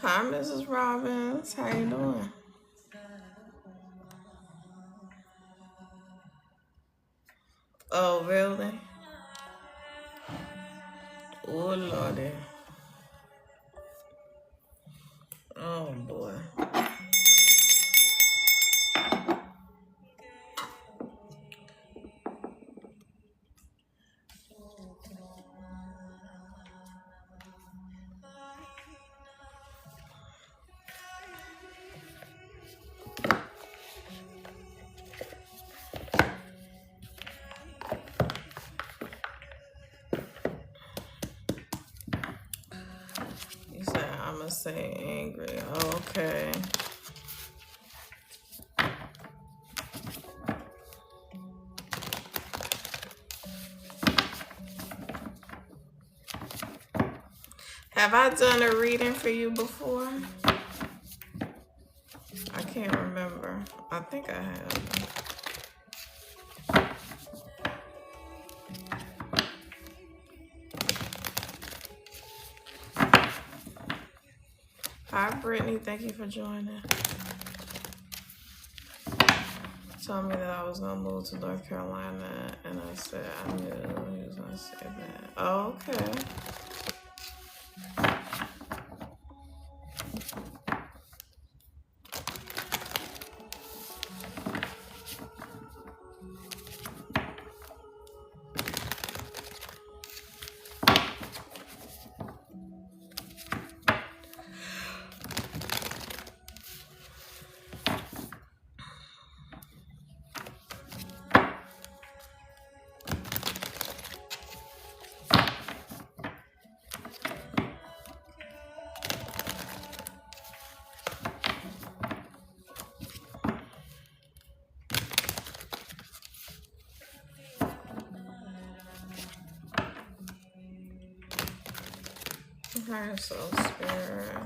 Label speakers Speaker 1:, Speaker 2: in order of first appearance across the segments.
Speaker 1: Hi, Mrs. Robbins. How you doing? Oh, really? Oh, Lordy. Oh, boy. You said I'm going to say angry. Okay. Have I done a reading for you before? I can't remember. I think I have. Hi, Brittany. Thank you for joining. Told me that I was going to move to North Carolina, and I said I knew he was going to say that. Oh, okay. Okay, so spirit,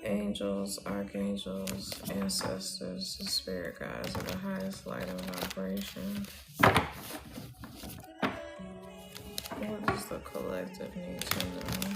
Speaker 1: angels, archangels, ancestors, the spirit guides of the highest light and vibration. What does the collective need to know?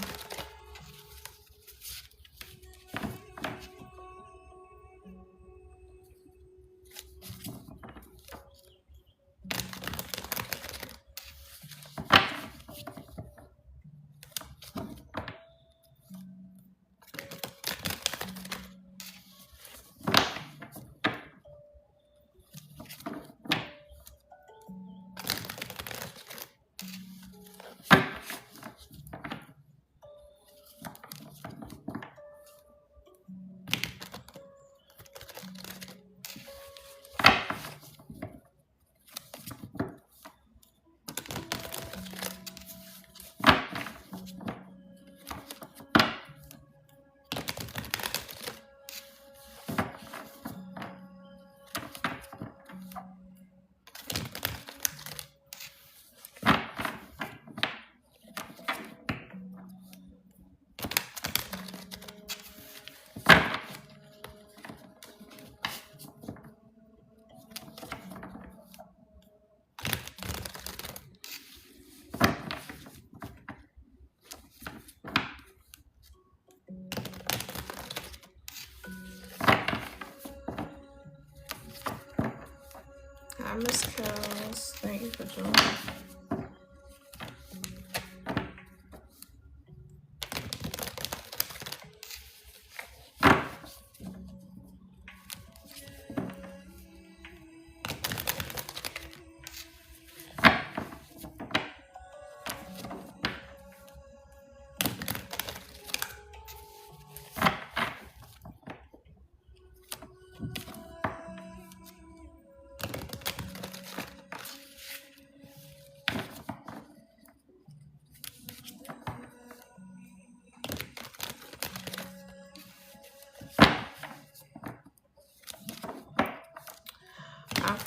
Speaker 1: Hi, Miss Kells. Thank you for joining.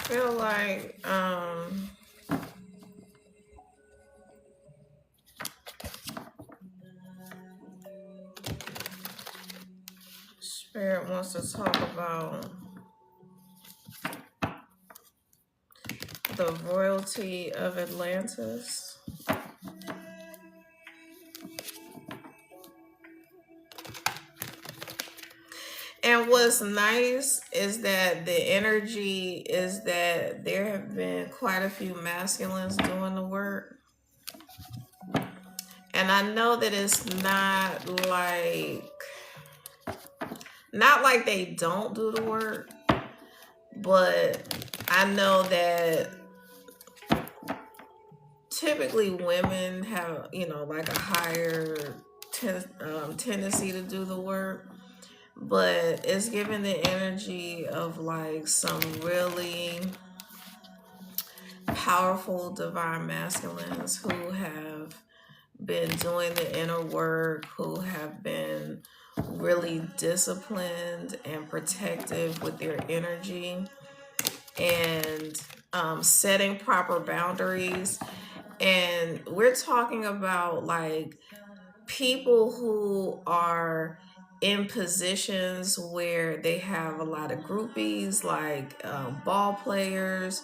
Speaker 1: feel like Spirit wants to talk about the royalty of Atlantis. And what's nice is that the energy is that there have been quite a few masculines doing the work. And I know that it's not like they don't do the work, but I know that typically women have, like a higher tendency to do the work, but it's given the energy of like some really powerful divine masculines who have been doing the inner work, who have been really disciplined and protective with their energy, and setting proper boundaries. And we're talking about like people who are in positions where they have a lot of groupies, like ball players,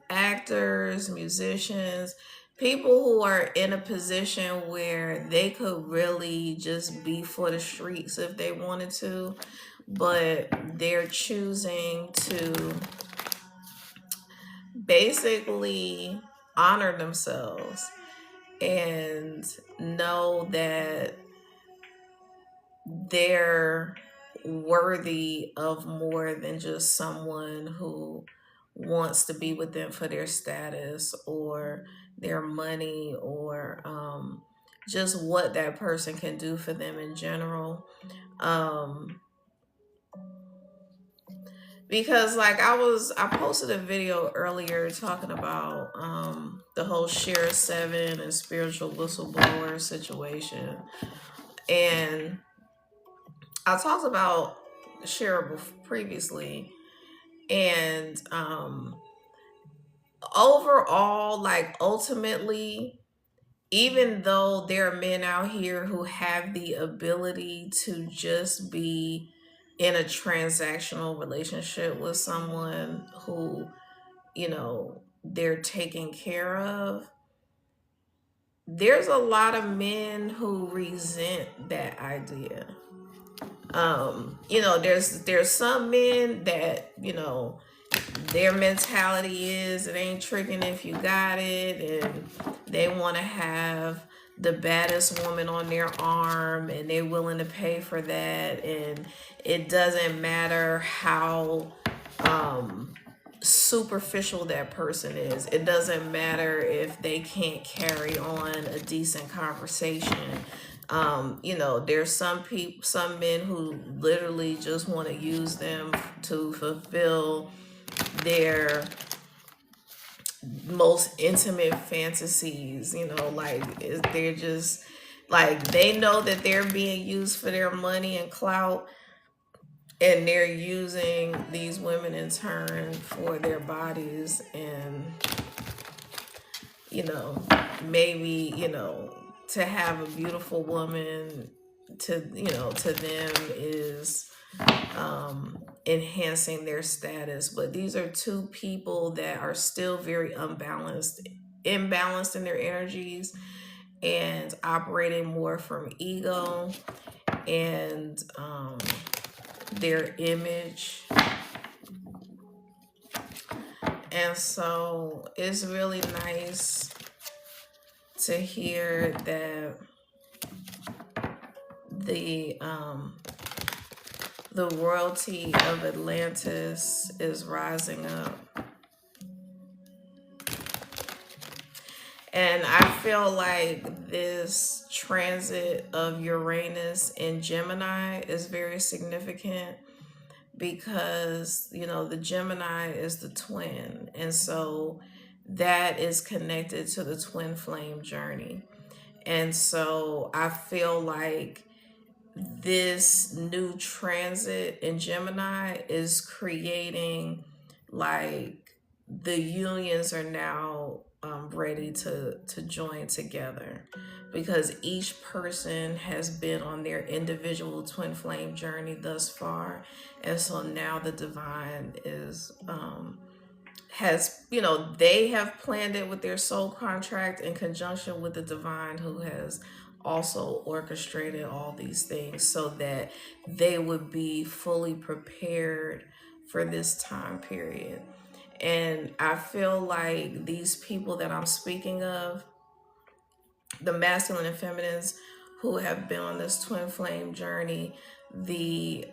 Speaker 1: actors, musicians, people who are in a position where they could really just be for the streets if they wanted to, but they're choosing to basically honor themselves and know that they're worthy of more than just someone who wants to be with them for their status or their money or just what that person can do for them in general. Because like I posted a video earlier talking about the whole Share 7 and spiritual whistleblower situation, and I talked about Share previously, and overall, like ultimately, even though there are men out here who have the ability to just be in a transactional relationship with someone who, they're taken care of, there's a lot of men who resent that idea. There's some men that, their mentality is it ain't tricking if you got it, and they want to have the baddest woman on their arm and they're willing to pay for that, and it doesn't matter how superficial that person is. It doesn't matter if they can't carry on a decent conversation. There's some men who literally just want to use them to fulfill their most intimate fantasies. They're just like, they know that they're being used for their money and clout, and they're using these women in turn for their bodies. And maybe to have a beautiful woman to them is enhancing their status. But these are two people that are still very imbalanced in their energies and operating more from ego and their image. And so it's really nice to hear that the royalty of Atlantis is rising up. And I feel like this transit of Uranus in Gemini is very significant because, the Gemini is the twin. And so that is connected to the twin flame journey. And so I feel like this new transit in Gemini is creating like the unions are now ready to join together, because each person has been on their individual twin flame journey thus far, and so now the divine is has, they have planned it with their soul contract in conjunction with the divine, who has also orchestrated all these things so that they would be fully prepared for this time period. And I feel like these people that I'm speaking of, the masculine and feminines who have been on this twin flame journey, the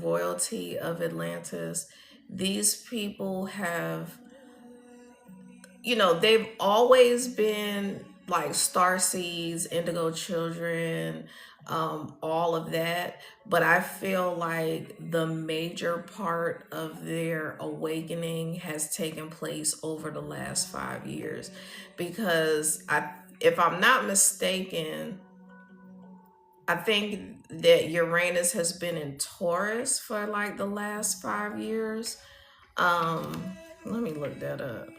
Speaker 1: royalty of Atlantis, these people have, they've always been like star seeds, indigo children, all of that. But I feel like the major part of their awakening has taken place over the last 5 years, because if I'm not mistaken, I think that Uranus has been in Taurus for like the last 5 years. Let me look that up.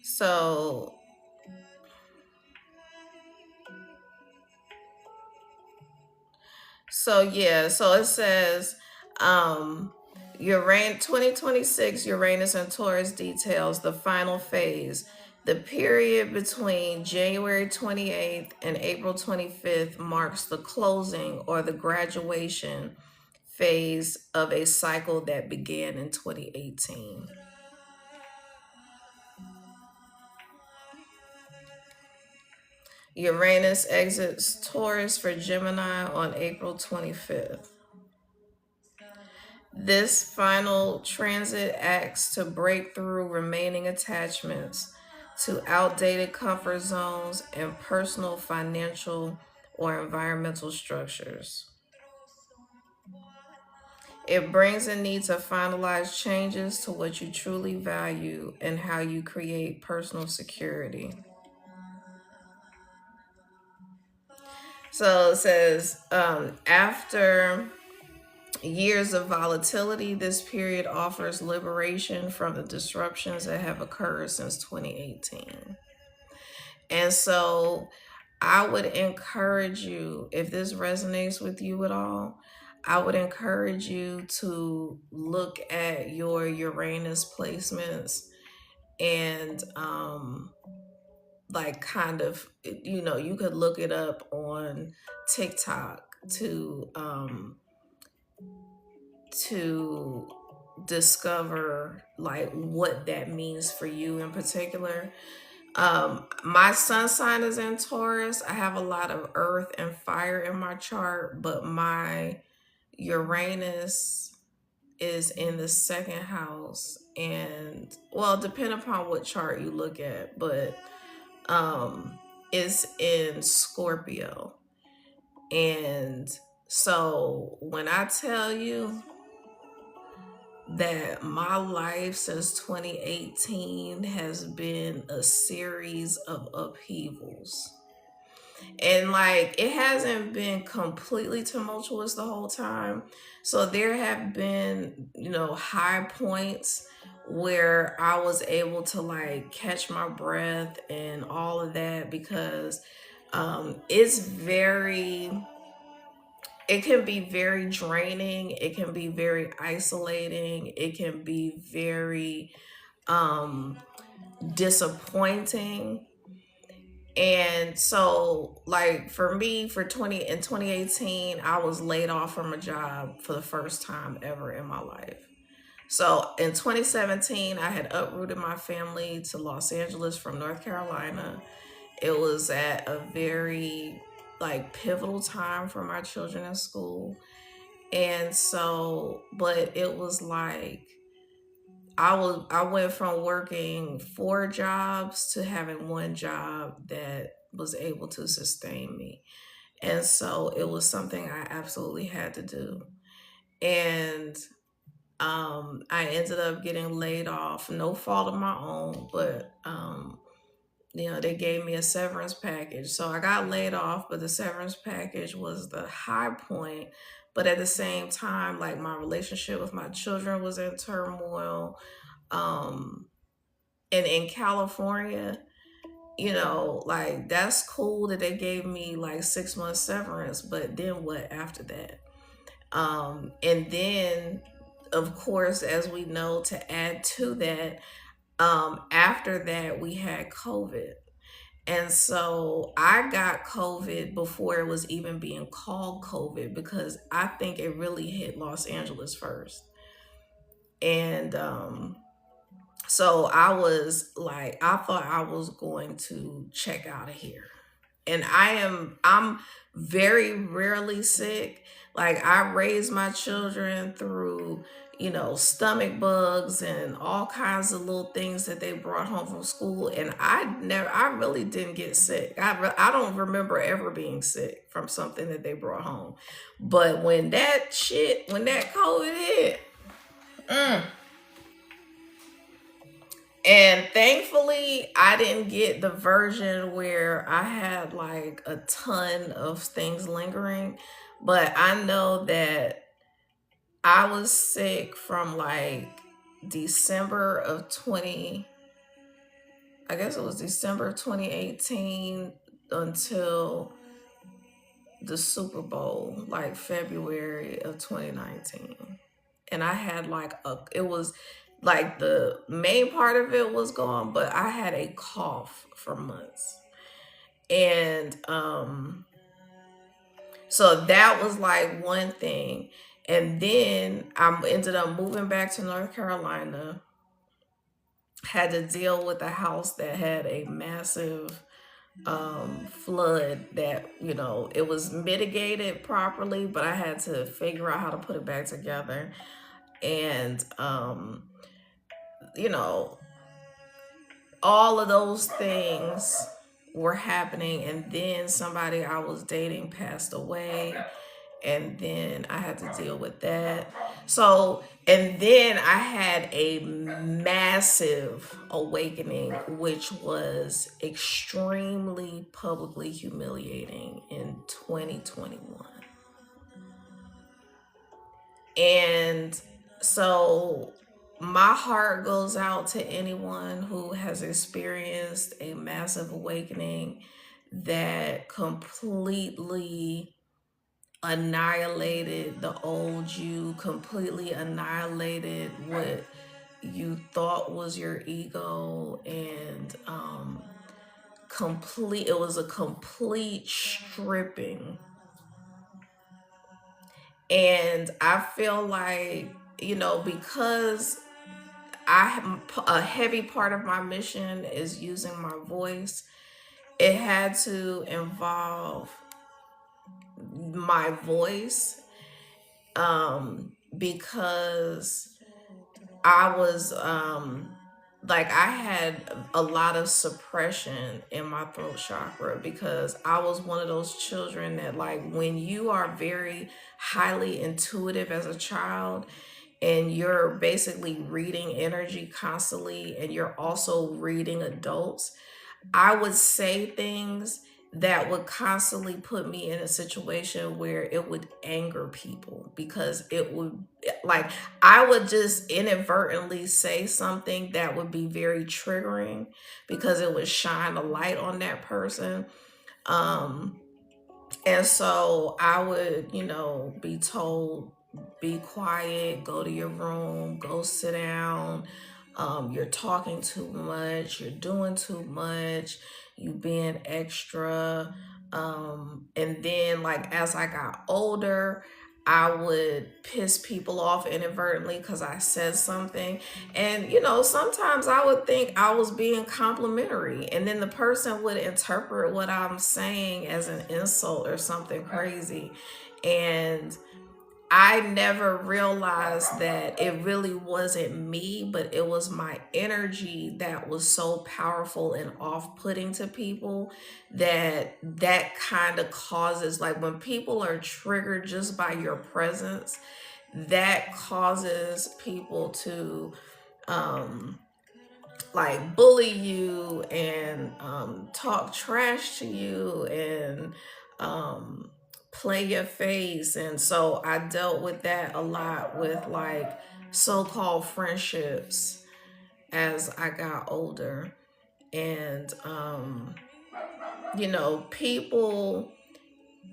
Speaker 1: So so it says Uranus 2026 Uranus and Taurus details the final phase. The period between January 28th and April 25th marks the closing or the graduation phase of a cycle that began in 2018. Uranus exits Taurus for Gemini on April 25th. This final transit acts to break through remaining attachments to outdated comfort zones and personal, financial, or environmental structures. It brings a need to finalize changes to what you truly value and how you create personal security. So it says, after years of volatility, this period offers liberation from the disruptions that have occurred since 2018. And so I would encourage you, if this resonates with you at all, I would encourage you to look at your Uranus placements and like kind of, you could look it up on TikTok to discover like what that means for you in particular. My sun sign is in Taurus. I have a lot of earth and fire in my chart, but my Uranus is in the second house, and well, depending upon what chart you look at, but is in Scorpio. And so when I tell you that my life since 2018 has been a series of upheavals, and like it hasn't been completely tumultuous the whole time. So there have been, high points where I was able to like catch my breath and all of that, because it's very, it can be very draining, it can be very isolating, it can be very um disappointing. And so like for me, for 2018, I was laid off from a job for the first time ever in my life. So in 2017, I had uprooted my family to Los Angeles from North Carolina. It was at a very like pivotal time for my children in school. And so, but it was like I went from working 4 jobs to having one job that was able to sustain me. And so it was something I absolutely had to do. And I ended up getting laid off, no fault of my own, but they gave me a severance package. So I got laid off, but the severance package was the high point. But at the same time, like, my relationship with my children was in turmoil. Um, and in California, like, that's cool that they gave me like 6 months severance, but then what after that? And then, of course, as we know, to add to that, after that, we had COVID. And so I got COVID before it was even being called COVID, because I think it really hit Los Angeles first. And so I was like, I thought I was going to check out of here. And I'm very rarely sick. Like, I raised my children through, stomach bugs and all kinds of little things that they brought home from school, and I really didn't get sick. I don't remember ever being sick from something that they brought home. But when that COVID hit, mm, and thankfully, I didn't get the version where I had like a ton of things lingering. But I know that I was sick from like December of 20, I guess it was December of 2018 until the Super Bowl, like February of 2019. And I had like it was like the main part of it was gone, but I had a cough for months. And so that was like one thing. And then I ended up moving back to North Carolina, had to deal with a house that had a massive flood that, it was mitigated properly, but I had to figure out how to put it back together. And you know all of those things were happening, and then somebody I was dating passed away, and then I had to deal with that. So, and then I had a massive awakening, which was extremely publicly humiliating in 2021. And so my heart goes out to anyone who has experienced a massive awakening that completely annihilated the old you, completely annihilated what you thought was your ego, and it was a complete stripping. And I feel like, because a heavy part of my mission is using my voice, it had to involve my voice, because I was like, I had a lot of suppression in my throat chakra, because I was one of those children that, like, when you are very highly intuitive as a child, and you're basically reading energy constantly, and you're also reading adults, I would say things that would constantly put me in a situation where it would anger people, because it would, like, I would just inadvertently say something that would be very triggering, because it would shine a light on that person. Um and so I would, be told, be quiet, go to your room, go sit down. You're talking too much, you're doing too much, you being extra. And then, like, as I got older, I would piss people off inadvertently because I said something. And, sometimes I would think I was being complimentary, and then the person would interpret what I'm saying as an insult or something crazy. And I never realized that it really wasn't me, but it was my energy that was so powerful and off-putting to people, that kind of causes, like, when people are triggered just by your presence, that causes people to um like bully you and talk trash to you and um, play your face. And so I dealt with that a lot with like so-called friendships as I got older. And, people,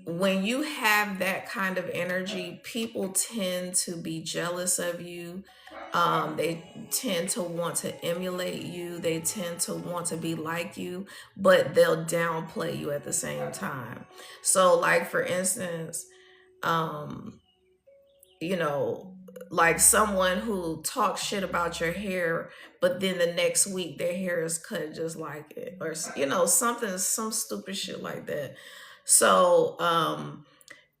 Speaker 1: when you have that kind of energy, people tend to be jealous of you. They tend to want to emulate you. They tend to want to be like you, but they'll downplay you at the same time. So, like for instance, um, you know, like someone who talks shit about your hair, but then the next week their hair is cut just like it, or some stupid shit like that. So,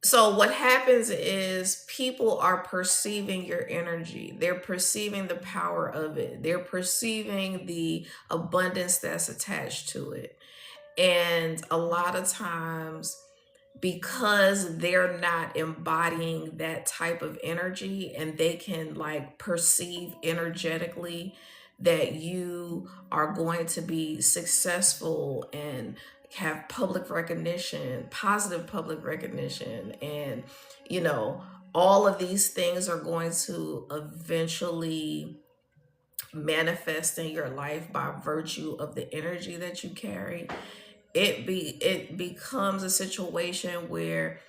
Speaker 1: so what happens is people are perceiving your energy. They're perceiving the power of it. They're perceiving the abundance that's attached to it. And a lot of times, because they're not embodying that type of energy, and they can like perceive energetically that you are going to be successful and have public recognition, positive public recognition, and you know all of these things are going to eventually manifest in your life by virtue of the energy that you carry. It becomes a situation where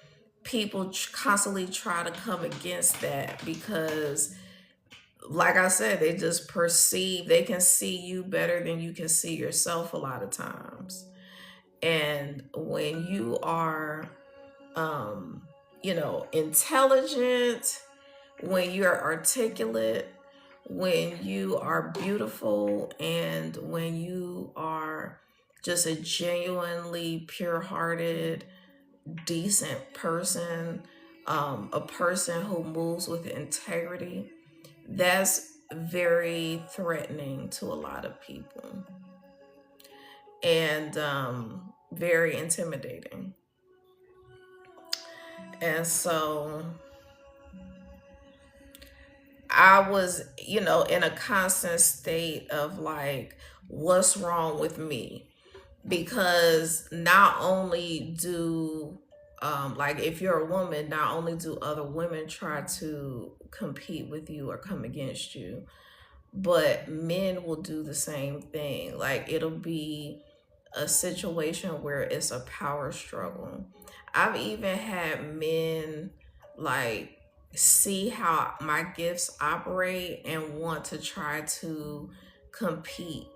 Speaker 1: people constantly try to come against that, because like I said, they just perceive, they can see you better than you can see yourself a lot of times. And when you are um intelligent, when you're articulate, when you are beautiful, and when you are just a genuinely pure-hearted, decent person, a person who moves with integrity, that's very threatening to a lot of people, and very intimidating. And so I was, in a constant state of like, what's wrong with me? Because not only do, like, if you're a woman, not only do other women try to compete with you or come against you, but men will do the same thing. Like, it'll be a situation where it's a power struggle. I've even had men like see how my gifts operate and want to try to compete,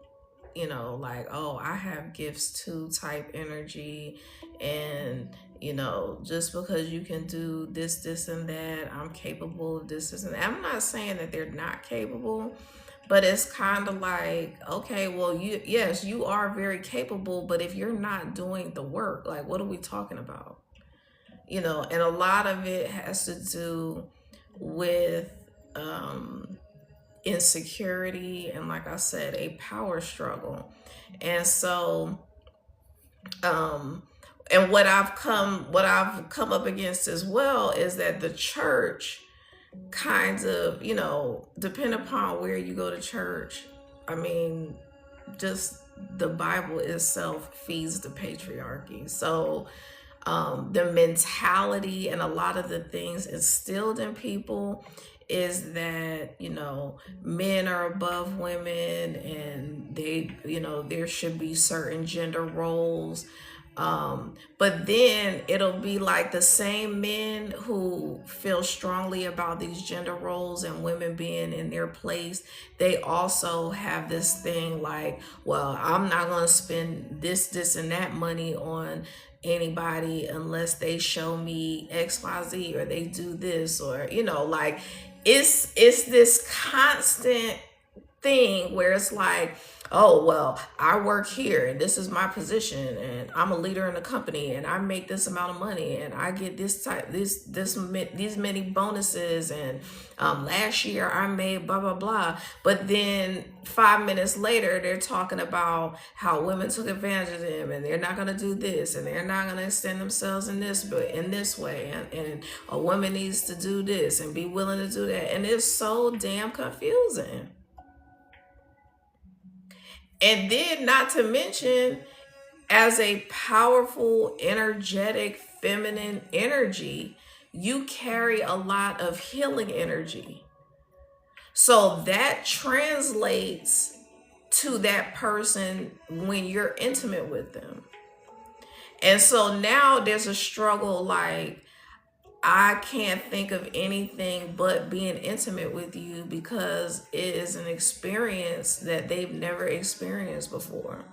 Speaker 1: like, oh, I have gifts too type energy. And, just because you can do this, and that, I'm capable of this and that. I'm not saying that they're not capable, but it's kind of like, okay, well, yes, you are very capable, but if you're not doing the work, like, what are we talking about? And a lot of it has to do with insecurity, and like I said, a power struggle. And so um and what I've come up against as well is that the church kinds of, depend upon where you go to church. I mean, just the Bible itself feeds the patriarchy. So the mentality and a lot of the things instilled in people is that, men are above women, and there should be certain gender roles. But then it'll be like the same men who feel strongly about these gender roles and women being in their place, they also have this thing like, well, I'm not going to spend this and that money on anybody unless they show me XYZ, or they do this, or like, it's this constant thing where it's like, oh, well, I work here and this is my position and I'm a leader in the company and I make this amount of money and I get these many bonuses, and last year I made blah blah blah. But then 5 minutes later they're talking about how women took advantage of them and they're not going to do this and they're not going to extend themselves in this way, and a woman needs to do this and be willing to do that, and it's so damn confusing. And then, not to mention, as a powerful, energetic, feminine energy, you carry a lot of healing energy. So that translates to that person when you're intimate with them. And so now there's a struggle like, I can't think of anything but being intimate with you because it is an experience that they've never experienced before.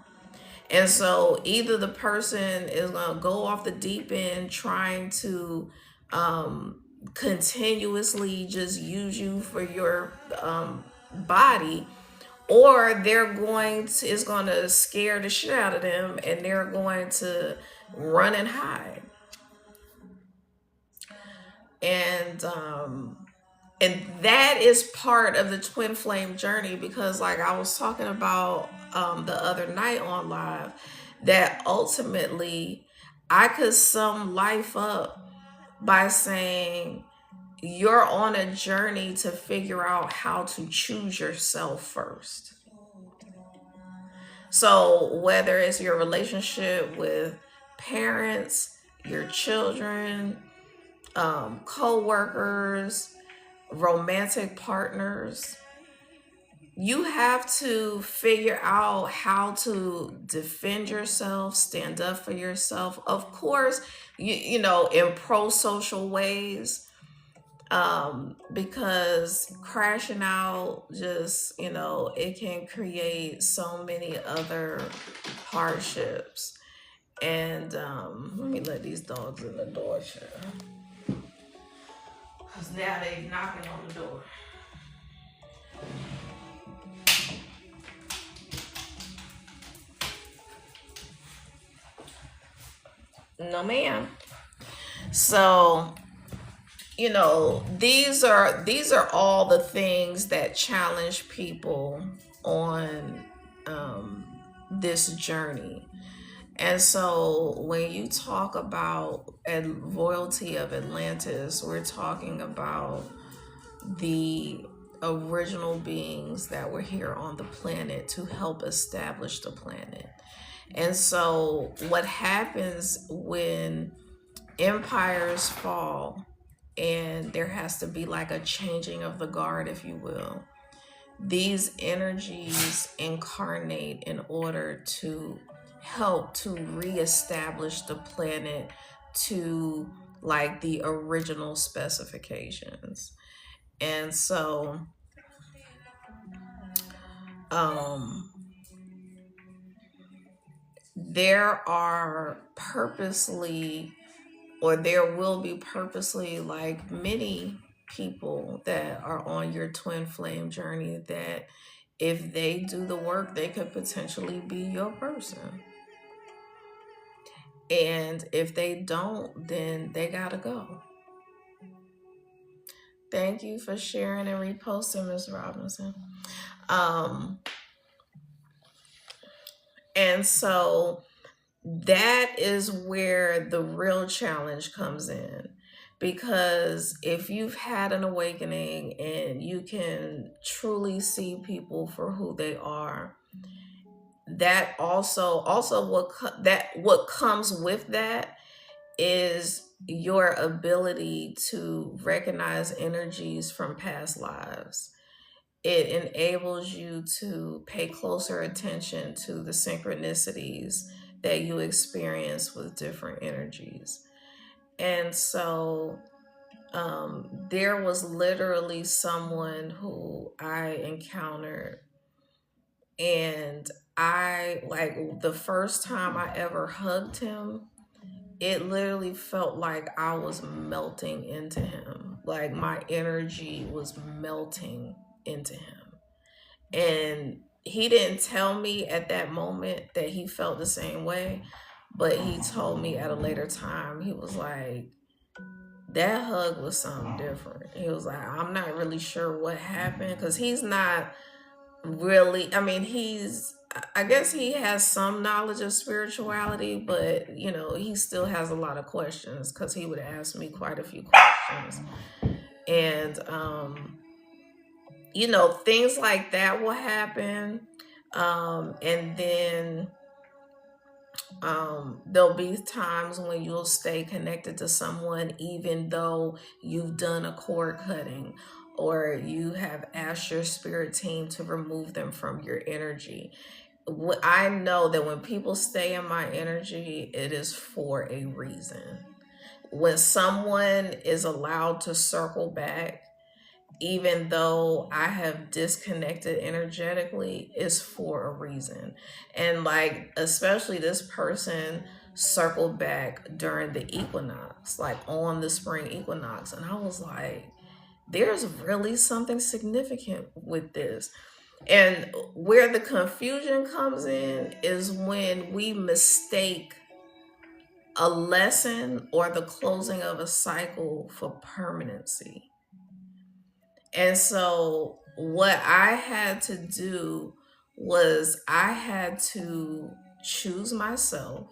Speaker 1: And so either the person is going to go off the deep end trying to continuously just use you for your body, or they're going to, it's going to scare the shit out of them and they're going to run and hide. And that is part of the twin flame journey, because like I was talking about the other night on live, that ultimately I could sum life up by saying you're on a journey to figure out how to choose yourself first. So whether it's your relationship with parents, your children, co-workers, romantic partners, you have to figure out how to defend yourself, stand up for yourself. Of course, you know, in pro-social ways, because crashing out just, you know, it can create so many other hardships. And let me let these dogs in the door, shit. Because now they knocking on the door. No, ma'am. So, you know, these are all the things that challenge people on this journey. And so when you talk about royalty of Atlantis, we're talking about the original beings that were here on the planet to help establish the planet. And so what happens when empires fall and there has to be like a changing of the guard, if you will, these energies incarnate in order to help to reestablish the planet to like the original specifications. And so there are purposely, or there will be purposely, like many people that are on your twin flame journey that if they do the work, they could potentially be your person. And if they don't, then they gotta go. Thank you for sharing and reposting, Ms. Robinson. And so that is where the real challenge comes in. Because if you've had an awakening and you can truly see people for who they are, that also what comes with that is your ability to recognize energies from past lives. It enables you to pay closer attention to the synchronicities that you experience with different energies. And so there was literally someone who I encountered, and I, like, the first time I ever hugged him, it literally felt like I was melting into him. Like my energy was melting into him. And he didn't tell me at that moment that he felt the same way, but he told me at a later time. He was like, that hug was something different. He was like, I'm not really sure what happened, because he's not really, I mean, I guess he has some knowledge of spirituality, but he still has a lot of questions, because he would ask me quite a few questions. And things like that will happen. And then there'll be times when you'll stay connected to someone even though you've done a cord cutting, or you have asked your spirit team to remove them from your energy. I know that when people stay in my energy, it is for a reason. When someone is allowed to circle back, even though I have disconnected energetically, is for a reason. And like, especially this person circled back during the equinox, like on the spring equinox. And I was like, there's really something significant with this. And where the confusion comes in is when we mistake a lesson or the closing of a cycle for permanency. And so what I had to do was I had to choose myself.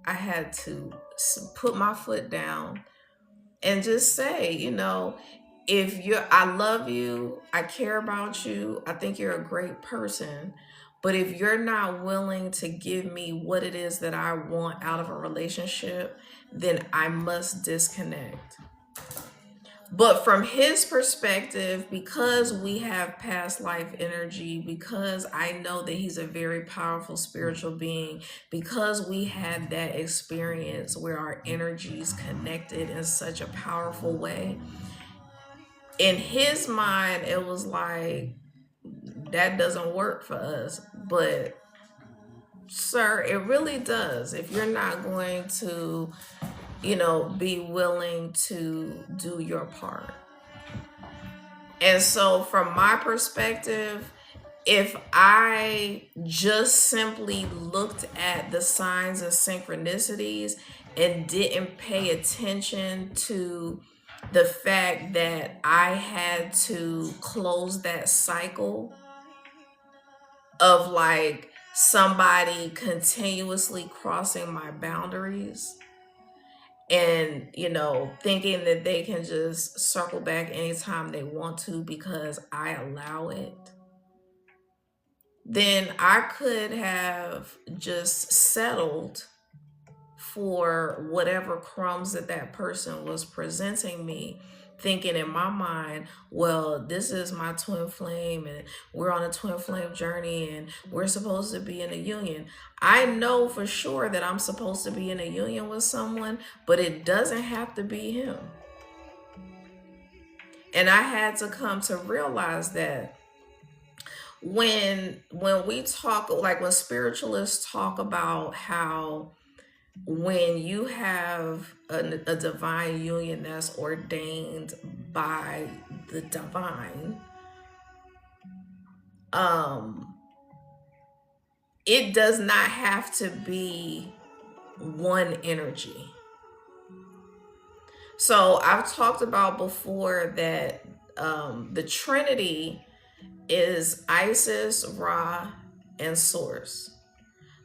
Speaker 1: I had to put my foot down and just say, I love you, I care about you, I think you're a great person. But if you're not willing to give me what it is that I want out of a relationship, then I must disconnect. But from his perspective, because we have past life energy, because I know that he's a very powerful spiritual being, because we had that experience where our energies connected in such a powerful way, in his mind, it was like, that doesn't work for us. But, sir, it really does. If you're not going to, be willing to do your part. And so, from my perspective, if I just simply looked at the signs and synchronicities and didn't pay attention to the fact that I had to close that cycle of like somebody continuously crossing my boundaries, and thinking that they can just circle back anytime they want to because I allow it, then I could have just settled for whatever crumbs that person was presenting me, thinking in my mind, well, this is my twin flame and we're on a twin flame journey and we're supposed to be in a union. I know for sure that I'm supposed to be in a union with someone, but it doesn't have to be him. And I had to come to realize that when we talk, like when spiritualists talk about how when you have a divine union that's ordained by the divine, it does not have to be one energy. So I've talked about before that the Trinity is Isis, Ra, and Source.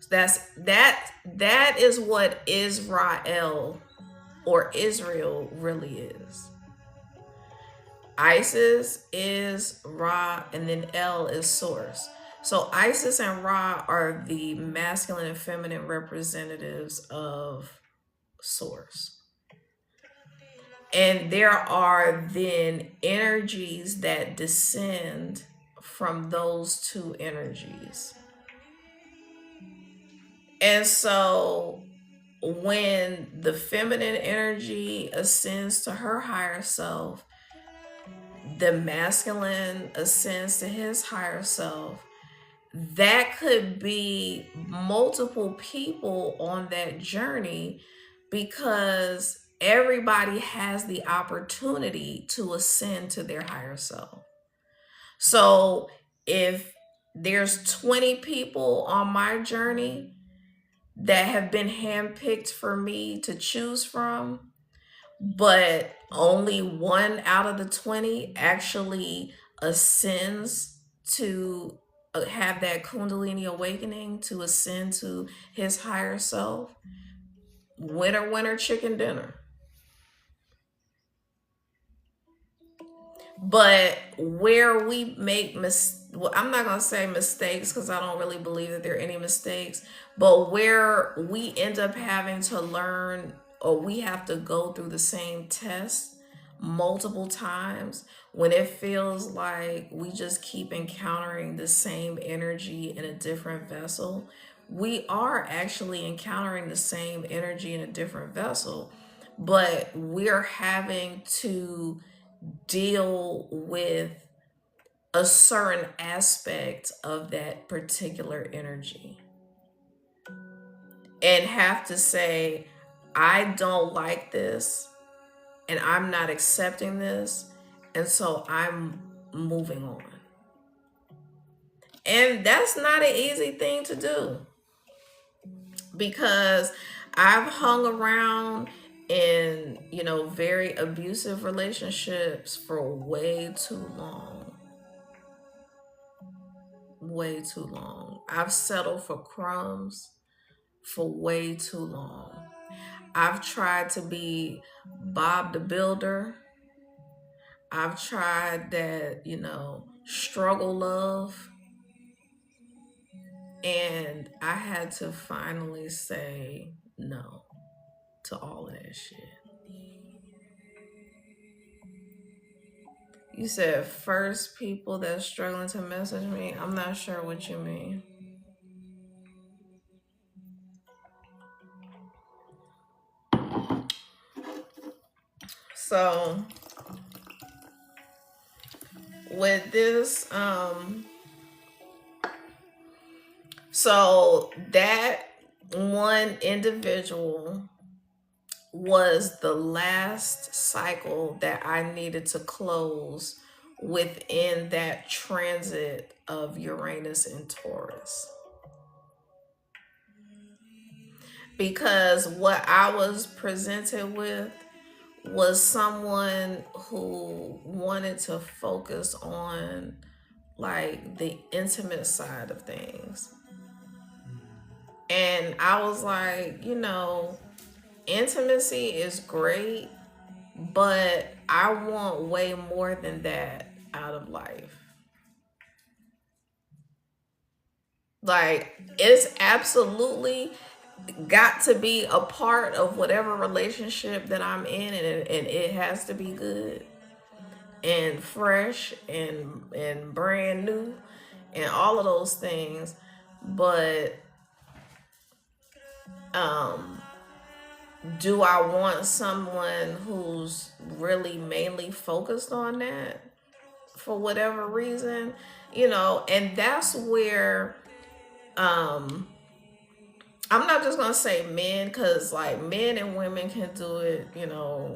Speaker 1: That is what Israel or Israel really is. Isis is Ra, and then El is Source. So Isis and Ra are the masculine and feminine representatives of Source. And there are then energies that descend from those two energies. And so when the feminine energy ascends to her higher self, the masculine ascends to his higher self. That could be multiple people on that journey, because everybody has the opportunity to ascend to their higher self. So if there's 20 people on my journey that have been handpicked for me to choose from, but only one out of the 20 actually ascends to have that Kundalini awakening, to ascend to his higher self. Winner, winner, chicken dinner. But where we make well, I'm not going to say mistakes because I don't really believe that there are any mistakes, but where we end up having to learn, or we have to go through the same test multiple times, when it feels like we just keep encountering the same energy in a different vessel. We are actually encountering the same energy in a different vessel, but we're having to deal with a certain aspect of that particular energy and have to say, I don't like this and I'm not accepting this, and so I'm moving on. And that's not an easy thing to do, because I've hung around in, very abusive relationships for way too long. Way too long. I've settled for crumbs for way too long. I've tried to be Bob the Builder. I've tried that, struggle love. And I had to finally say no to all of that shit. You said first people that's struggling to message me. I'm not sure what you mean. So with this, so that one individual was the last cycle that I needed to close within that transit of Uranus and Taurus. Because what I was presented with was someone who wanted to focus on like the intimate side of things. And I was like, intimacy is great, but I want way more than that out of life. Like, it's absolutely got to be a part of whatever relationship that I'm in, and it has to be good and fresh and brand new and all of those things. But do I want someone who's really mainly focused on that for whatever reason? And that's where I'm not just gonna say men, because like men and women can do it,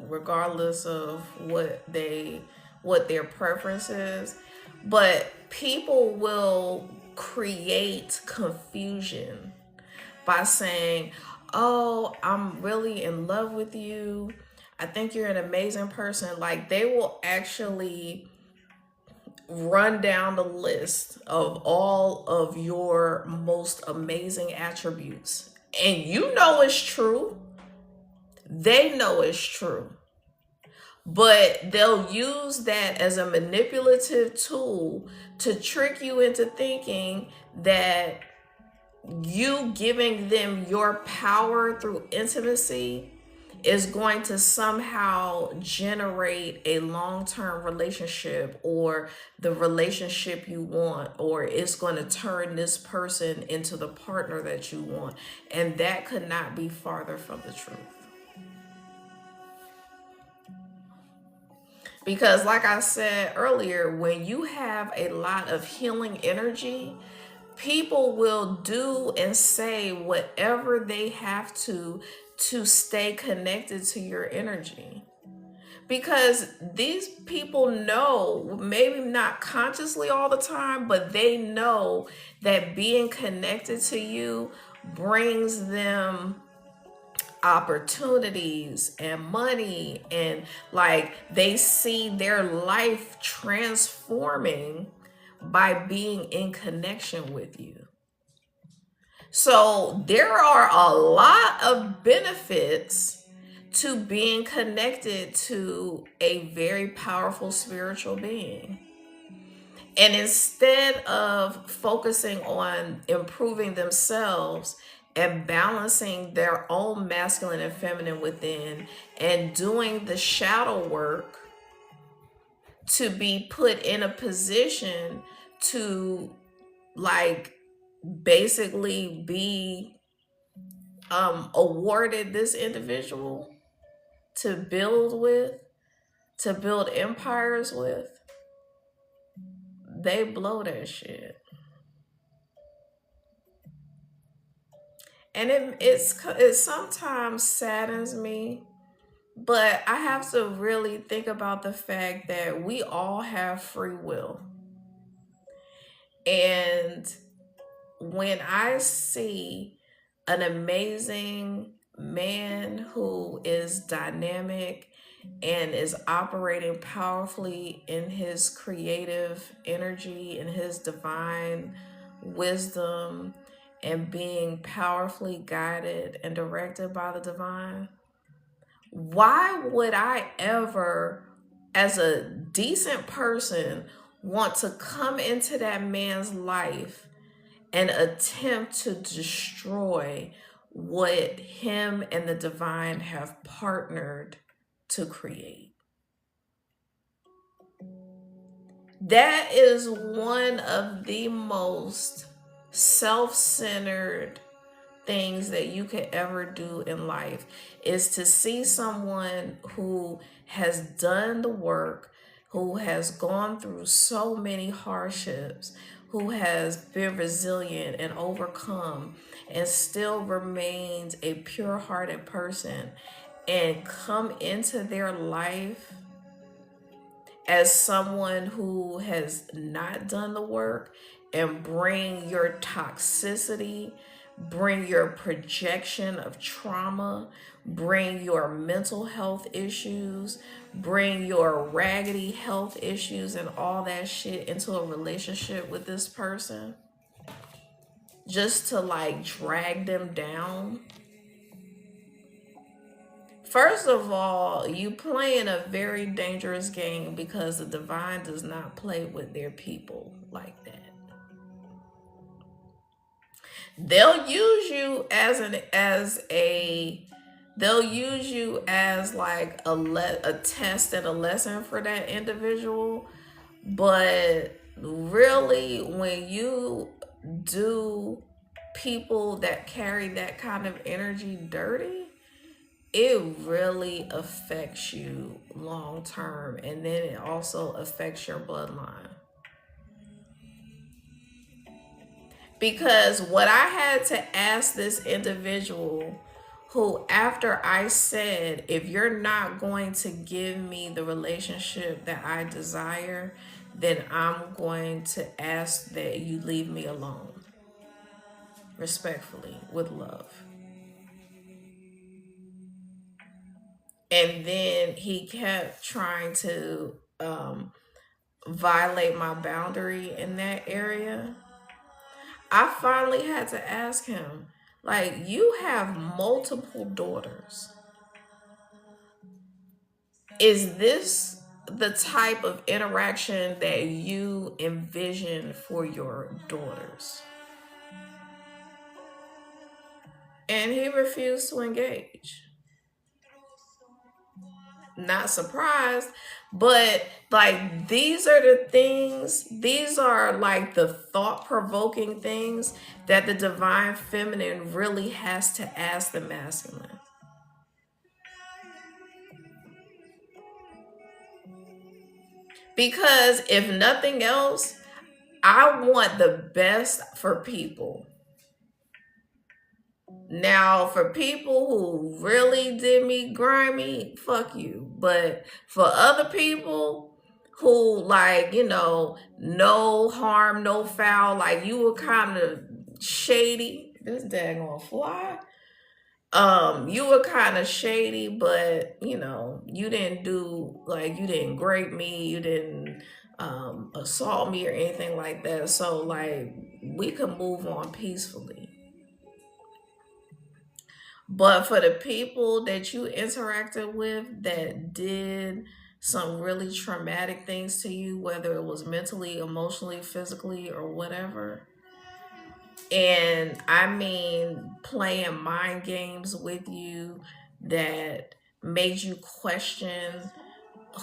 Speaker 1: regardless of what their preference is. But people will create confusion by saying, "Oh, I'm really in love with you. I think you're an amazing person." Like, they will actually run down the list of all of your most amazing attributes. And it's true. They know it's true. But they'll use that as a manipulative tool to trick you into thinking that you giving them your power through intimacy is going to somehow generate a long-term relationship, or the relationship you want, or it's going to turn this person into the partner that you want. And that could not be farther from the truth. Because like I said earlier, when you have a lot of healing energy, people will do and say whatever they have to stay connected to your energy. because these people know, maybe not consciously all the time, but they know that being connected to you brings them opportunities and money, and like they see their life transforming by being in connection with you. So there are a lot of benefits to being connected to a very powerful spiritual being. And instead of focusing on improving themselves and balancing their own masculine and feminine within and doing the shadow work to be put in a position to like basically be awarded this individual to build with, to build empires with, they blow that shit. And it sometimes saddens me, but I have to really think about the fact that we all have free will. And when I see an amazing man who is dynamic and is operating powerfully in his creative energy and his divine wisdom and being powerfully guided and directed by the divine, why would I ever, as a decent person, want to come into that man's life and attempt to destroy what him and the divine have partnered to create? That is one of the most self-centered things that you could ever do in life, is to see someone who has done the work, who has gone through so many hardships, who has been resilient and overcome and still remains a pure-hearted person, and come into their life as someone who has not done the work and bring your toxicity, bring your projection of trauma, bring your mental health issues, bring your raggedy health issues and all that shit into a relationship with this person just to like drag them down. First of all, you playing a very dangerous game, because the divine does not play with their people like that. They'll use you they'll use you as like a test and a lesson for that individual, but really when you do people that carry that kind of energy dirty, it really affects you long term, and then it also affects your bloodline. Because what I had to ask this individual, who, after I said, if you're not going to give me the relationship that I desire, then I'm going to ask that you leave me alone, respectfully, with love. And then he kept trying to violate my boundary in that area. I finally had to ask him, like, you have multiple daughters. Is this the type of interaction that you envision for your daughters? And he refused to engage. Not surprised, but like these are the things, these are like the thought-provoking things that the divine feminine really has to ask the masculine. Because if nothing else, I want the best for people. Now, for people who really did me grimy, fuck you. But for other people who, like, no harm, no foul, like you were kind of shady. This daggone fly. You were kind of shady, but you didn't you didn't grape me, you didn't assault me or anything like that. So like we could move on peacefully. But for the people that you interacted with that did some really traumatic things to you, whether it was mentally, emotionally, physically, or whatever, and I mean playing mind games with you that made you question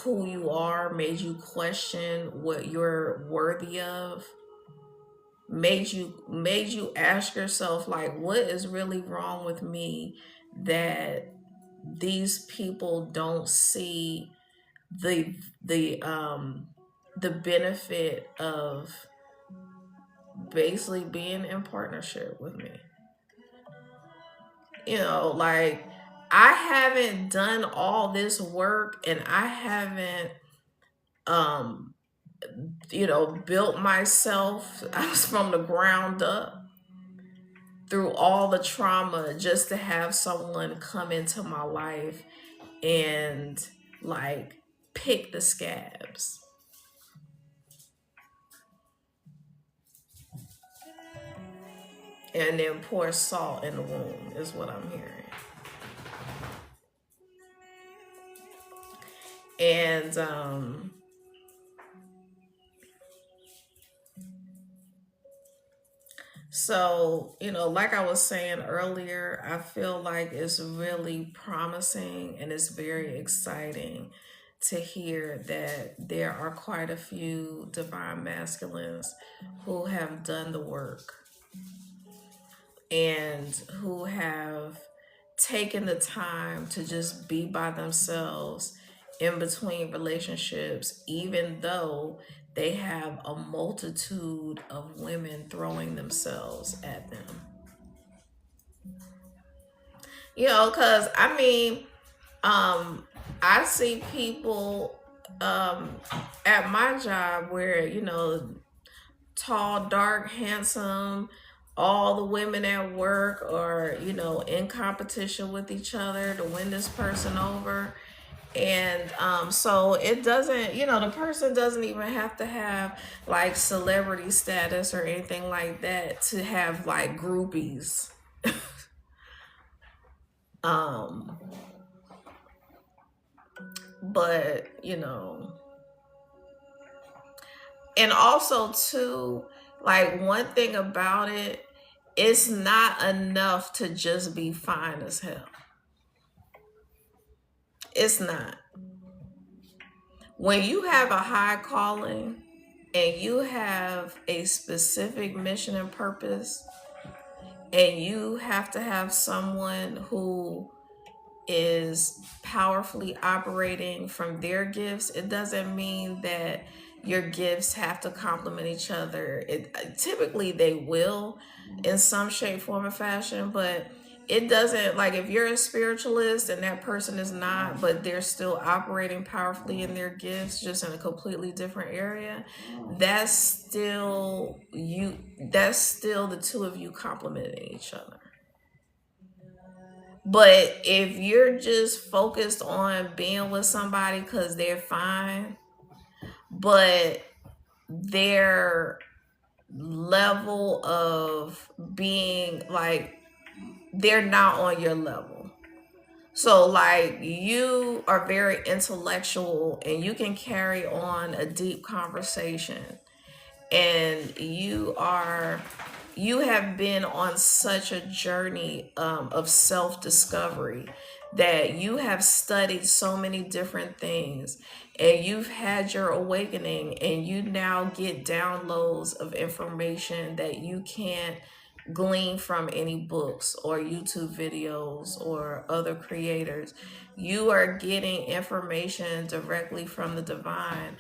Speaker 1: who you are, made you question what you're worthy of, made you ask yourself like what is really wrong with me that these people don't see the the benefit of basically being in partnership with me. Like I haven't done all this work and I haven't um built myself from the ground up through all the trauma just to have someone come into my life and like pick the scabs and then pour salt in the wound is what I'm hearing. And so, like I was saying earlier, I feel like it's really promising and it's very exciting to hear that there are quite a few divine masculines who have done the work and who have taken the time to just be by themselves in between relationships, even though they have a multitude of women throwing themselves at them. Because I mean, I see people at my job where, tall, dark, handsome, all the women at work are, in competition with each other to win this person over. And so it doesn't, the person doesn't even have to have like celebrity status or anything like that to have like groupies. um but and also too, like one thing about it, it's not enough to just be fine as hell. It's not. When you have a high calling and you have a specific mission and purpose, and you have to have someone who is powerfully operating from their gifts, it doesn't mean that your gifts have to complement each other. Typically they will in some shape, form, or fashion, but it doesn't, like if you're a spiritualist and that person is not, but they're still operating powerfully in their gifts, just in a completely different area, that's still you. That's still the two of you complementing each other. But if you're just focused on being with somebody because they're fine, but their level of being like, they're not on your level. So, like, you are very intellectual and you can carry on a deep conversation, and you have been on such a journey of self-discovery that you have studied so many different things and you've had your awakening, and you now get downloads of information that you can't glean from any books or YouTube videos or other creators. You are getting information directly from the divine,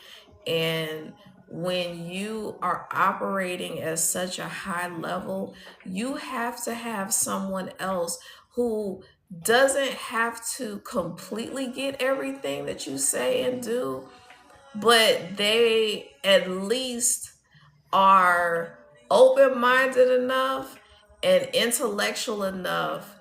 Speaker 1: and when you are operating at such a high level, you have to have someone else who doesn't have to completely get everything that you say and do, but they at least are open minded enough and intellectual enough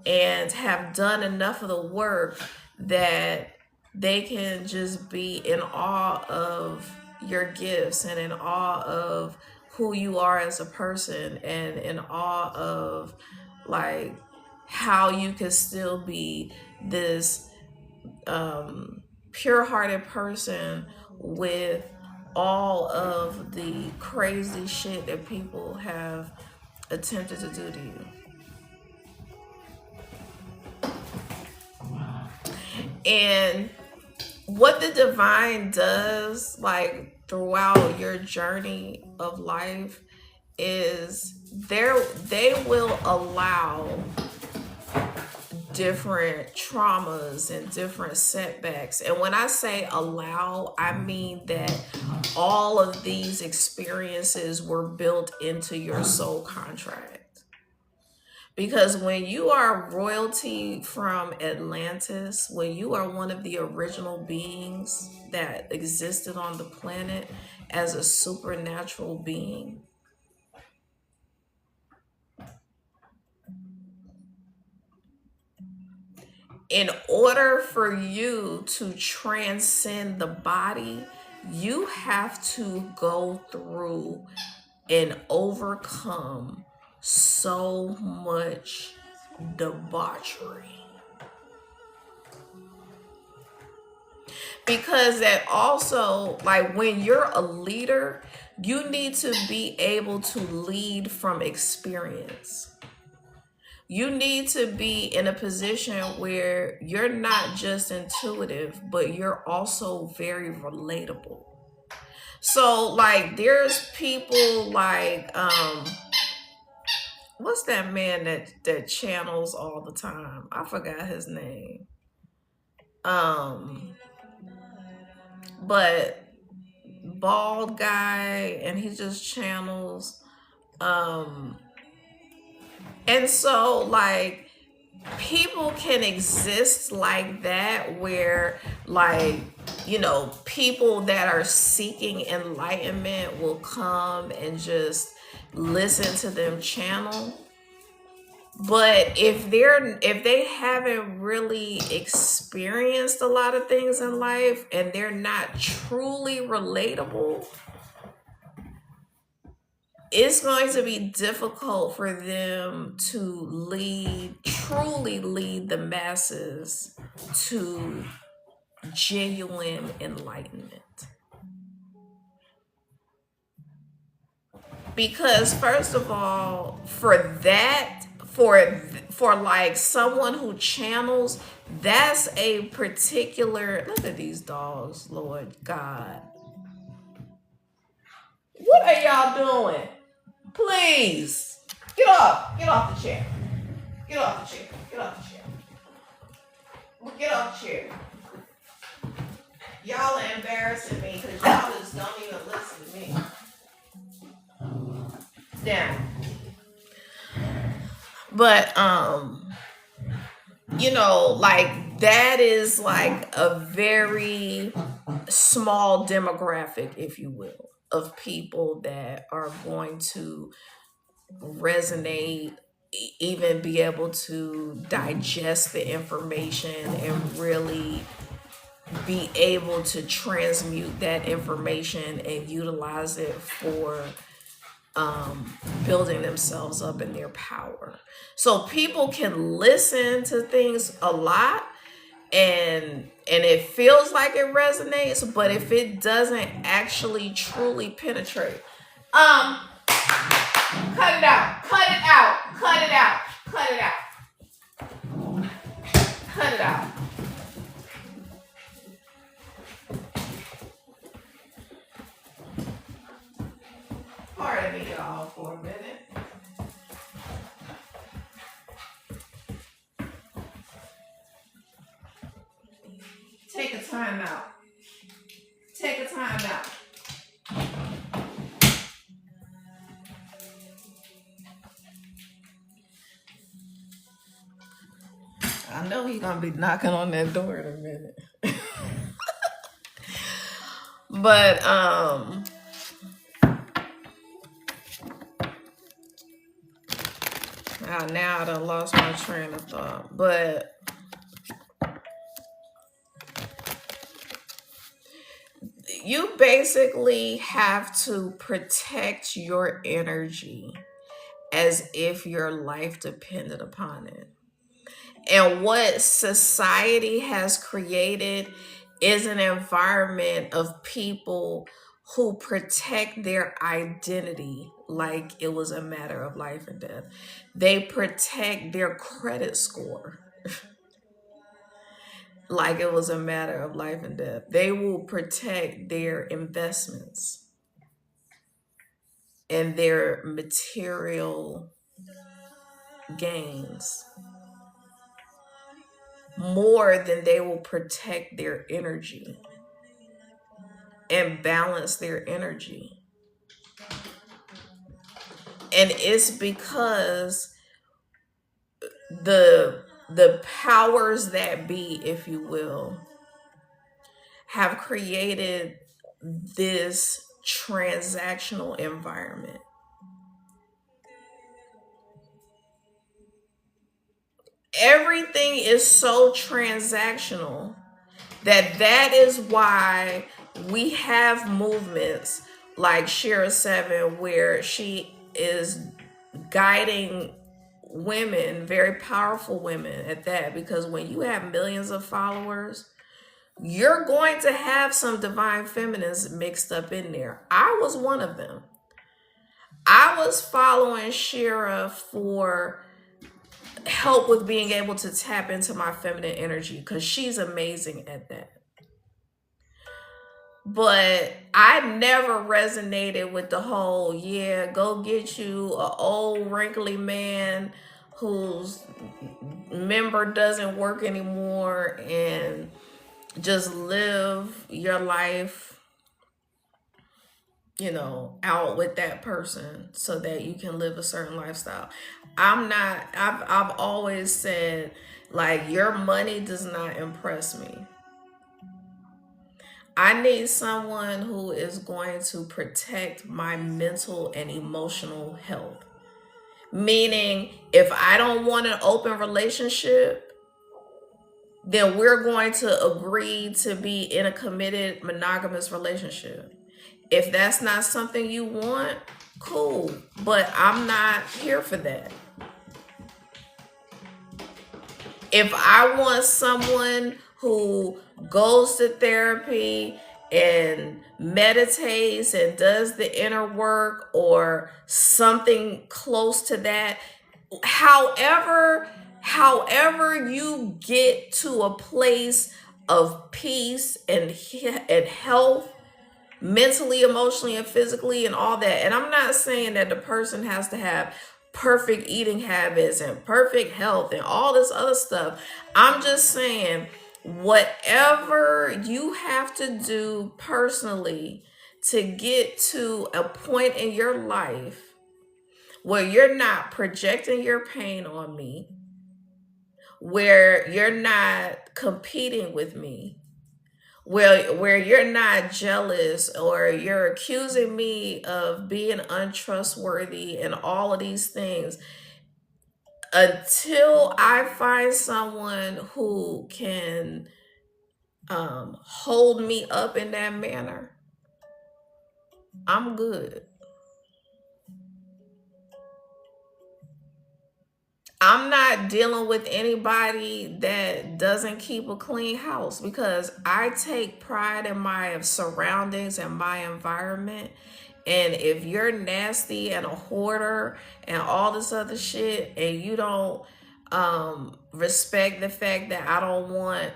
Speaker 1: and have done enough of the work that they can just be in awe of your gifts and in awe of who you are as a person and in awe of like how you can still be this pure-hearted person with all of the crazy shit that people have attempted to do to you. And what the divine does, like throughout your journey of life, is they will allow different traumas and different setbacks. And when I say allow, I mean that all of these experiences were built into your soul contract. Because when you are royalty from Atlantis, when you are one of the original beings that existed on the planet as a supernatural being, in order for you to transcend the body, you have to go through and overcome so much debauchery. Because that also, like when you're a leader, you need to be able to lead from experience. You need to be in a position where you're not just intuitive, but you're also very relatable. So like there's people like what's that man that channels all the time? I forgot his name. But bald guy, and he just channels. And so like people can exist like that, where like, you know, people that are seeking enlightenment will come and just listen to them channel. But if they haven't really experienced a lot of things in life and they're not truly relatable, it's going to be difficult for them to truly lead the masses to genuine enlightenment. Because first of all, for like someone who channels, that's a particular, look at these dogs, Lord God. What are y'all doing? Please. Get off the chair. Get off the chair. Get off the chair. Get off the chair. Y'all are embarrassing me because y'all just don't even listen to me. Down. But you know, like that is like a very small demographic, if you will, of people that are going to resonate, even be able to digest the information and really be able to transmute that information and utilize it for building themselves up in their power. So people can listen to things a lot and it feels like it resonates, but if it doesn't actually truly penetrate, cut it out, cut it out, cut it out, cut it out, cut it out. Pardon me, y'all, for a minute. Take a time out. Take a time out. I know he's gonna be knocking on that door in a minute. But now I done lost my train of thought. But you basically have to protect your energy as if your life depended upon it. And what society has created is an environment of people who protect their identity like it was a matter of life and death. They protect their credit score like it was a matter of life and death. They will protect their investments and their material gains more than they will protect their energy and balance their energy. And it's because the powers that be, if you will, have created this transactional environment. Everything is so transactional that is why we have movements like Shira 7 where she is guiding women, very powerful women at that, because when you have millions of followers, you're going to have some divine feminines mixed up in there. I was one of them. I was following Shira for help with being able to tap into my feminine energy because she's amazing at that. But I never resonated with the whole, yeah, go get you a old wrinkly man whose member doesn't work anymore and just live your life, out with that person so that you can live a certain lifestyle. I've always said, like, your money does not impress me. I need someone who is going to protect my mental and emotional health. Meaning, if I don't want an open relationship, then we're going to agree to be in a committed monogamous relationship. If that's not something you want, cool. But I'm not here for that. If I want someone who goes to therapy and meditates and does the inner work or something close to that, however you get to a place of peace and health, mentally, emotionally, and physically, and all that. And I'm not saying that the person has to have perfect eating habits and perfect health and all this other stuff. I'm just saying, whatever you have to do personally to get to a point in your life where you're not projecting your pain on me, where you're not competing with me, where you're not jealous or you're accusing me of being untrustworthy and all of these things, until I find someone who can hold me up in that manner, I'm good. I'm not dealing with anybody that doesn't keep a clean house, because I take pride in my surroundings and my environment. And if you're nasty and a hoarder and all this other shit, and you don't respect the fact that I don't want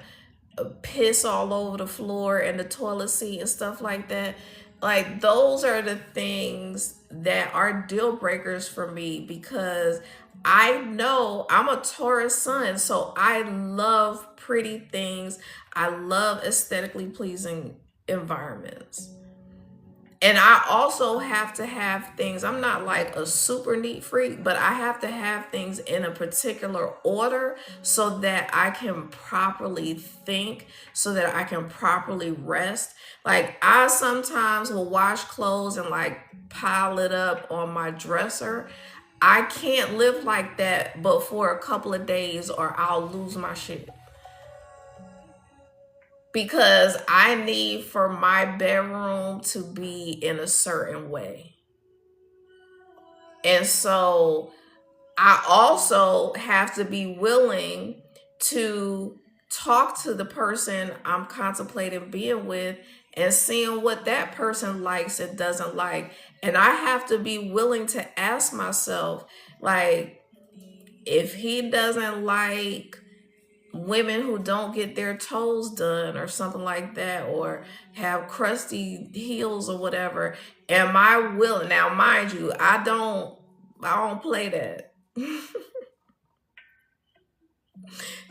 Speaker 1: piss all over the floor and the toilet seat and stuff like that, like, those are the things that are deal breakers for me, because I know I'm a Taurus sun, so I love pretty things. I love aesthetically pleasing environments. And I also have to have things. I'm not like a super neat freak, but I have to have things in a particular order so that I can properly think, so that I can properly rest. Like, I sometimes will wash clothes and like pile it up on my dresser. I can't live like that but for a couple of days or I'll lose my shit, because I need for my bedroom to be in a certain way. And so I also have to be willing to talk to the person I'm contemplating being with and seeing what that person likes and doesn't like. And I have to be willing to ask myself, like, if he doesn't like women who don't get their toes done or something like that, or have crusty heels or whatever, am I willing? Now mind you, I don't play that.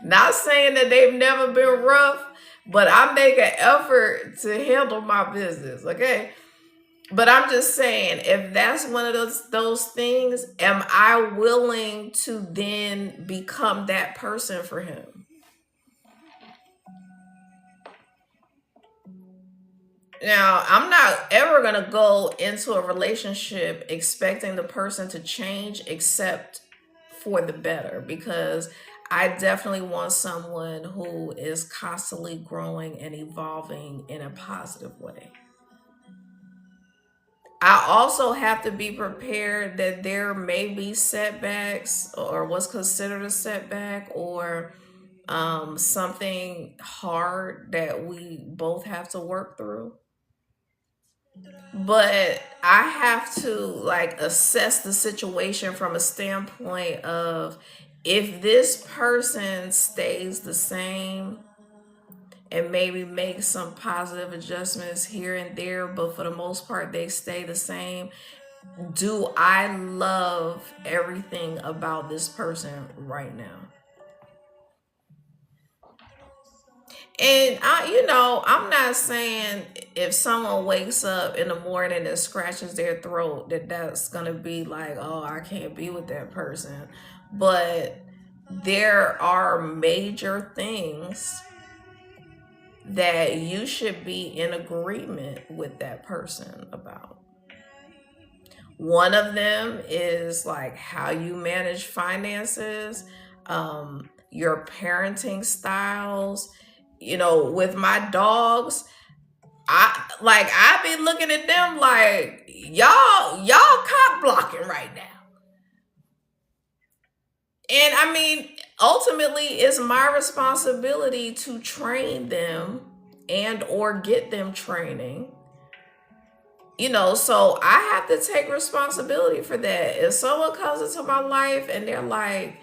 Speaker 1: Not saying that they've never been rough, but I make an effort to handle my business, okay? But I'm just saying, if that's one of those things, am I willing to then become that person for him? Now, I'm not ever going to go into a relationship expecting the person to change except for the better, because I definitely want someone who is constantly growing and evolving in a positive way. I also have to be prepared that there may be setbacks or what's considered a setback, or something hard that we both have to work through. But I have to like assess the situation from a standpoint of, if this person stays the same and maybe make some positive adjustments here and there, but for the most part they stay the same, do I love everything about this person right now? And I'm not saying if someone wakes up in the morning and scratches their throat that that's gonna be like, oh, I can't be with that person. But there are major things that you should be in agreement with that person about. One of them is like how you manage finances, your parenting styles. With my dogs, I be looking at them like, y'all cock blocking right now. And I mean, ultimately it's my responsibility to train them and or get them training. So I have to take responsibility for that. If someone comes into my life and they're like,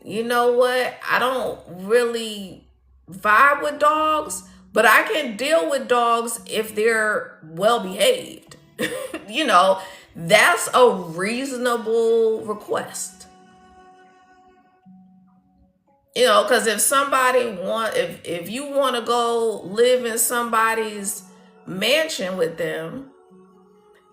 Speaker 1: you know what, I don't really vibe with dogs, but I can deal with dogs if they're well behaved. you know, that's a reasonable request. Because if you want to go live in somebody's mansion with them,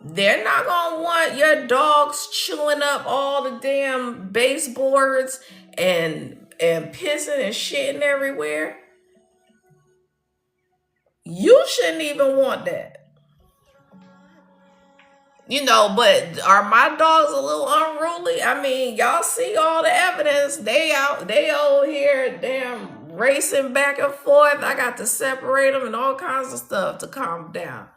Speaker 1: they're not gonna want your dogs chewing up all the damn baseboards and pissing and shitting everywhere. You shouldn't even want that. But are my dogs a little unruly? I mean, y'all see all the evidence. They out here damn racing back and forth. I got to separate them and all kinds of stuff to calm down.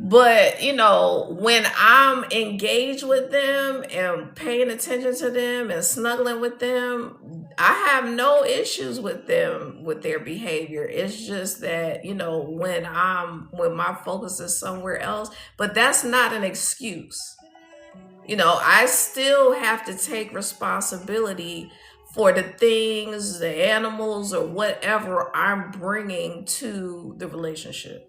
Speaker 1: But when I'm engaged with them and paying attention to them and snuggling with them, I have no issues with them with their behavior. It's just that when my focus is somewhere else. But that's not an excuse. I still have to take responsibility for the things, the animals, or whatever I'm bringing to the relationship.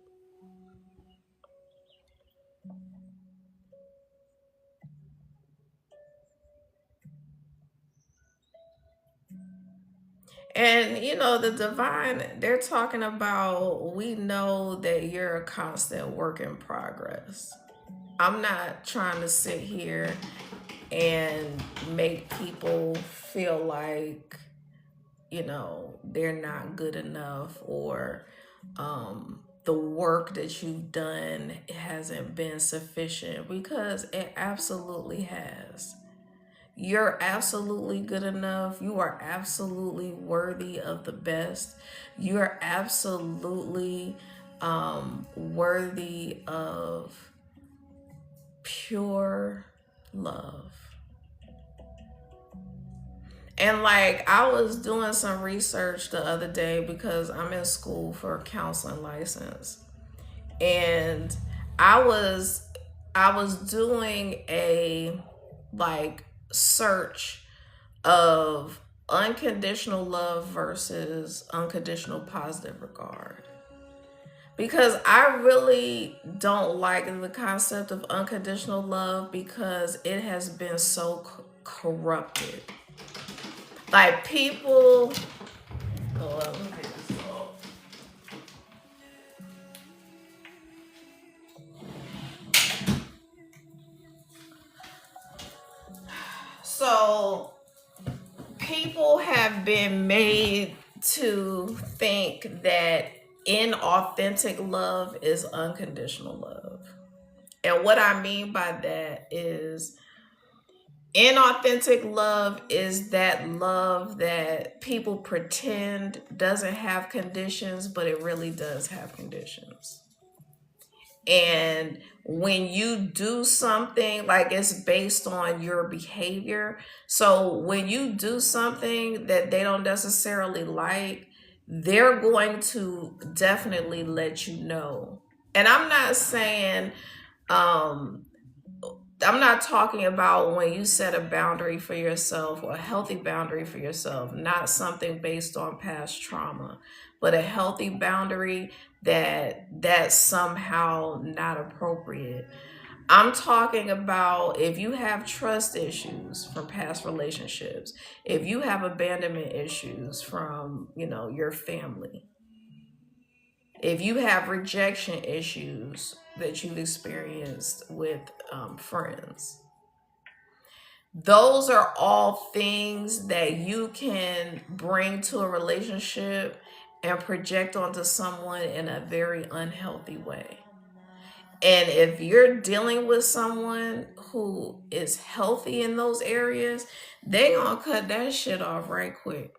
Speaker 1: And the divine, they're talking about, we know that you're a constant work in progress. I'm not trying to sit here and make people feel like, they're not good enough, or the work that you've done hasn't been sufficient, because it absolutely has. You're absolutely good enough. You are absolutely worthy of the best. You are absolutely worthy of pure love. And like, I was doing some research the other day because I'm in school for a counseling license. And I was I was doing a like search of unconditional love versus unconditional positive regard. Because I really don't like the concept of unconditional love because it has been so corrupted. Like, people. Oh, let me get this off. So, people have been made to think that inauthentic love is unconditional love. And what I mean by that is, inauthentic love is that love that people pretend doesn't have conditions, but it really does have conditions. And when you do something, like, it's based on your behavior. So when you do something that they don't necessarily like, they're going to definitely let you know. And um I'm not talking about when you set a boundary for yourself, or a healthy boundary for yourself, not something based on past trauma, but a healthy boundary that's somehow not appropriate. I'm talking about if you have trust issues from past relationships, if you have abandonment issues from, your family, if you have rejection issues that you've experienced with friends. Those are all things that you can bring to a relationship and project onto someone in a very unhealthy way. And if you're dealing with someone who is healthy in those areas, they gonna cut that shit off right quick.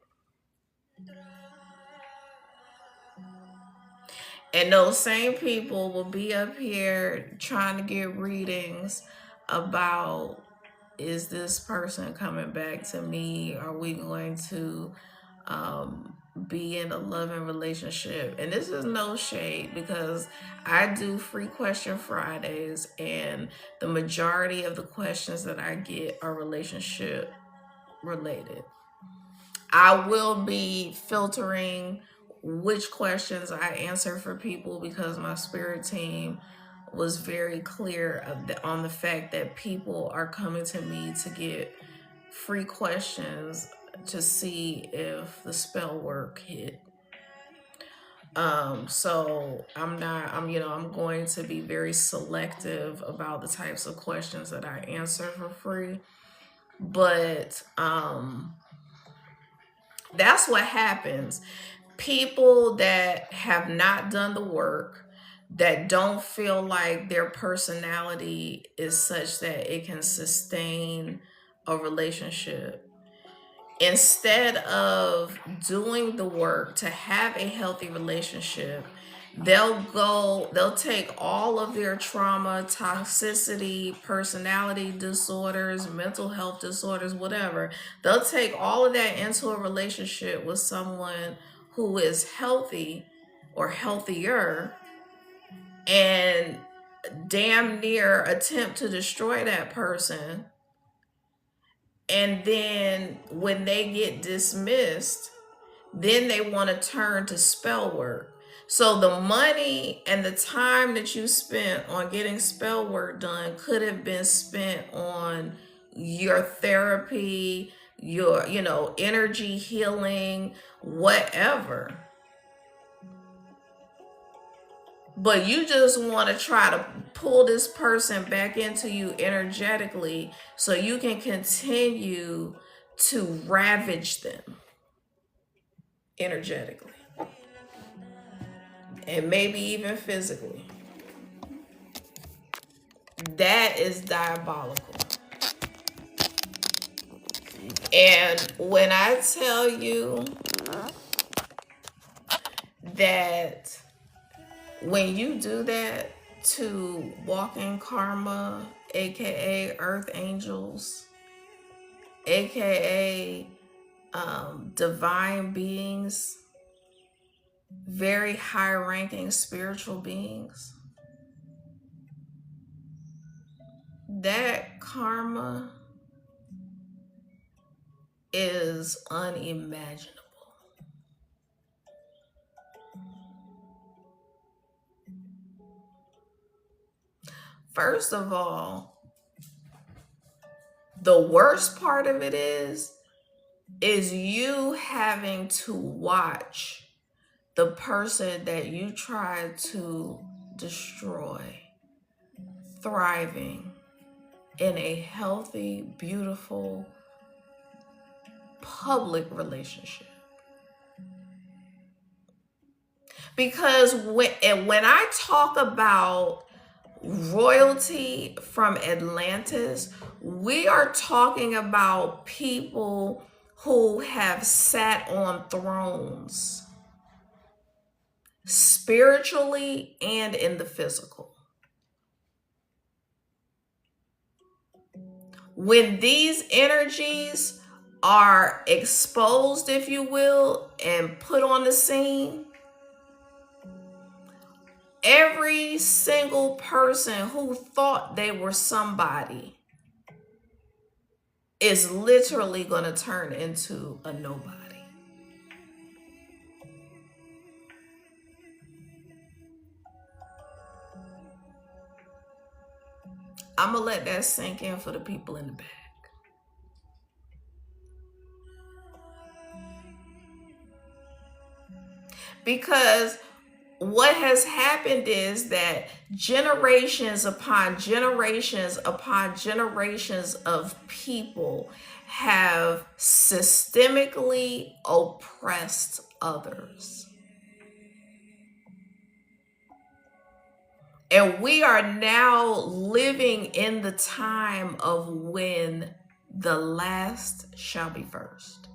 Speaker 1: And those same people will be up here trying to get readings about, is this person coming back to me? Are we going to be in a loving relationship? And this is no shade, because I do free question Fridays, and the majority of the questions that I get are relationship related. I will be filtering which questions I answer for people, because my spirit team was very clear on the fact that people are coming to me to get free questions to see if the spell work hit. So I'm going to be very selective about the types of questions that I answer for free. But that's what happens. People that have not done the work, that don't feel like their personality is such that it can sustain a relationship, instead of doing the work to have a healthy relationship, they'll take all of their trauma, toxicity, personality disorders, mental health disorders, whatever. They'll take all of that into a relationship with someone who is healthy or healthier, and damn near attempt to destroy that person. And then when they get dismissed, then they want to turn to spell work. So the money and the time that you spent on getting spell work done could have been spent on your therapy, your, energy healing, whatever. But you just want to try to pull this person back into you energetically so you can continue to ravage them energetically and maybe even physically. That is diabolical. And when I tell you that when you do that to walking karma, aka earth angels, aka divine beings, very high ranking spiritual beings, that karma is unimaginable. First of all, the worst part of it is you having to watch the person that you tried to destroy thriving in a healthy, beautiful, public relationship. Because when I talk about royalty from Atlantis, we are talking about people who have sat on thrones spiritually and in the physical. When these energies are exposed, if you will, and put on the scene, every single person who thought they were somebody is literally going to turn into a nobody. I'm going to let that sink in for the people in the back. Because what has happened is that generations upon generations upon generations of people have systemically oppressed others. And we are now living in the time of when the last shall be first.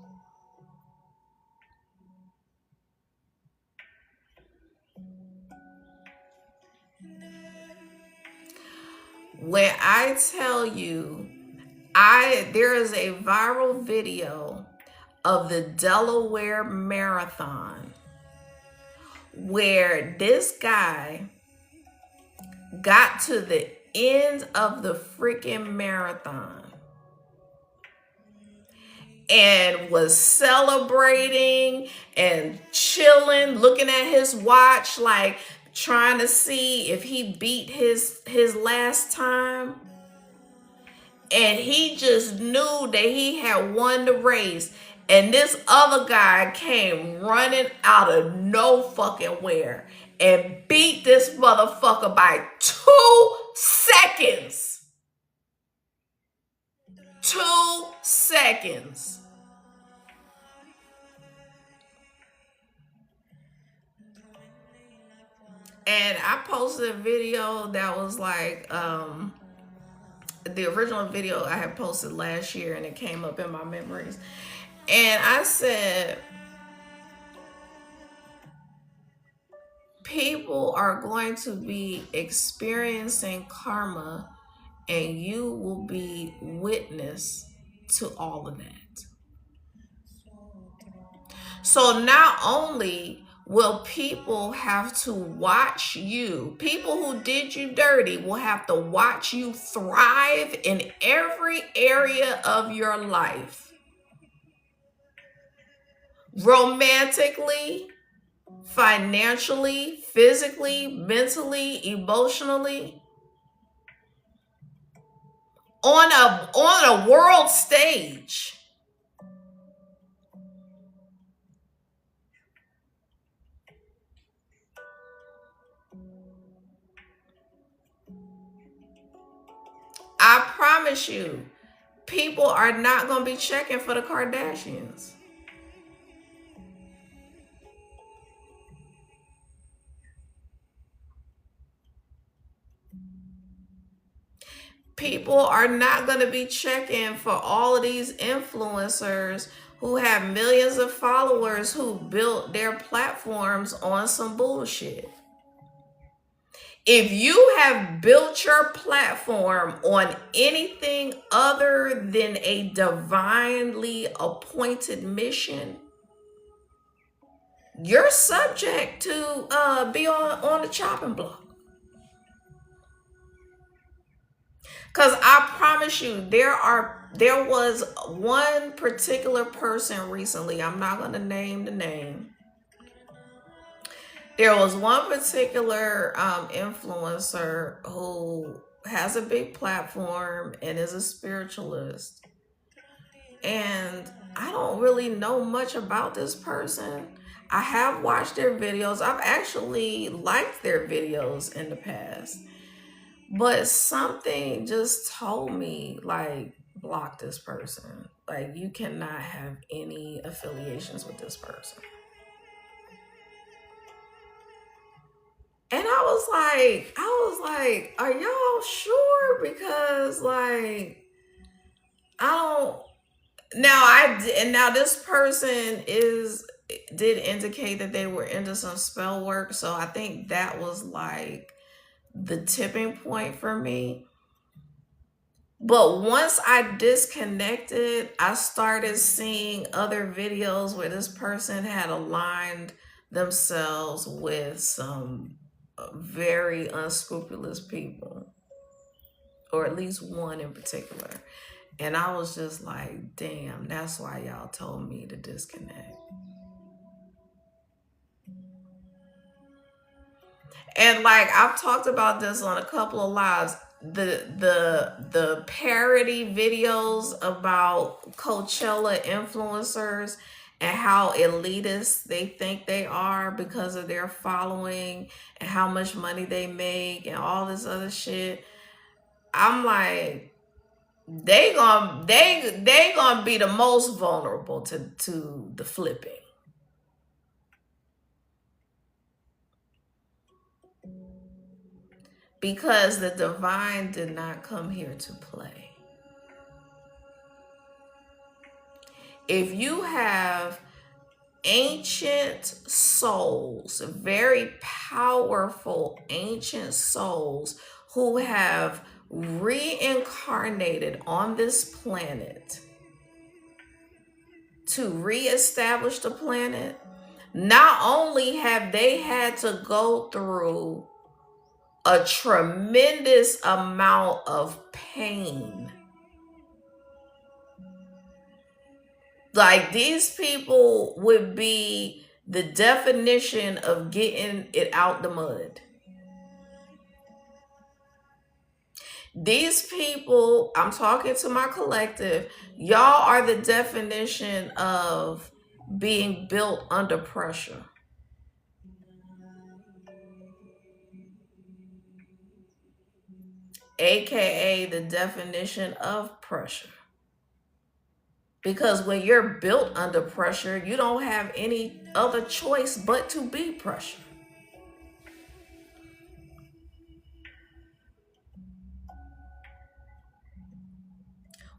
Speaker 1: When I tell you, there is a viral video of the Delaware Marathon where this guy got to the end of the freaking marathon and was celebrating and chilling, looking at his watch, like trying to see if he beat his last time. And he just knew that he had won the race. And this other guy came running out of no fucking where and beat this motherfucker by 2 seconds. 2 seconds. And I posted a video that was like, the original video I had posted last year, and it came up in my memories. And I said, people are going to be experiencing karma, and you will be witness to all of that. So not only will people have to watch you, people who did you dirty will have to watch you thrive in every area of your life. Romantically, financially, physically, mentally, emotionally. On a world stage. promise you, people are not going to be checking for the Kardashians. People are not going to be checking for all of these influencers who have millions of followers who built their platforms on some bullshit. If you have built your platform on anything other than a divinely appointed mission, you're subject to be on the chopping block. Because I promise you, there was one particular person recently, I'm not going to name the name. There was one particular influencer who has a big platform and is a spiritualist. And I don't really know much about this person. I have watched their videos. I've actually liked their videos in the past. But something just told me, like, block this person. Like, you cannot have any affiliations with this person. And I was like, are y'all sure? Because, like, I don't. Now this person did indicate that they were into some spell work, so I think that was like the tipping point for me. But once I disconnected, I started seeing other videos where this person had aligned themselves with some very unscrupulous people, or at least one in particular. And I was just like, damn, that's why y'all told me to disconnect. And like I've talked about this on a couple of lives, the parody videos about Coachella influencers and how elitist they think they are because of their following and how much money they make and all this other shit. I'm like, they gonna be the most vulnerable to the flipping. Because the divine did not come here to play. If you have ancient souls, very powerful ancient souls who have reincarnated on this planet to reestablish the planet, not only have they had to go through a tremendous amount of pain. Like, these people would be the definition of getting it out the mud. These people, I'm talking to my collective, y'all are the definition of being built under pressure. AKA the definition of pressure. Because when you're built under pressure, you don't have any other choice but to be pressure.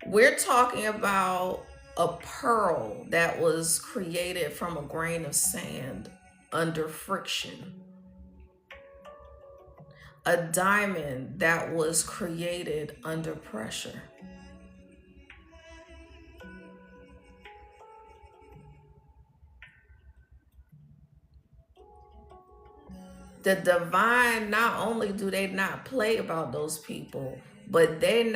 Speaker 1: We're talking about a pearl that was created from a grain of sand under friction. A diamond that was created under pressure. The divine, not only do they not play about those people, but they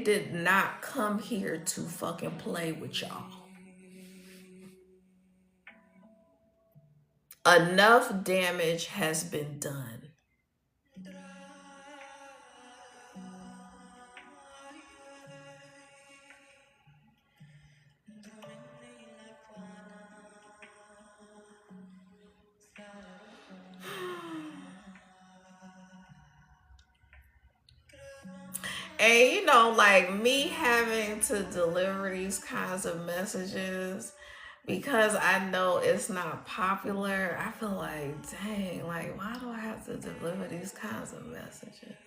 Speaker 1: did not come here to fucking play with y'all. Enough damage has been done. And you know, like me having to deliver these kinds of messages because I know it's not popular, I feel like, dang, like, why do I have to deliver these kinds of messages?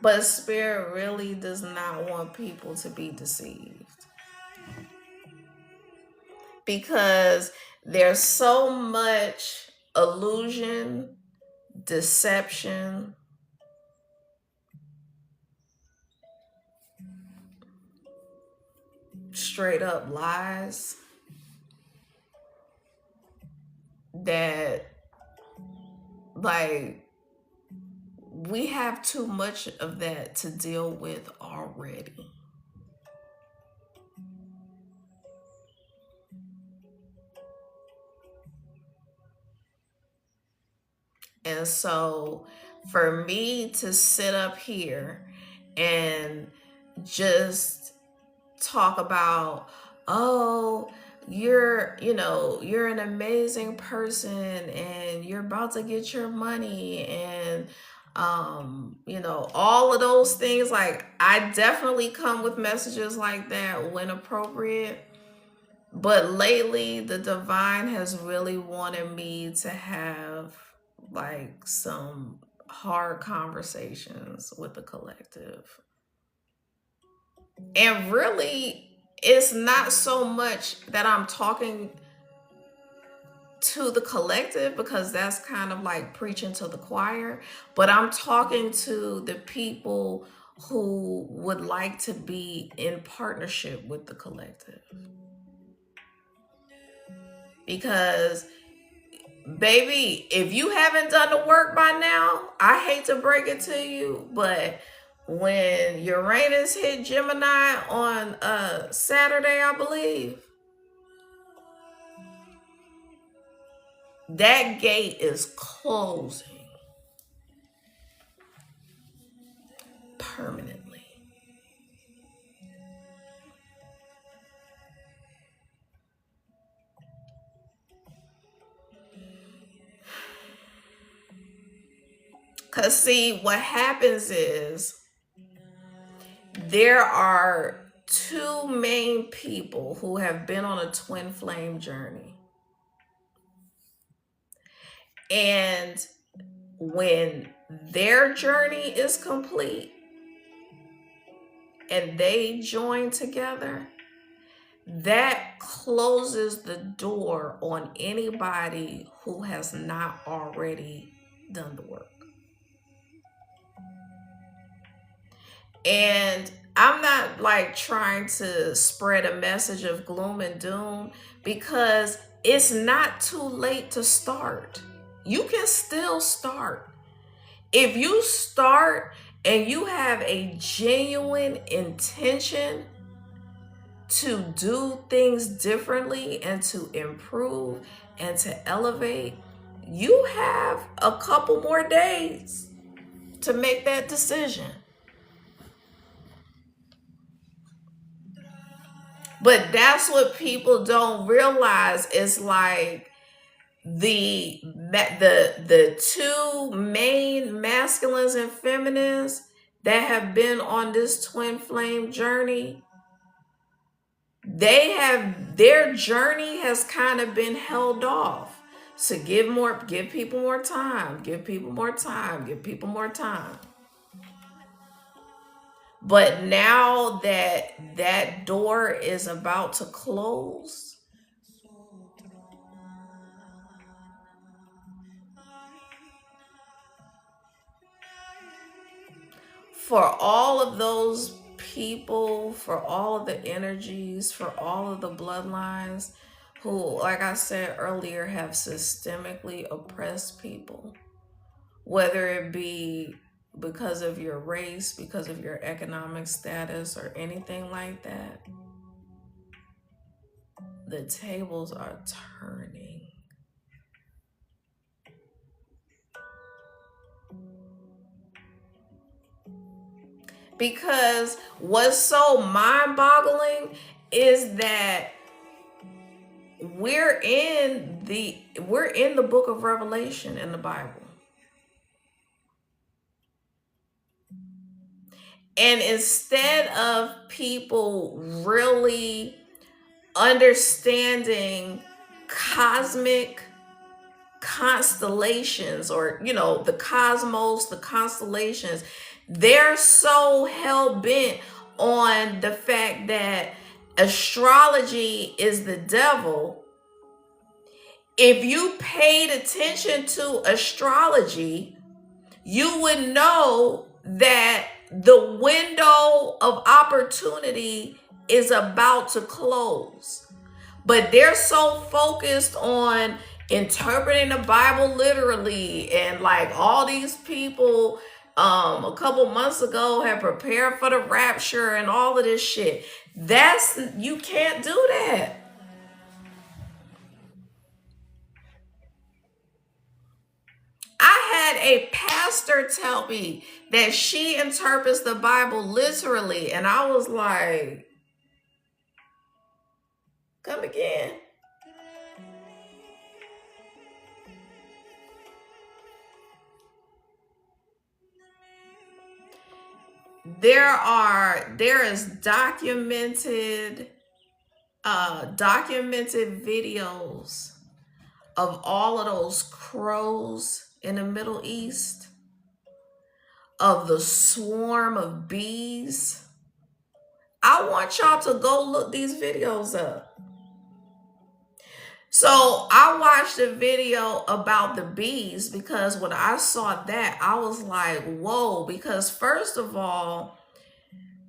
Speaker 1: But Spirit really does not want people to be deceived because there's so much illusion, deception, straight up lies that, like, we have too much of that to deal with already. And so for me to sit up here and just talk about, oh, you're an amazing person and you're about to get your money and all of those things, like I definitely come with messages like that when appropriate. But lately the divine has really wanted me to have like some hard conversations with the collective. And really, it's not so much that I'm talking to the collective because that's kind of like preaching to the choir, but I'm talking to the people who would like to be in partnership with the collective. Because, baby, if you haven't done the work by now, I hate to break it to you, but when Uranus hit Gemini on Saturday, I believe, that gate is closing permanently. Because, see, what happens is there are two main people who have been on a twin flame journey. And when their journey is complete and they join together, that closes the door on anybody who has not already done the work. And I'm not like trying to spread a message of gloom and doom because it's not too late to start. You can still start. If you start and you have a genuine intention to do things differently and to improve and to elevate, you have a couple more days to make that decision. But that's what people don't realize. Is like the two main masculines and feminines that have been on this twin flame journey, their journey has kind of been held off to give people more time, give people more time, give people more time. But now that that door is about to close, for all of those people, for all of the energies, for all of the bloodlines who, like I said earlier, have systemically oppressed people, whether it be because of your race, because of your economic status, or anything like that, the tables are turning. Because what's so mind-boggling is that we're in the book of Revelation in the Bible. And instead of people really understanding cosmic constellations, or the cosmos, the constellations, they're so hell-bent on the fact that astrology is the devil. If you paid attention to astrology, you would know that the window of opportunity is about to close. But they're so focused on interpreting the Bible literally, and like all these people a couple months ago had prepared for the rapture and all of this shit. You can't do that. I had a pastor tell me that she interprets the Bible literally, and I was like, come again. There is documented videos of all of those crows in the Middle East, of the swarm of bees. I want y'all to go look these videos up. So I watched a video about the bees, because when I saw that, I was like, whoa, because first of all,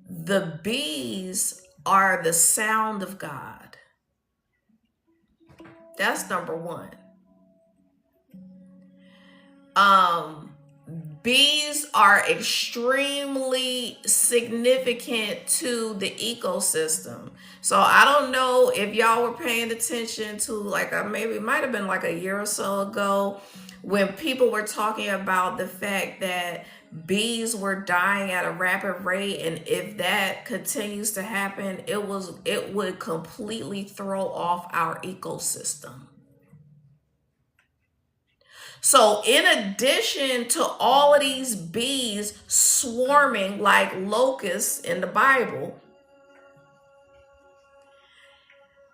Speaker 1: the bees are the sound of God. That's number one. Bees are extremely significant to the ecosystem. So I don't know if y'all were paying attention to, like, maybe it might have been like a year or so ago, when people were talking about the fact that bees were dying at a rapid rate, and if that continues to happen, it would completely throw off our ecosystem. So in addition to all of these bees swarming like locusts in the Bible,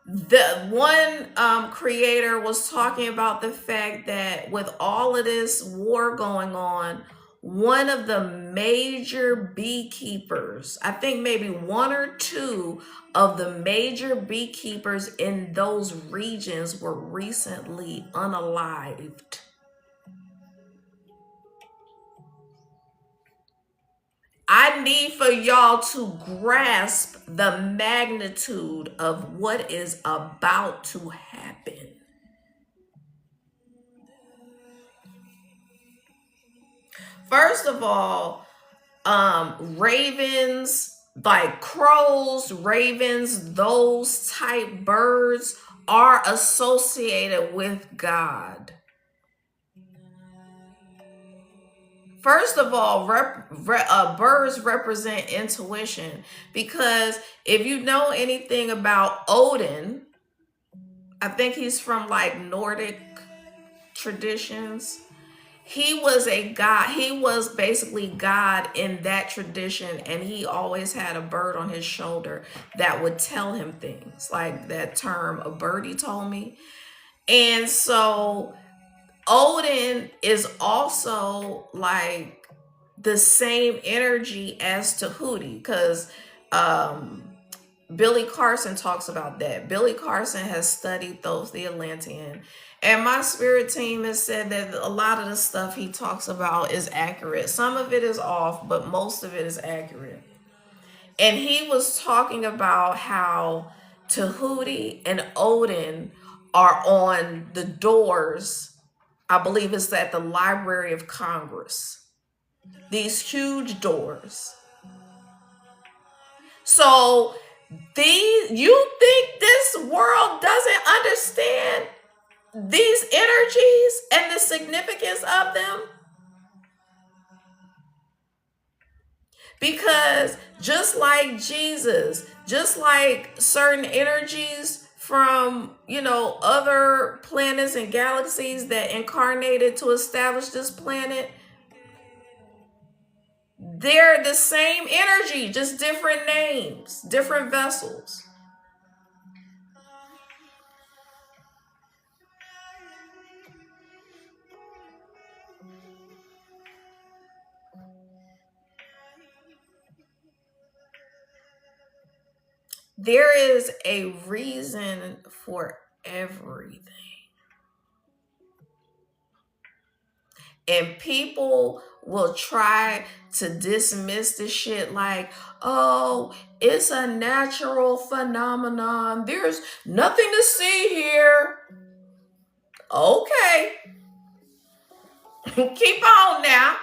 Speaker 1: the one creator was talking about the fact that with all of this war going on, one of the major beekeepers, I think maybe one or two of the major beekeepers in those regions, were recently unalived. I need for y'all to grasp the magnitude of what is about to happen. First of all, ravens, like crows, ravens, those type birds are associated with God. First of all, birds represent intuition, because if you know anything about Odin, I think he's from like Nordic traditions. He was a god. He was basically God in that tradition, and he always had a bird on his shoulder that would tell him things, like that term, a birdie told me. And so Odin is also like the same energy as Tahuti, because Billy Carson talks about that. Billy Carson has studied Thoth the Atlantean, and my spirit team has said that a lot of the stuff he talks about is accurate. Some of it is off, but most of it is accurate. And he was talking about how Tahuti and Odin are on the doors. I believe it's at the Library of Congress. These huge doors. So you think this world doesn't understand these energies and the significance of them? Because just like Jesus, just like certain energies from, other planets and galaxies that incarnated to establish this planet, They're the same energy, just different names, different vessels. There is a reason for everything. And people will try to dismiss the shit like, oh, it's a natural phenomenon. There's nothing to see here. Okay. Keep on now.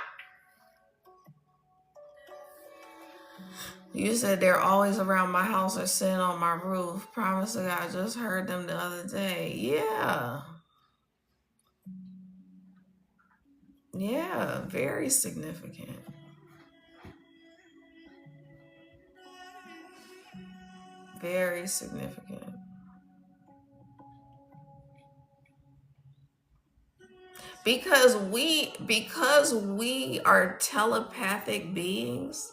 Speaker 1: You said they're always around my house or sitting on my roof. Promise to God, I just heard them the other day. Yeah. Yeah, very significant. Very significant. Because we are telepathic beings,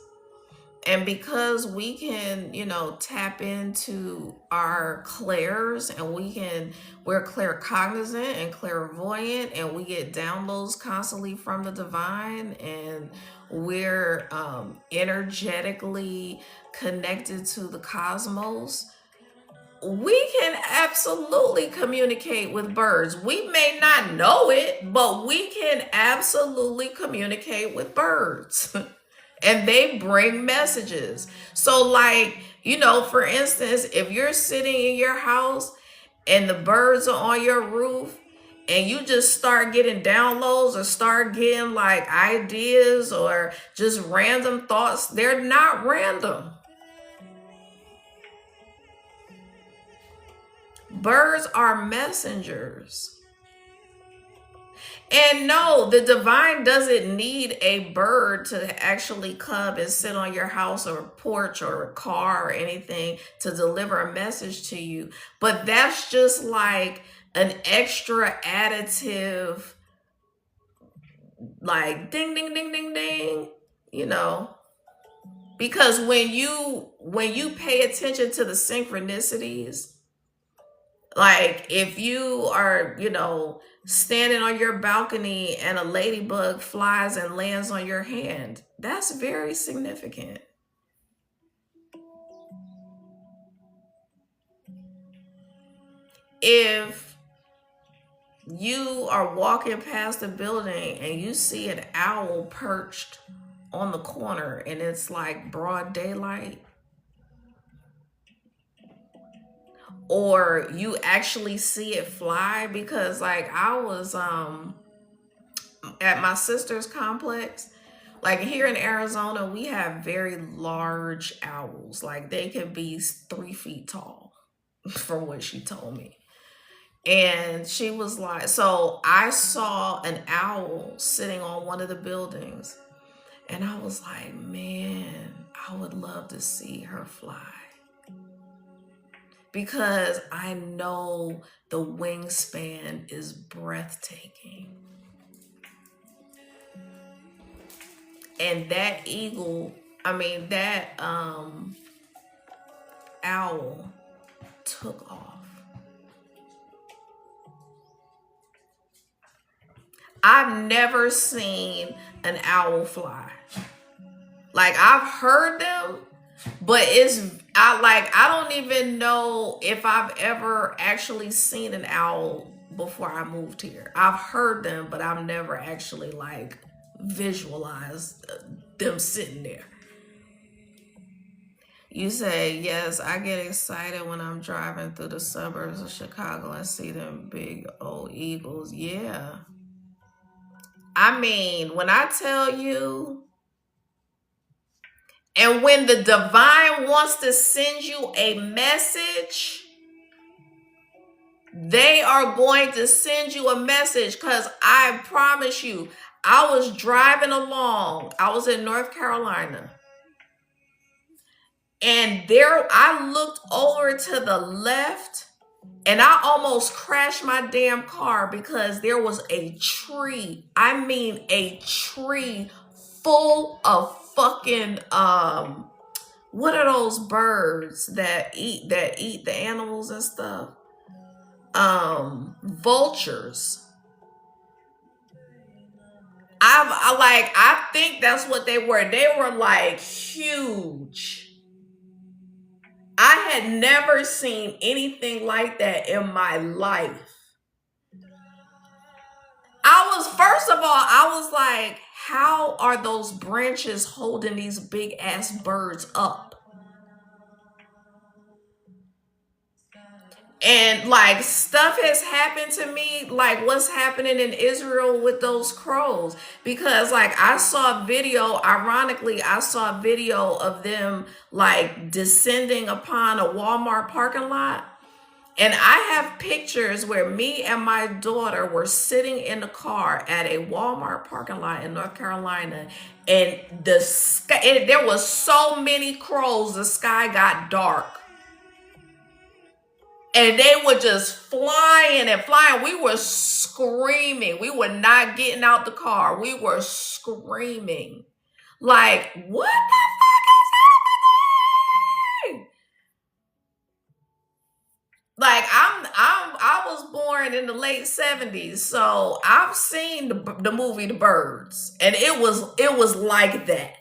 Speaker 1: and because we can, tap into our clairs, and we're claircognizant and clairvoyant, and we get downloads constantly from the divine, and we're energetically connected to the cosmos. We can absolutely communicate with birds. We may not know it, but we can absolutely communicate with birds. And they bring messages. So, like, for instance, if you're sitting in your house and the birds are on your roof, and you just start getting downloads or start getting like ideas or just random thoughts, they're not random. Birds are messengers. And no, the divine doesn't need a bird to actually come and sit on your house or porch or a car or anything to deliver a message to you. But that's just like an extra additive, like ding, ding, ding, ding, ding, Because when you pay attention to the synchronicities, like if you are, standing on your balcony and a ladybug flies and lands on your hand, that's very significant. If you are walking past a building and you see an owl perched on the corner and it's like broad daylight, or you actually see it fly, because like I was at my sister's complex. Like here in Arizona, we have very large owls. Like they could be 3 feet tall, from what she told me. And she was like, so I saw an owl sitting on one of the buildings, and I was like, man, I would love to see her fly. Because I know the wingspan is breathtaking. And that owl took off. I've never seen an owl fly. Like I've heard them, but I don't even know if I've ever actually seen an owl before I moved here. I've heard them, but I've never actually like visualized them sitting there. You say, yes, I get excited when I'm driving through the suburbs of Chicago and see them big old eagles. Yeah. I mean, when I tell you, and when the divine wants to send you a message, they are going to send you a message. Because I promise you, I was driving along. I was in North Carolina. And there, I looked over to the left, and I almost crashed my damn car because there was a tree. I mean, a tree full of fucking what are those birds that eat the animals and stuff? Vultures. I think that's what they were. They were like huge. I had never seen anything like that in my life. First of all, I was like, how are those branches holding these big ass birds up? And like stuff has happened to me, like what's happening in Israel with those crows. Because like I saw a video, ironically, I saw a video of them like descending upon a Walmart parking lot. And I have pictures where me and my daughter were sitting in the car at a Walmart parking lot in North Carolina, and the sky, and there was so many crows, the sky got dark. And they were just flying and flying. We were screaming. We were not getting out the car. We were screaming. Like, what the fuck is happening? Like I was born in the late 70s, so I've seen the movie The Birds, and it was like that.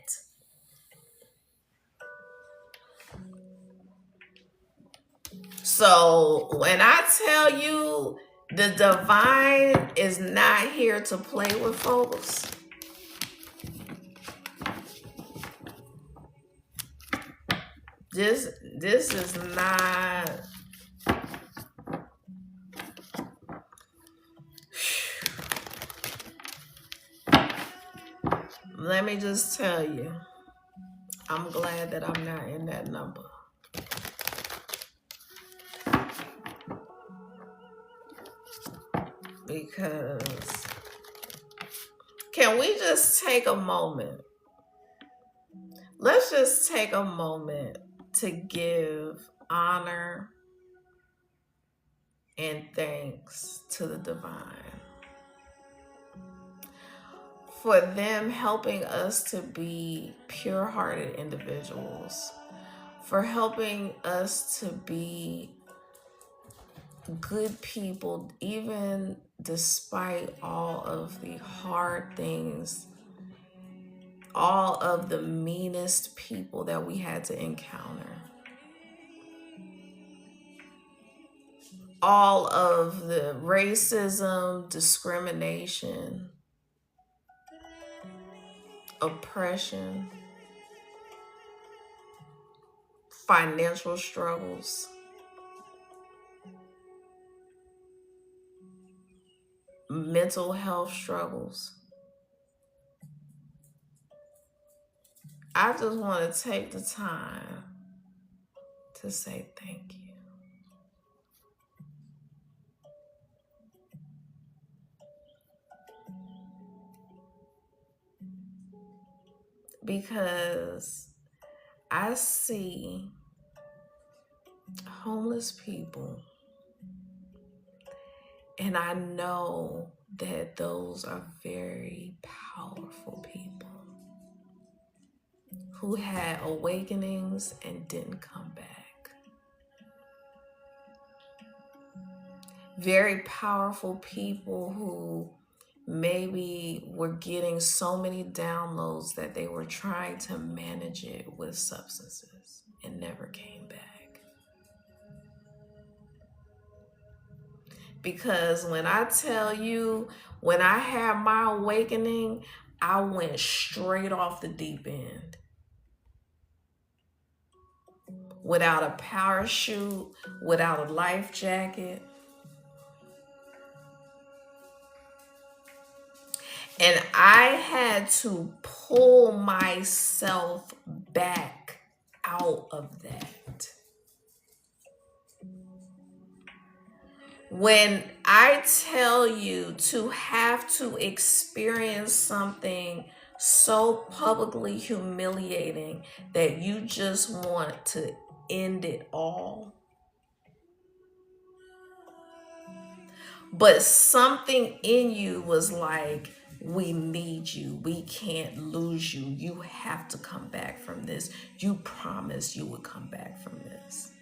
Speaker 1: So when I tell you the divine is not here to play with folks, this is not. Let me just tell you, I'm glad that I'm not in that number. Because can we just take a moment? Let's just take a moment to give honor and thanks to the divine for them helping us to be pure-hearted individuals, for helping us to be good people, even despite all of the hard things, all of the meanest people that we had to encounter, all of the racism, discrimination, oppression, financial struggles, mental health struggles. I just want to take the time to say thank you. Because I see homeless people, and I know that those are very powerful people who had awakenings and didn't come back. Very powerful people who maybe were getting so many downloads that they were trying to manage it with substances and never came back. Because when I tell you, when I had my awakening, I went straight off the deep end. Without a parachute, without a life jacket. And I had to pull myself back out of that. When I tell you to have to experience something so publicly humiliating that you just want to end it all, but something in you was like, We need you. We can't lose you. You have to come back from this. You promised you would come back from this.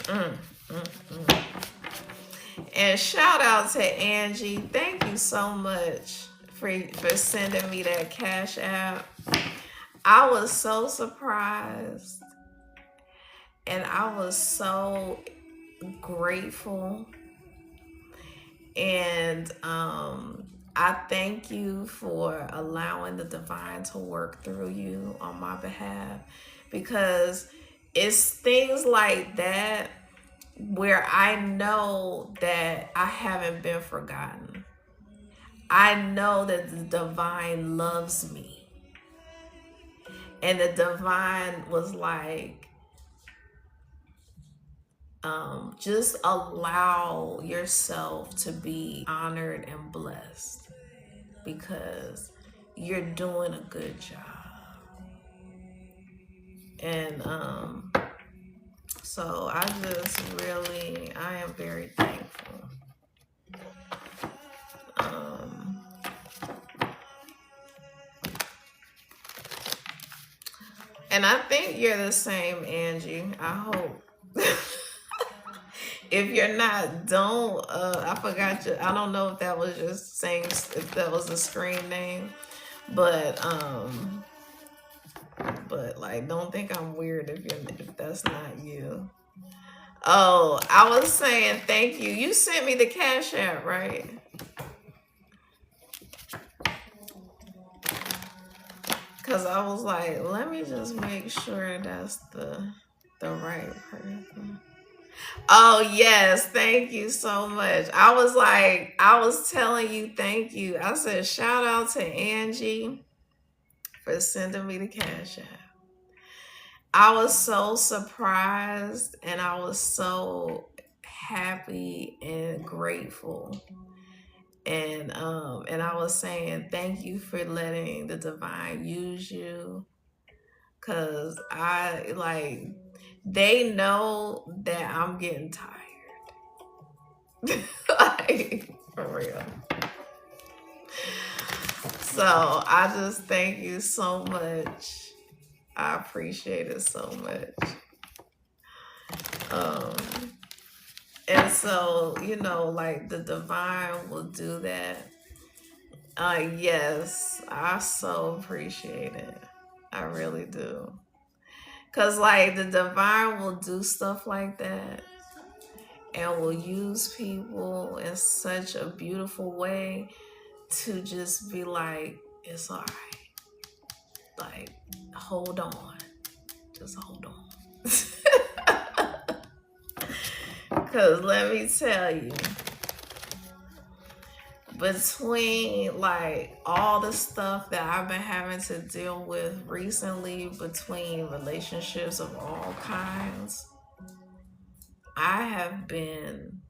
Speaker 1: Mm, mm, mm. And shout out to Angie. Thank you so much for sending me that Cash App. I was so surprised and I was so grateful. And I thank you for allowing the divine to work through you on my behalf, because it's things like that where I know that I haven't been forgotten. I know that the divine loves me. And the divine was like, just allow yourself to be honored and blessed because you're doing a good job. And so I am very thankful. And I think you're the same, Angie. I hope. If you're not, don't. I forgot you. I don't know if that was your same. If that was a screen name, but like, don't think I'm weird if that's not you. Oh, I was saying thank you. You sent me the Cash App, right? Because I was like, let me just make sure that's the right person. Oh, yes. Thank you so much. I was telling you thank you. I said, shout out to Angie for sending me the Cash App. I was so surprised and I was so happy and grateful. And I was saying thank you for letting the divine use you, cuz they know that I'm getting tired. Like, for real. So I just thank you so much. I appreciate it so much. And so, like the divine will do that. Yes, I so appreciate it. I really do. Cause like the divine will do stuff like that and will use people in such a beautiful way to just be like, it's all right. Like, hold on. Just hold on. Because let me tell you, between like all the stuff that I've been having to deal with recently, between relationships of all kinds, I have been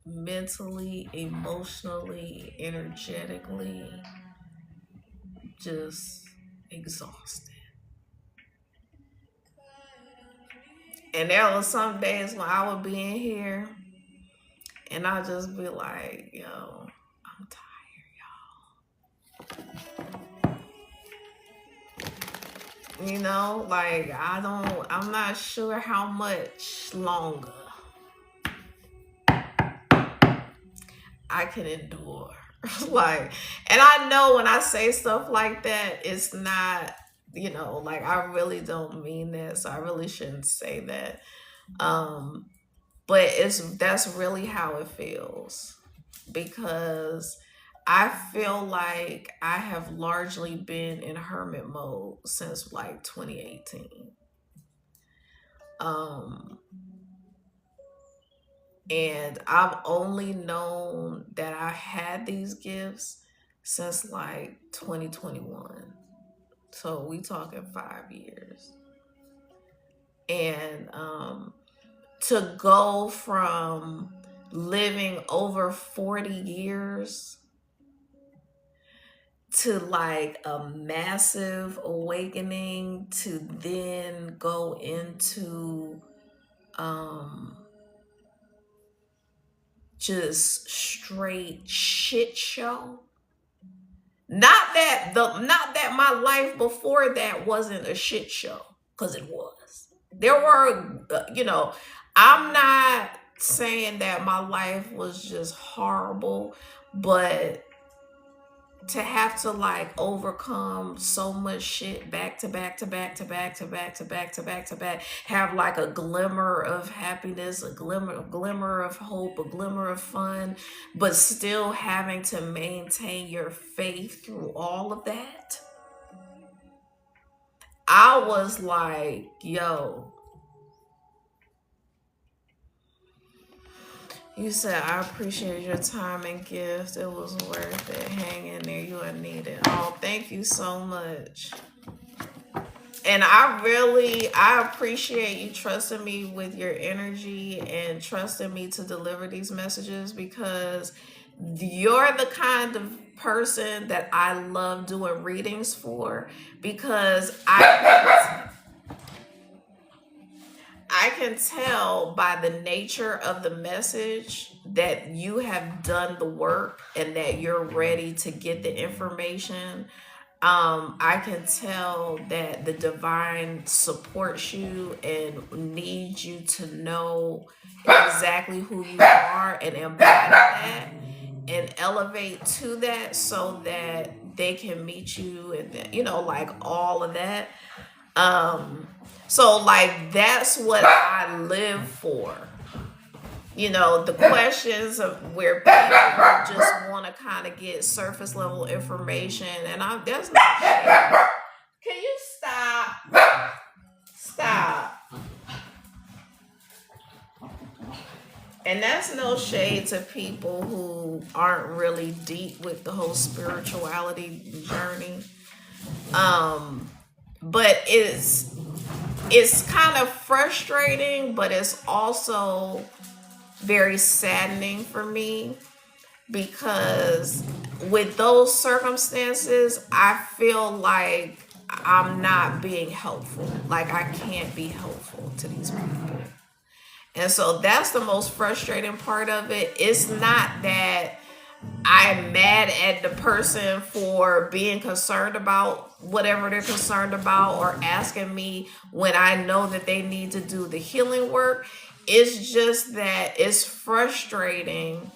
Speaker 1: mentally, emotionally, energetically just exhausted. And there were some days when I would be in here and I'd just be like, yo, I'm tired. Like I'm not sure how much longer I can endure. Like, and I know when I say stuff like that, it's not, like I really don't mean that. So I really shouldn't say that. But that's really how it feels, because I feel like I have largely been in hermit mode since like 2018. And I've only known that I had these gifts since like 2021. So we talking 5 years. And to go from living over 40 years to like a massive awakening to then go into um just straight shit show. Not that my life before that wasn't a shit show, because it was. There were I'm not saying that my life was just horrible, but to have to like overcome so much shit back to back to back to back to back to back to back to back, have like a glimmer of happiness, a glimmer of hope, a glimmer of fun, but still having to maintain your faith through all of that. I was like, yo, you said I appreciate your time and gift. It was worth it. Hang in there. You are needed. Oh, thank you so much. And I appreciate you trusting me with your energy and trusting me to deliver these messages, because you're the kind of person that I love doing readings for, because I can tell by the nature of the message that you have done the work and that you're ready to get the information. I can tell that the divine supports you and needs you to know exactly who you are and embody that and elevate to that so that they can meet you, and like all of that. So like that's what I live for. The questions of where people just want to kind of get surface level information, and there's no shade. Can you stop? Stop. And that's no shade to people who aren't really deep with the whole spirituality journey. But it's kind of frustrating, but it's also very saddening for me, because with those circumstances, I feel like I'm not being helpful. Like I can't be helpful to these people. And so that's the most frustrating part of it. It's not that I'm mad at the person for being concerned about whatever they're concerned about or asking me when I know that they need to do the healing work. It's just that it's frustrating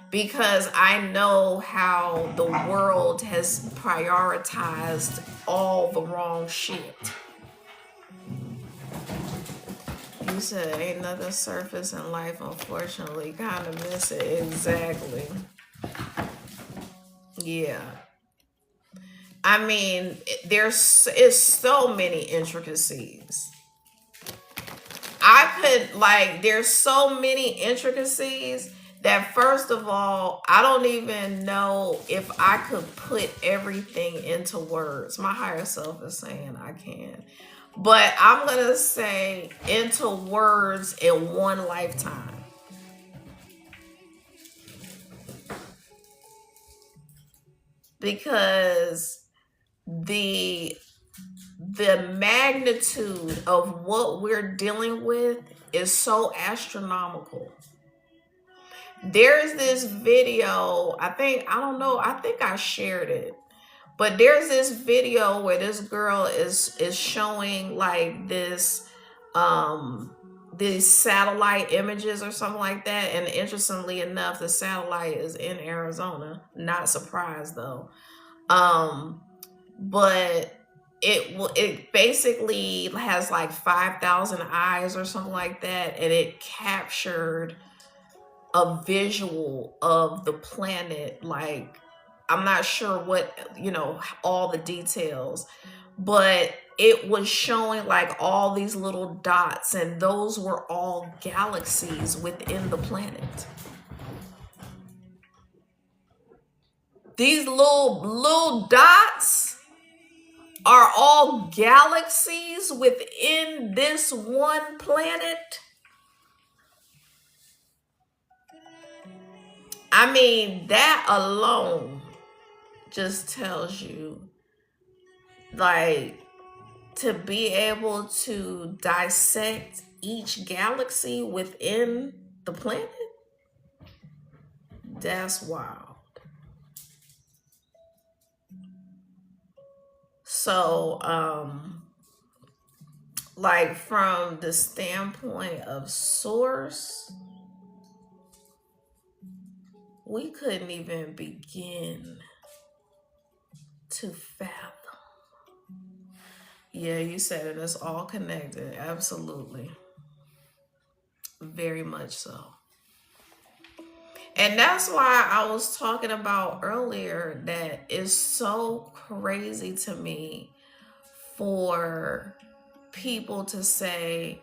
Speaker 1: because I know how the world has prioritized all the wrong shit. You said ain't nothing surface in life, unfortunately. Kind of miss it. Exactly. Yeah. I mean, it's so many intricacies. There's so many intricacies that, first of all, I don't even know if I could put everything into words. My higher self is saying I can. But I'm going to say into words in one lifetime. Because the magnitude of what we're dealing with is so astronomical. There's this video, I think I shared it. But there's this video where this girl is showing like this these satellite images or something like that. And interestingly enough, the satellite is in Arizona. Not surprised though. But it basically has like 5,000 eyes or something like that, and it captured a visual of the planet. Like, I'm not sure what, all the details, but it was showing like all these little dots, and those were all galaxies within the planet. These little dots are all galaxies within this one planet. I mean, that alone just tells you, like, to be able to dissect each galaxy within the planet, that's wild. So, like, from the standpoint of source, we couldn't even begin to fathom. Yeah, you said it. It's all connected. Absolutely. Very much so. And that's why I was talking about earlier that it's so crazy to me for people to say,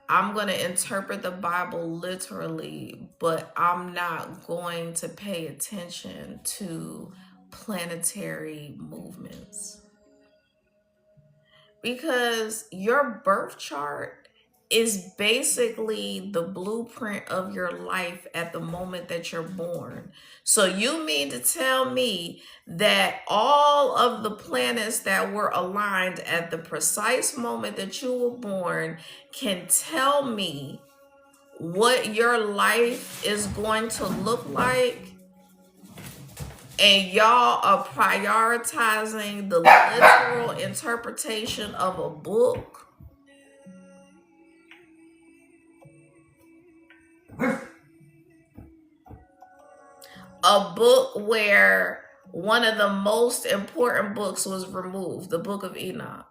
Speaker 1: I'm going to interpret the Bible literally, but I'm not going to pay attention to planetary movements. Because your birth chart is basically the blueprint of your life at the moment that you're born. So you mean to tell me that all of the planets that were aligned at the precise moment that you were born can tell me what your life is going to look like? And y'all are prioritizing the literal interpretation of a book? A book where one of the most important books was removed, the Book of Enoch.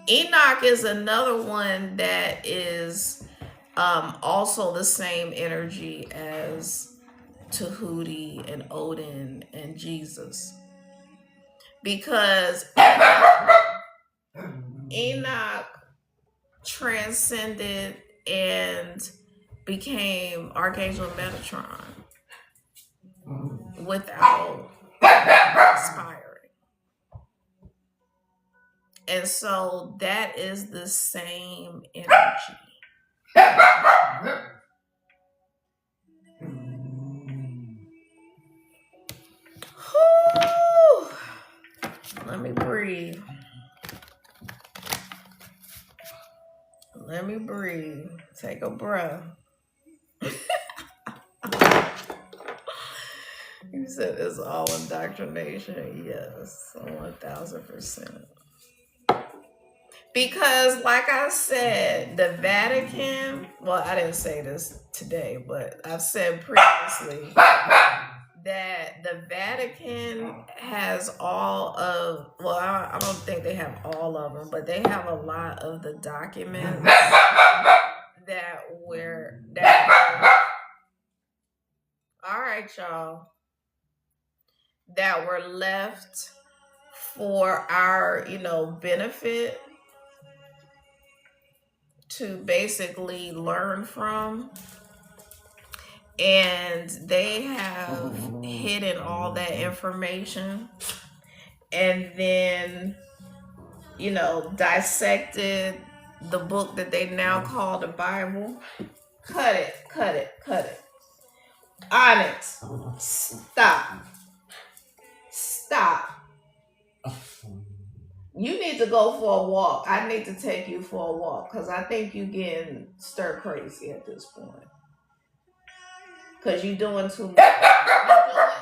Speaker 1: Enoch is another one that is also the same energy as Tahuti and Odin and Jesus. Because Enoch transcended and became Archangel Metatron without expiring. And so that is the same energy. Whew. Let me breathe. Let me breathe. Take a breath. You said it's all indoctrination. Yes, 1000%. Because, like I said, the Vatican, well, I didn't say this today, but I've said previously that the Vatican has all of, well, I don't think they have all of them, but they have a lot of the documents that were, all right, y'all, that were left for our, benefit to basically learn from. And they have hidden all that information and then, dissected the book that they now call the Bible. Cut it. Onyx, stop. You need to go for a walk. I need to take you for a walk because I think you're getting stir crazy at this point. Because you're doing too much.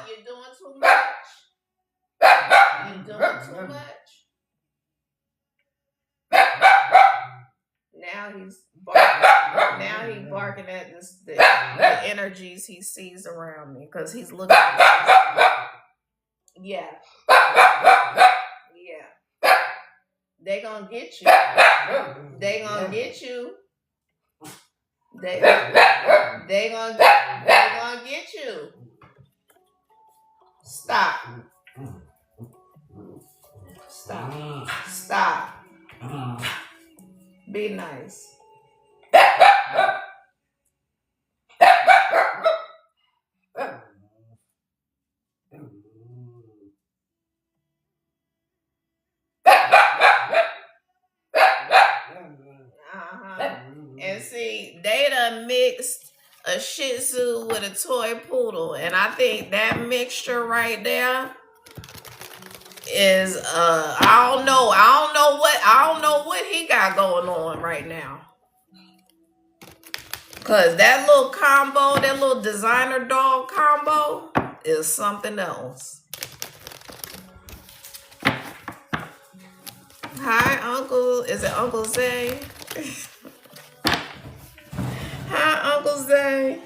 Speaker 1: You're doing too much. You're doing too much. Now he's barking. Now he's barking at the energies he sees around me because he's looking at this. Yeah. They gonna get you. They gonna get you. They gonna get you. Stop. Be nice. And see, they done mixed a Shih Tzu with a toy poodle, and I think that mixture right there is I don't know what he got going on right now. Cause that little combo, that little designer dog combo is something else. Hi, Uncle. Is it Uncle Zay? Hi, Uncle Zay.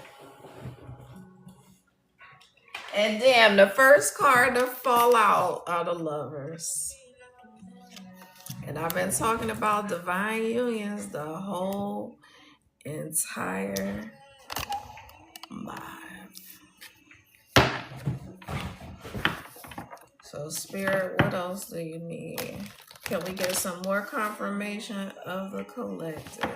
Speaker 1: And damn, the first card to fall out are the Lovers. And I've been talking about divine unions the whole entire life. So, Spirit, what else do you need? Can we get some more confirmation of the collective?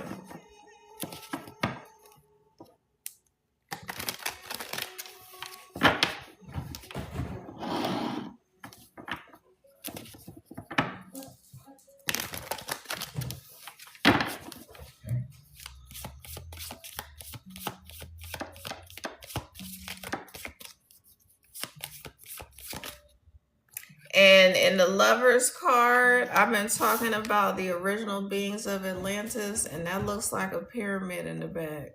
Speaker 1: And in the Lovers card, I've been talking about the original beings of Atlantis, and that looks like a pyramid in the back.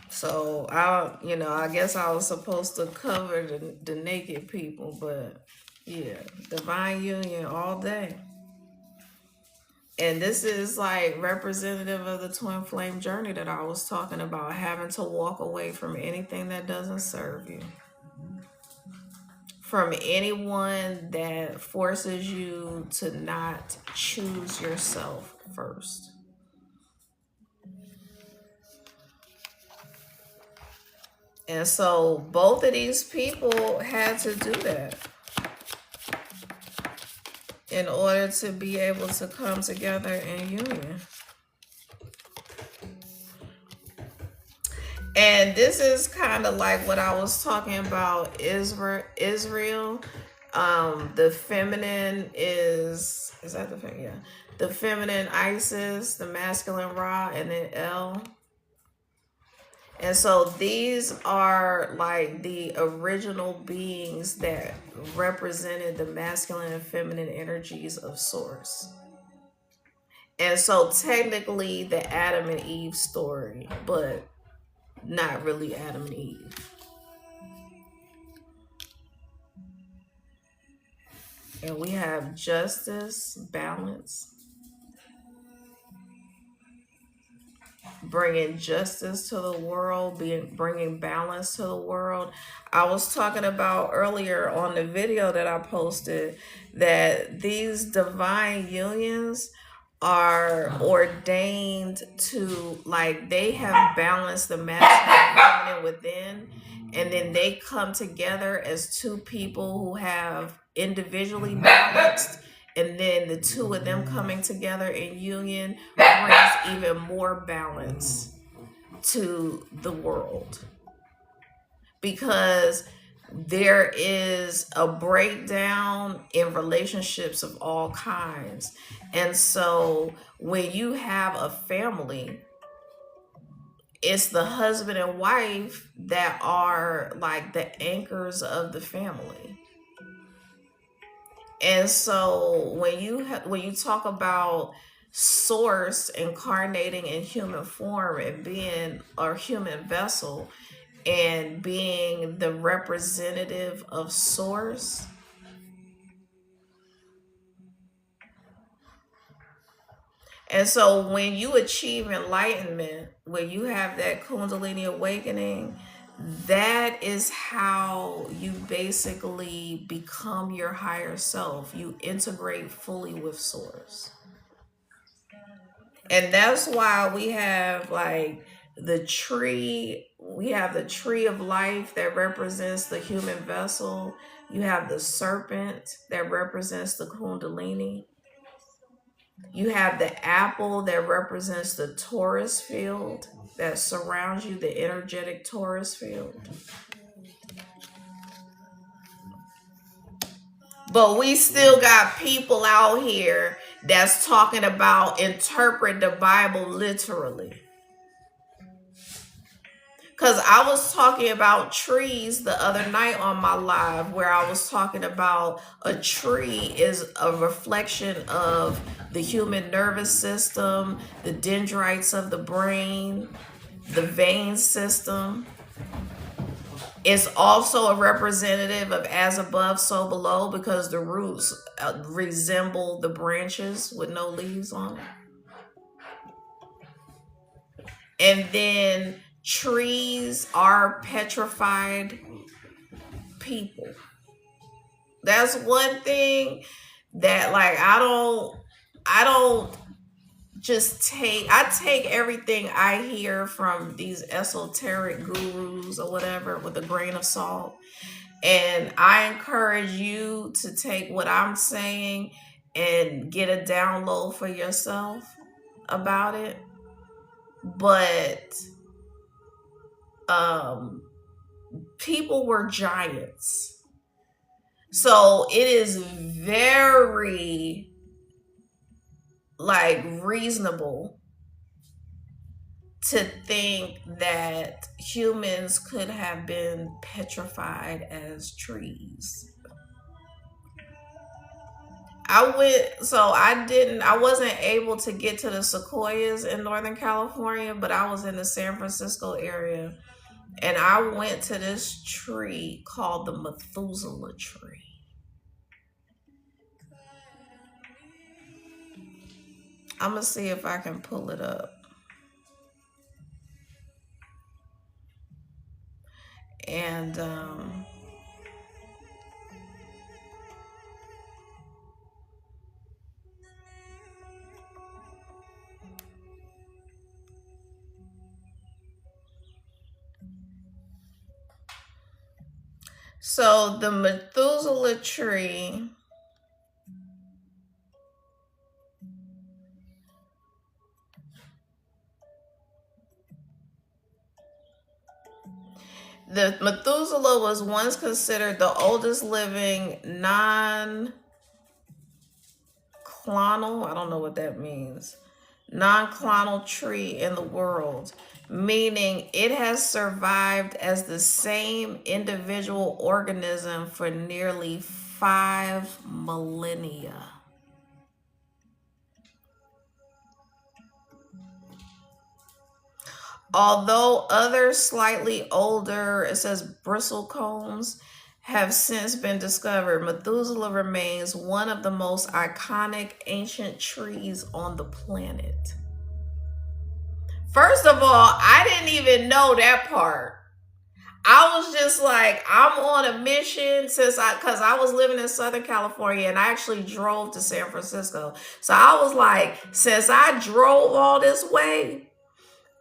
Speaker 1: So I guess I was supposed to cover the naked people, but yeah, divine union all day. And this is like representative of the twin flame journey that I was talking about, having to walk away from anything that doesn't serve you. From anyone that forces you to not choose yourself first. And so both of these people had to do that in order to be able to come together in union. And this is kind of like what I was talking about Israel. The feminine is that the feminine? Yeah. The feminine Isis, the masculine Ra, and then El. And so these are like the original beings that represented the masculine and feminine energies of Source. And so technically the Adam and Eve story, but not really Adam and Eve. And we have justice, balance, bringing justice to the world, bringing balance to the world. I was talking about earlier on the video that I posted that these divine unions are ordained to, like, they have balanced the masculine and feminine within, and then they come together as two people who have individually balanced, and then the two of them coming together in union brings even more balance to the world, because there is a breakdown in relationships of all kinds. And so when you have a family, it's the husband and wife that are like the anchors of the family. And so when you talk about Source incarnating in human form and being a human vessel and being the representative of Source, and so when you achieve enlightenment, when you have that Kundalini awakening, that is how you basically become your higher self. You integrate fully with Source. And that's why we have like the tree. We have the tree of life that represents the human vessel. You have the serpent that represents the Kundalini. You have the apple that represents the Taurus field that surrounds you, the energetic Taurus field. But we still got people out here that's talking about interpret the Bible literally. Because I was talking about trees the other night on my live, where I was talking about a tree is a reflection of the human nervous system, the dendrites of the brain, the vein system. It's also a representative of as above, so below, because the roots resemble the branches with no leaves on it. And then trees are petrified people. That's one thing that, like, I don't just I take everything I hear from these esoteric gurus or whatever with a grain of salt. And I encourage you to take what I'm saying and get a download for yourself about it. But people were giants. So it is very, like, reasonable to think that humans could have been petrified as trees. I wasn't able to get to the sequoias in Northern California, but I was in the San Francisco area, and I went to this tree called the Methuselah tree. I'm gonna see if I can pull it up. And so the Methuselah tree, the Methuselah was once considered the oldest living non-clonal, I don't know what that means, non-clonal tree in the world, meaning it has survived as the same individual organism for nearly 5 millennia. Although other slightly older, it says bristlecombs, have since been discovered, Methuselah remains one of the most iconic ancient trees on the planet. First of all, I didn't even know that part. I was just like, I'm on a mission because I was living in Southern California, and I actually drove to San Francisco. So I was like, since I drove all this way,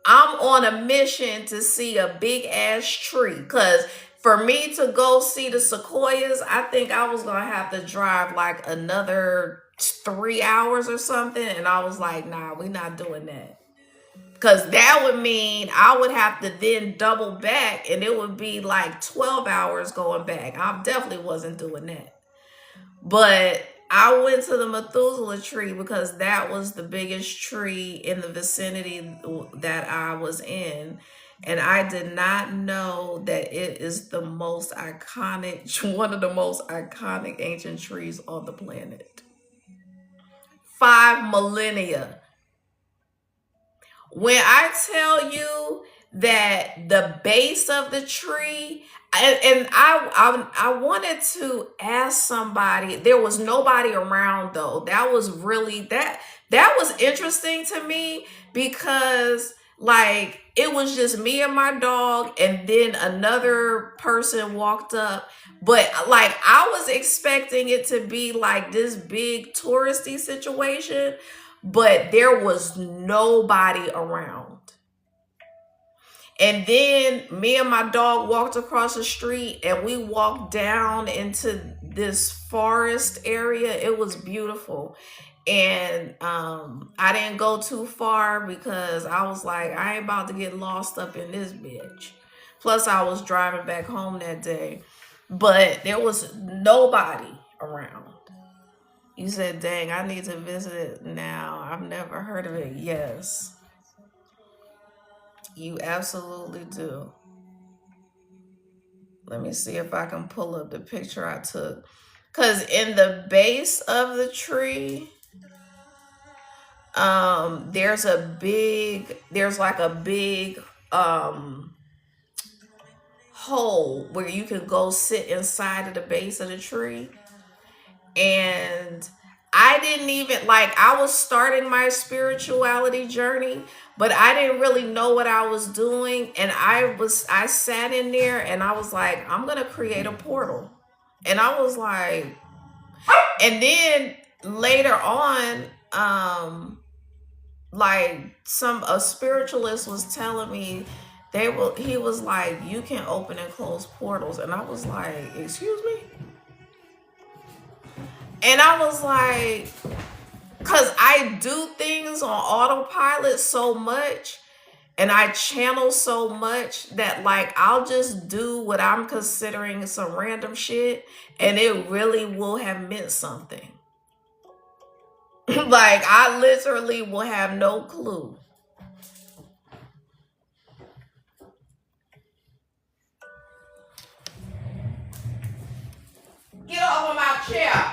Speaker 1: I'm on a mission to see a big ass tree. Because for me to go see the sequoias, I think I was going to have to drive like another 3 hours or something. And I was like, nah, we're not doing that. Because that would mean I would have to then double back, and it would be like 12 hours going back. I definitely wasn't doing that. But I went to the Methuselah tree because that was the biggest tree in the vicinity that I was in. And I did not know that it is the most iconic, one of the most iconic ancient trees on the planet. 5 millennia. When I tell you that the base of the tree, and I wanted to ask somebody. There was nobody around though. That was really that was interesting to me, because like it was just me and my dog, and then another person walked up. But like I was expecting it to be like this big touristy situation, but there was nobody around. And then me and my dog walked across the street, and we walked down into this forest area. It was beautiful. And I didn't go too far because I was like, I ain't about to get lost up in this bitch. Plus, I was driving back home that day. But there was nobody around. You said, dang, I need to visit it now. I've never heard of it. Yes, you absolutely do. Let me see if I can pull up the picture I took. Cause in the base of the tree, there's like a big hole where you can go sit inside of the base of the tree. And I didn't even like, I was starting my spirituality journey, but I didn't really know what I was doing. And I sat in there and I was like, I'm gonna create a portal. And I was like, and then later on, like a spiritualist was telling me he was like, you can open and close portals. And I was like, excuse me? And I was like, because I do things on autopilot so much and I channel so much that like I'll just do what I'm considering some random shit and it really will have meant something. Like I literally will have no clue. Get off of my chair.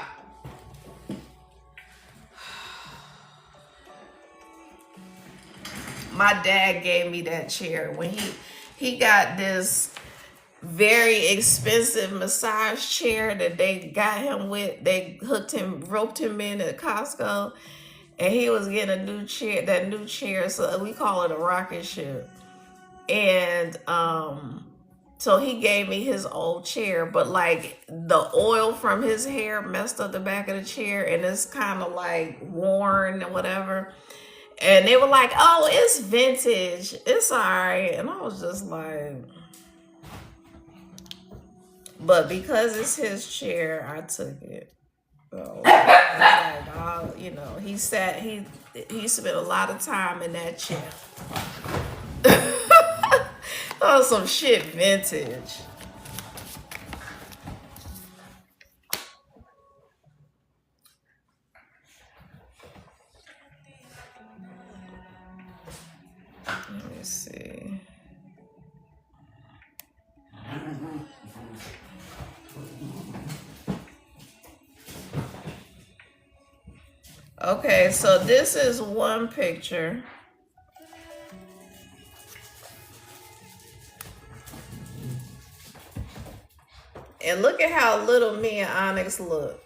Speaker 1: My dad gave me that chair when he got this very expensive massage chair that they got him with. They roped him in at Costco, and he was getting a new chair. That new chair, so we call it a rocket ship. And so he gave me his old chair, but like the oil from his hair messed up the back of the chair, and it's kind of like worn and whatever. And they were like, "Oh, it's vintage. It's all right." And I was just like, but because it's his chair, I took it. So I was like, oh, you know, he spent a lot of time in that chair. Oh, some shit vintage. Let me see. Okay, so this is one picture. And look at how little me and Onyx look.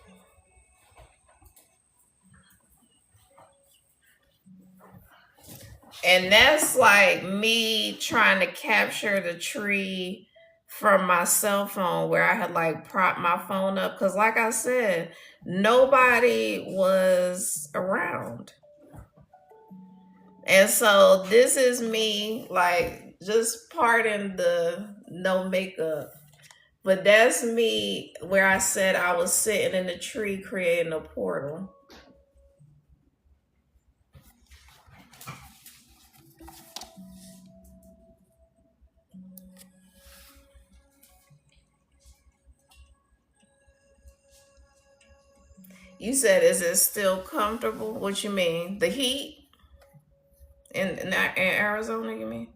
Speaker 1: And that's like me trying to capture the tree from my cell phone where I had like propped my phone up. Because, like I said, nobody was around. And so this is me, like, just pardon the no makeup. But that's me where I said I was sitting in the tree creating a portal. You said, is it still comfortable? What you mean? The heat in Arizona, you mean?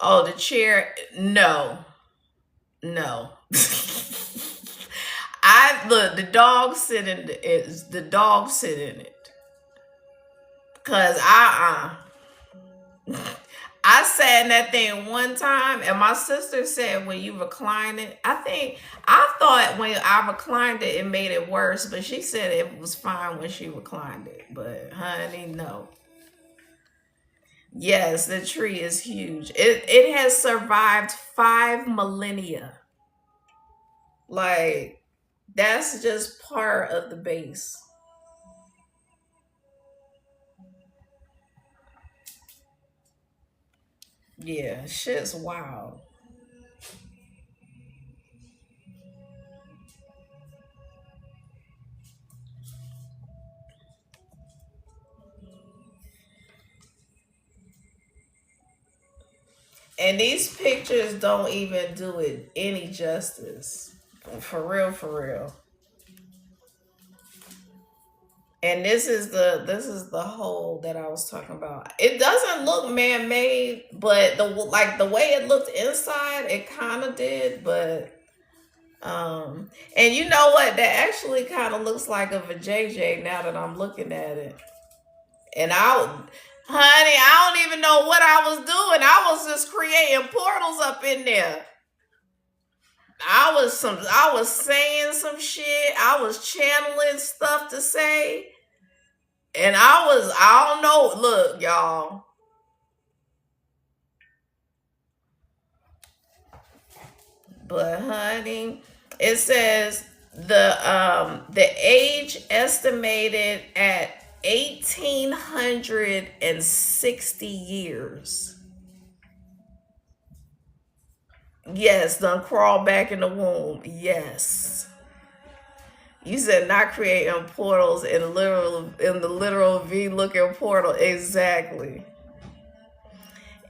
Speaker 1: Oh, the chair. No. No. I look, the dog sit in it. Cause I sat in that thing one time, and my sister said when you recline it, I thought when I reclined it, it made it worse, but she said it was fine when she reclined it. But honey, no. Yes, the tree is huge. It has survived 5 millennia. Like that's just part of the base. Yeah, shit's wild. And these pictures don't even do it any justice. For real, for real. And this is the hole that I was talking about. It doesn't look man made, but the way it looked inside, it kind of did. But and you know what? That actually kind of looks like a vajayjay now that I'm looking at it. And honey, I don't even know what I was doing. I was just creating portals up in there. I was saying some shit. I was channeling stuff to say. And I don't know. Look, y'all. But honey, it says the age estimated at 1860 years. Yes, done crawl back in the womb. Yes. You said not creating portals in the literal V looking portal. Exactly.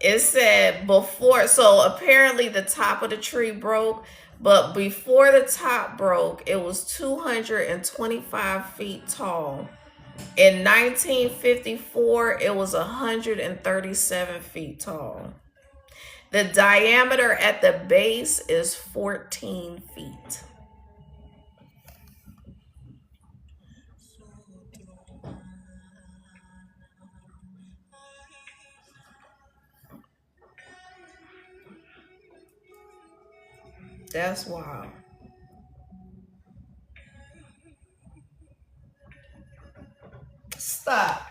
Speaker 1: It said before, so apparently the top of the tree broke, but before the top broke, it was 225 feet tall. In 1954, it was 137 feet tall. The diameter at the base is 14 feet. That's wild. Stop.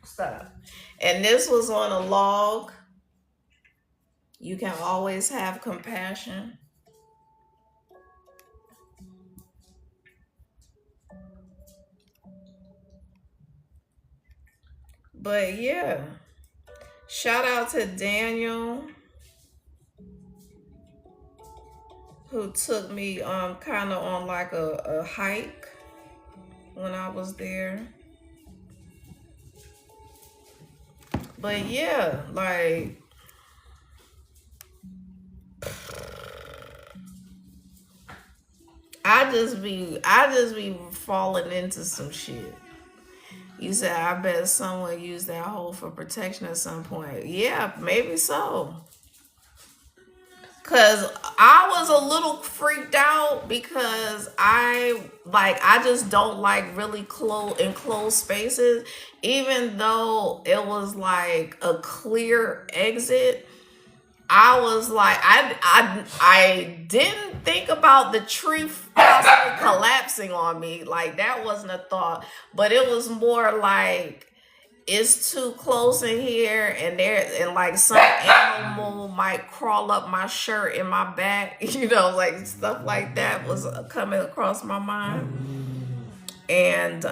Speaker 1: Stop. And this was on a log. You can always have compassion. But yeah, shout out to Daniel who took me kind of on like a hike when I was there. But yeah, like I just be falling into some shit. You said I bet someone used that hole for protection at some point. Yeah, maybe so. Cause I was a little freaked out because I just don't like really close enclosed spaces. Even though it was like a clear exit, I was like I didn't think about the tree possibly collapsing on me. Like that wasn't a thought, but it was more like it's too close in here and like some animal might crawl up my shirt in my back, like stuff like that was coming across my mind. And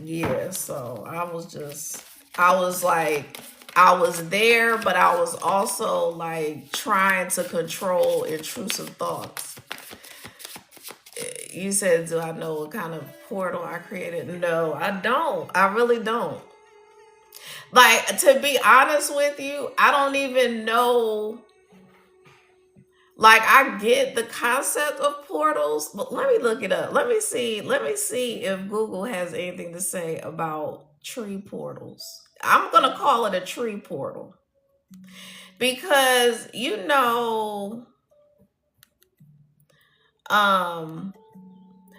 Speaker 1: yeah, so I was like I was there, but I was also like trying to control intrusive thoughts. You said, do I know what kind of portal I created? No, I don't. I really don't. Like, to be honest with you, I don't even know. Like, I get the concept of portals, but let me look it up. Let me see. Let me see if Google has anything to say about tree portals. I'm going to call it a tree portal because, um,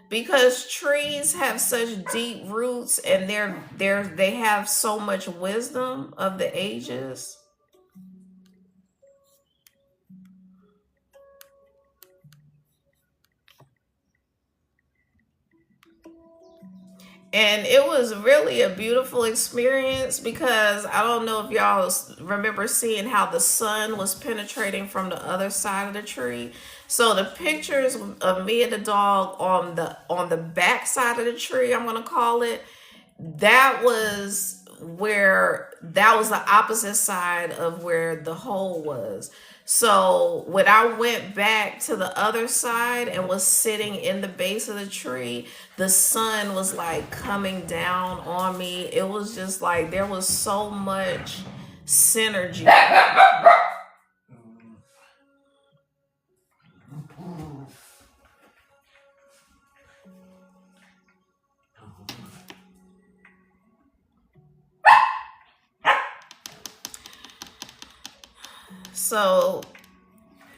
Speaker 1: because trees have such deep roots and they have so much wisdom of the ages. And it was really a beautiful experience because I don't know if y'all remember seeing how the sun was penetrating from the other side of the tree. So the pictures of me and the dog on the back side of the tree, I'm gonna call it, that was the opposite side of where the hole was. So when I went back to the other side and was sitting in the base of the tree, the sun was like coming down on me. It was just like there was so much synergy. So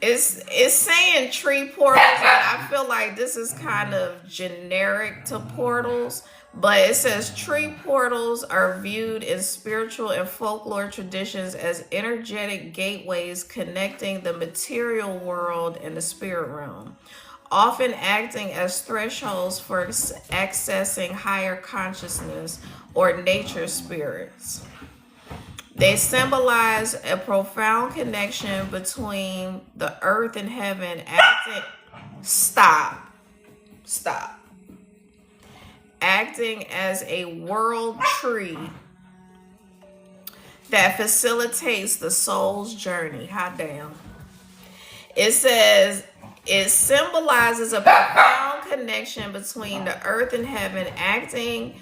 Speaker 1: it's saying tree portals, but I feel like this is kind of generic to portals. But it says tree portals are viewed in spiritual and folklore traditions as energetic gateways connecting the material world and the spirit realm, often acting as thresholds for accessing higher consciousness or nature spirits. They symbolize a profound connection between the earth and heaven, acting stop. Stop. Acting as a world tree that facilitates the soul's journey. Hot damn. It says it symbolizes a profound connection between the earth and heaven, acting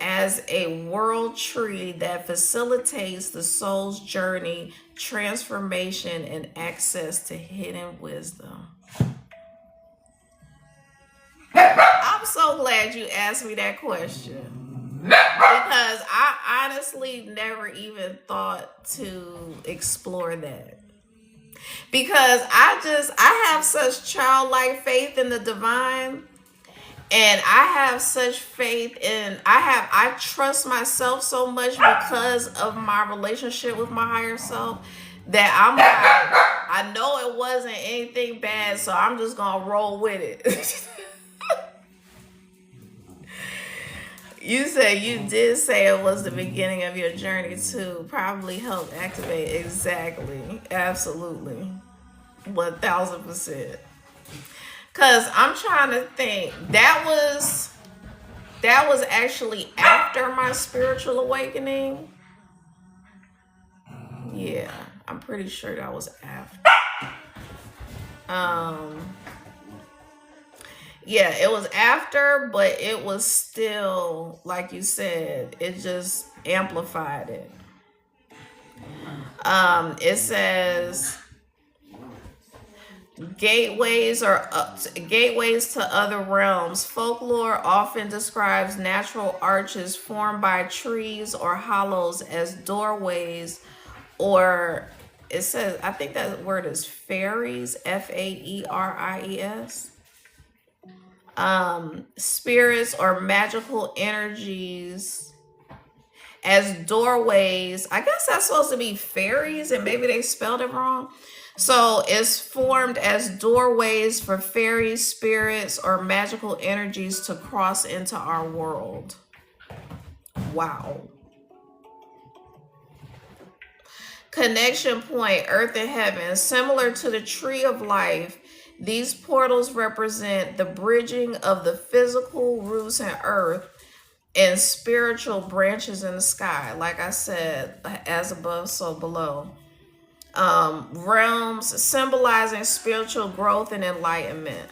Speaker 1: as a world tree that facilitates the soul's journey, transformation, and access to hidden wisdom. I'm so glad you asked me that question, because I honestly never even thought to explore that. Because I have such childlike faith in the divine, and I have such faith in I trust myself so much because of my relationship with my higher self, that I'm like, I know it wasn't anything bad, so I'm just gonna roll with it. You said you did say it was the beginning of your journey to probably help activate. Exactly. Absolutely. 1000%. Cause I'm trying to think. That was actually after my spiritual awakening. Yeah, I'm pretty sure that was after. Yeah, it was after, but it was still, like you said, it just amplified it. It says gateways to other realms. Folklore often describes natural arches formed by trees or hollows as doorways, or it says, I think that word is fairies, Faeries. Spirits or magical energies as doorways. I guess that's supposed to be fairies, and maybe they spelled it wrong. So it's formed as doorways for fairies, spirits, or magical energies to cross into our world. Wow. Connection point, earth and heaven. Similar to the tree of life, these portals represent the bridging of the physical roots in earth and spiritual branches in the sky. Like I said, as above, so below. Realms symbolizing spiritual growth and enlightenment.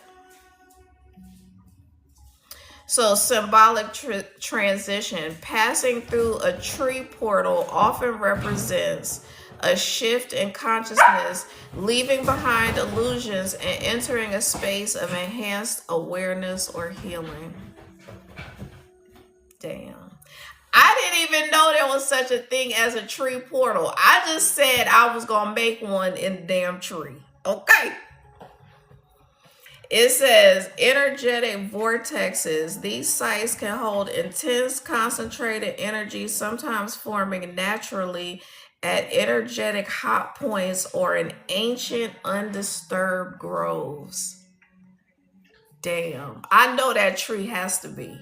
Speaker 1: So symbolic transition. Passing through a tree portal often represents a shift in consciousness, leaving behind illusions and entering a space of enhanced awareness or healing. Damn. I didn't even know there was such a thing as a tree portal. I just said I was going to make one in the damn tree. Okay. It says energetic vortexes. These sites can hold intense, concentrated energy, sometimes forming naturally at energetic hot points or in ancient, undisturbed groves. Damn. I know that tree has to be.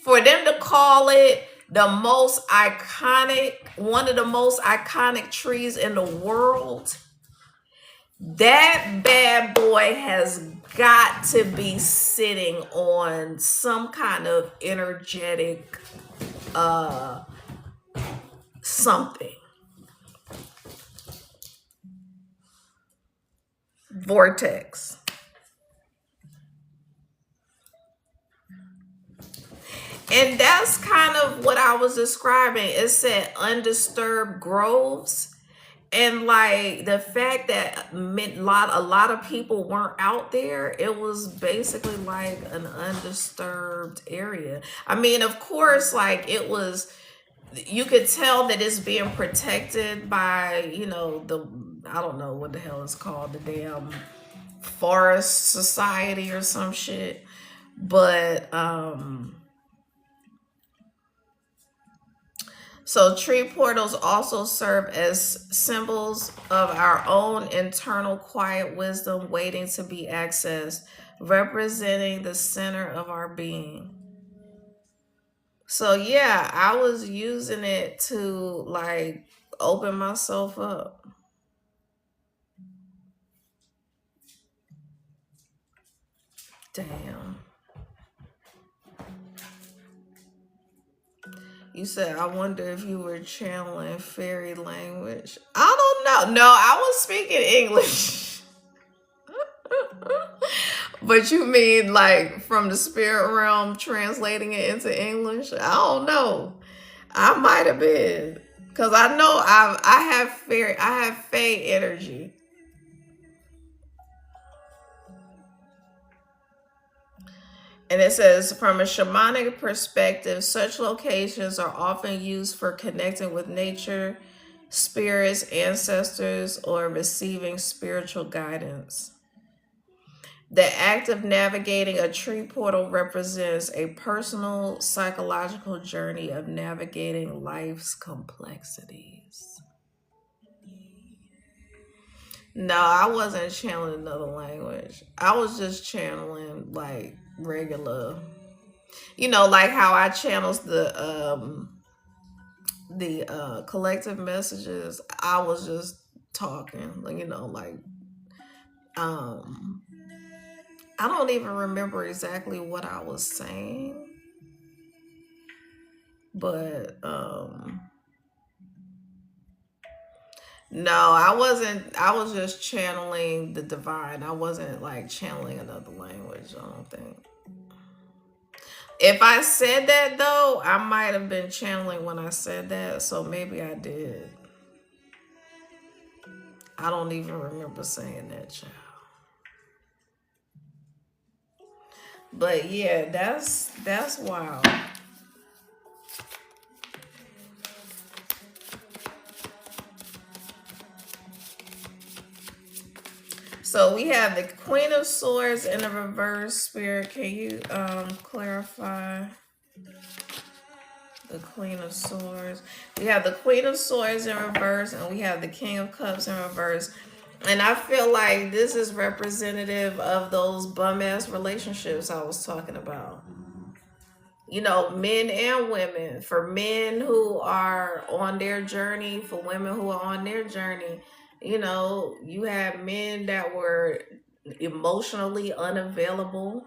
Speaker 1: For them to call it the most iconic, one of the most iconic trees in the world, that bad boy has got to be sitting on some kind of energetic something. Vortex. And that's kind of what I was describing. It said undisturbed groves. And like the fact that a lot of people weren't out there, it was basically like an undisturbed area. I mean, of course, like it was, you could tell that it's being protected by, the, I don't know what the hell it's called, the damn forest society or some shit. But so tree portals also serve as symbols of our own internal quiet wisdom waiting to be accessed, representing the center of our being. So yeah, I was using it to like open myself up. Damn. You said, I wonder if you were channeling fairy language. I don't know. No, I was speaking English. But you mean like from the spirit realm translating it into English? I don't know. I might have been. Cause I know I have fae energy. And it says, from a shamanic perspective, such locations are often used for connecting with nature, spirits, ancestors, or receiving spiritual guidance. The act of navigating a tree portal represents a personal psychological journey of navigating life's complexities. No, I wasn't channeling another language. I was just channeling like regular, like how I channels the collective messages. I was just talking, like um I don't even remember exactly what I was saying, but no, I wasn't. I was just channeling the divine. I wasn't like channeling another language, I don't think. If I said that though, I might have been channeling when I said that, so maybe I did. I don't even remember saying that, child. But yeah, that's wild. So we have the Queen of Swords in the reverse, Spirit. Can you clarify the Queen of Swords? We have the Queen of Swords in reverse, and we have the King of Cups in reverse. And I feel like this is representative of those bum ass relationships I was talking about. Men and women. For men who are on their journey, for women who are on their journey, you have men that were emotionally unavailable,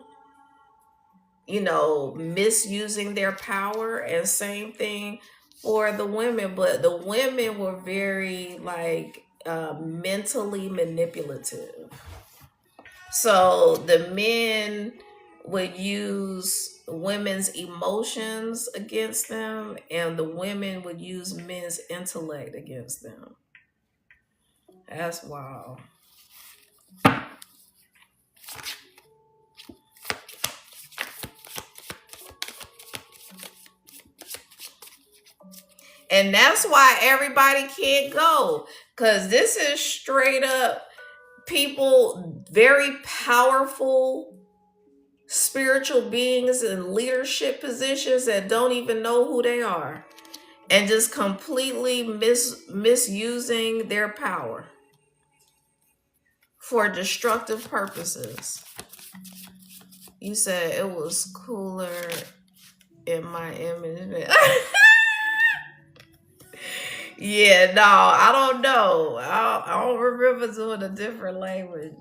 Speaker 1: misusing their power, and same thing for the women. But the women were very like mentally manipulative. So the men would use women's emotions against them, and the women would use men's intellect against them. That's wild. And that's why everybody can't go. Because this is straight up people, very powerful spiritual beings in leadership positions that don't even know who they are. And just completely misusing their power for destructive purposes. You said it was cooler in my image. Yeah, no, I don't know. I don't remember doing a different language.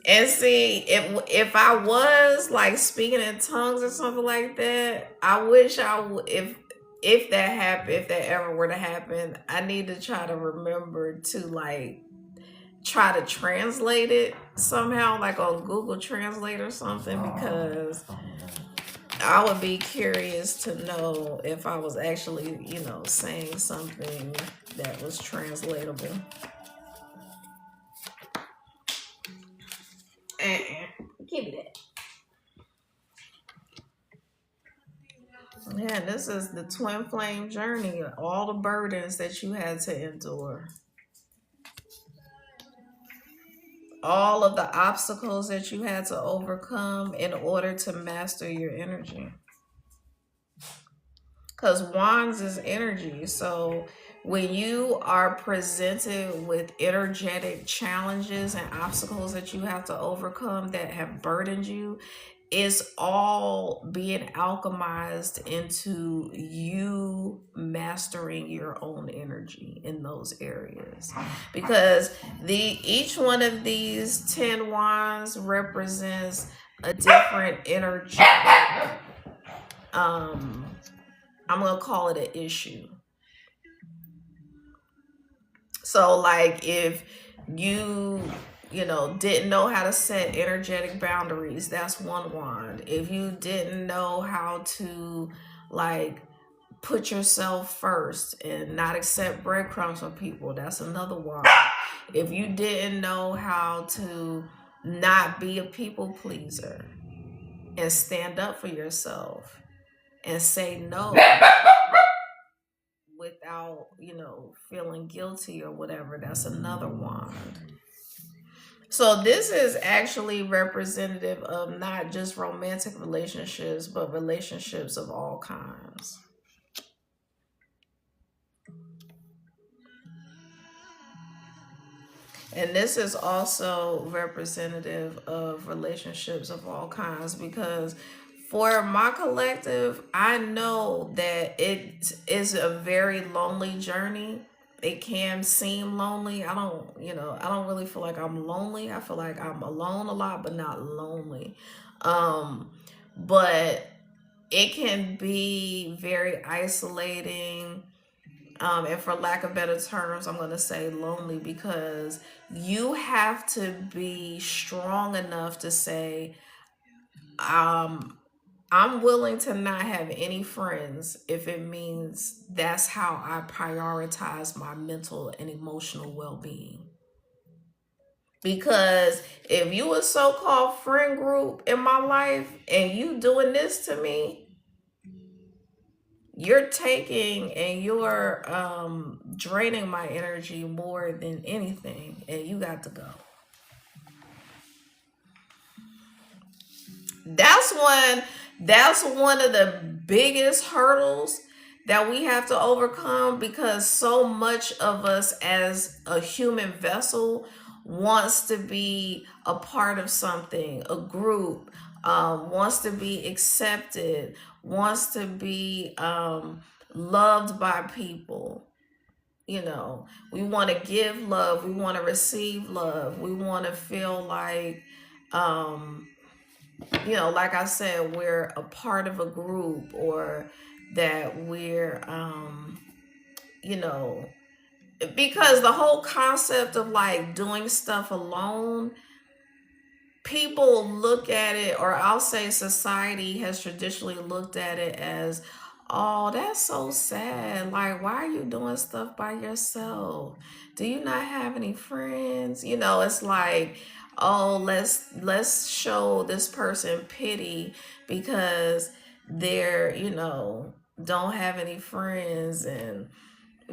Speaker 1: And see, if I was like speaking in tongues or something like that, I wish if that happened, if that ever were to happen, I need to try to remember to like try to translate it somehow, like on Google Translate or something, because I would be curious to know if I was actually, saying something that was translatable. Give me that. Yeah, this is the twin flame journey, all the burdens that you had to endure, all of the obstacles that you had to overcome in order to master your energy. Because wands is energy. So when you are presented with energetic challenges and obstacles that you have to overcome that have burdened you, it's all being alchemized into you mastering your own energy in those areas. Because each one of these 10 wands represents a different energetic, I'm gonna call it an issue. So like if you didn't know how to set energetic boundaries, that's one wand. If you didn't know how to like put yourself first and not accept breadcrumbs from people, that's another wand. If you didn't know how to not be a people pleaser and stand up for yourself and say no without, feeling guilty or whatever, that's another wand. So this is actually representative of not just romantic relationships, but relationships of all kinds. And this is also representative of relationships of all kinds, because for my collective, I know that it is a very lonely journey. It can seem lonely. I don't really feel like I'm lonely. I feel like I'm alone a lot, but not lonely. But it can be very isolating. And for lack of better terms, I'm going to say lonely, because you have to be strong enough to say, I'm willing to not have any friends if it means that's how I prioritize my mental and emotional well-being. Because if you a so-called friend group in my life and you doing this to me, you're taking and you're draining my energy more than anything, and you got to go. That's one of the biggest hurdles that we have to overcome, because so much of us as a human vessel wants to be a part of something, a group, wants to be accepted, wants to be loved by people. We want to give love, we want to receive love, we want to feel like, like I said, we're a part of a group, or that we're, because the whole concept of like doing stuff alone, people look at it, or I'll say society has traditionally looked at it as, oh, that's so sad. Like, why are you doing stuff by yourself? Do you not have any friends? It's like, oh, let's show this person pity because they're, don't have any friends and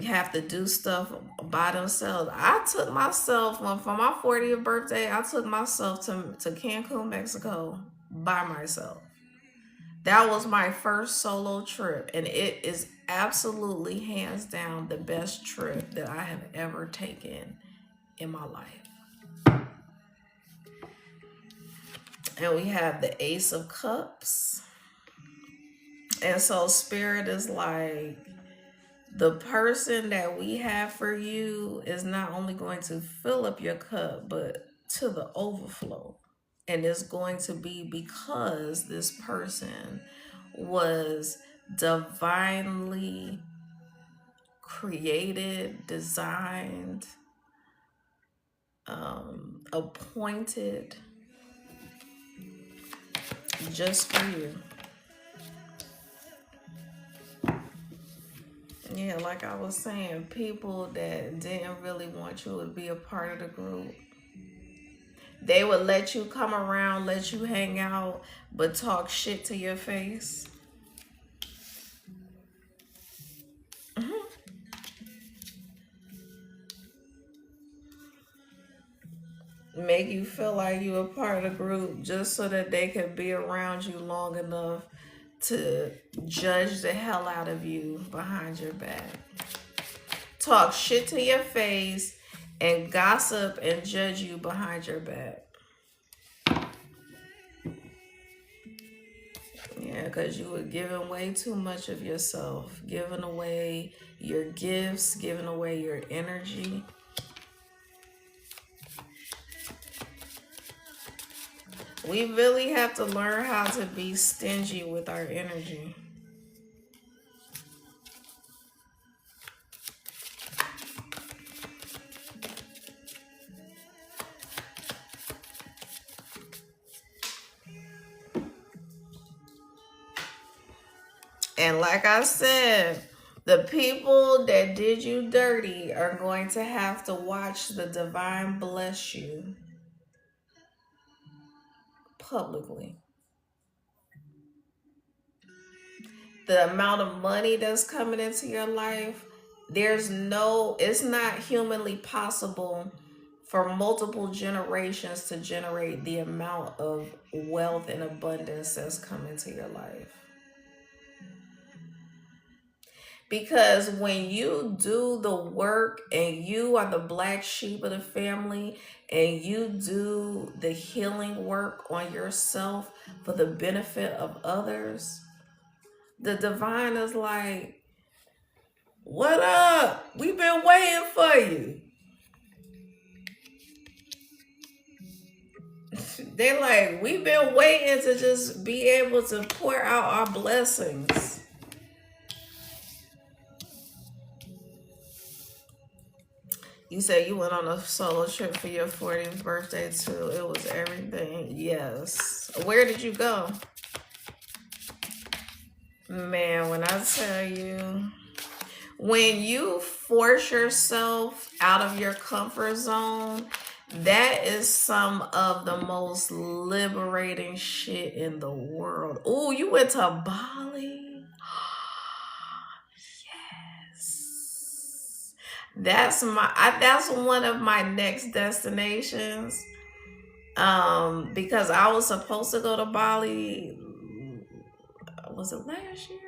Speaker 1: have to do stuff by themselves. I took myself, for my 40th birthday, I took myself to Cancun, Mexico by myself. That was my first solo trip, and it is absolutely hands down the best trip that I have ever taken in my life. And we have the Ace of Cups. And so Spirit is like, the person that we have for you is not only going to fill up your cup, but to the overflow. And it's going to be because this person was divinely created, designed, appointed just for you. Yeah, like I was saying, people that didn't really want you to be a part of the group, they would let you come around, let you hang out, but talk shit to your face. Make you feel like you a part of the group just so that they could be around you long enough to judge the hell out of you behind your back. Talk shit to your face and gossip and judge you behind your back. Yeah, because you were giving way too much of yourself, giving away your gifts, giving away your energy. We really have to learn how to be stingy with our energy. And like I said, the people that did you dirty are going to have to watch the divine bless you publicly. The amount of money that's coming into your life, it's not humanly possible for multiple generations to generate the amount of wealth and abundance that's coming to your life. Because when you do the work and you are the black sheep of the family and you do the healing work on yourself for the benefit of others, the divine is like, what up? We've been waiting for you. They're like, we've been waiting to just be able to pour out our blessings. You said you went on a solo trip for your 40th birthday too. It was everything. Yes. Where did you go? Man, when I tell you, when you force yourself out of your comfort zone, that is some of the most liberating shit in the world. Oh, you went to Bali? Yes. That's one of my next destinations. Because I was supposed to go to Bali. Was it last year?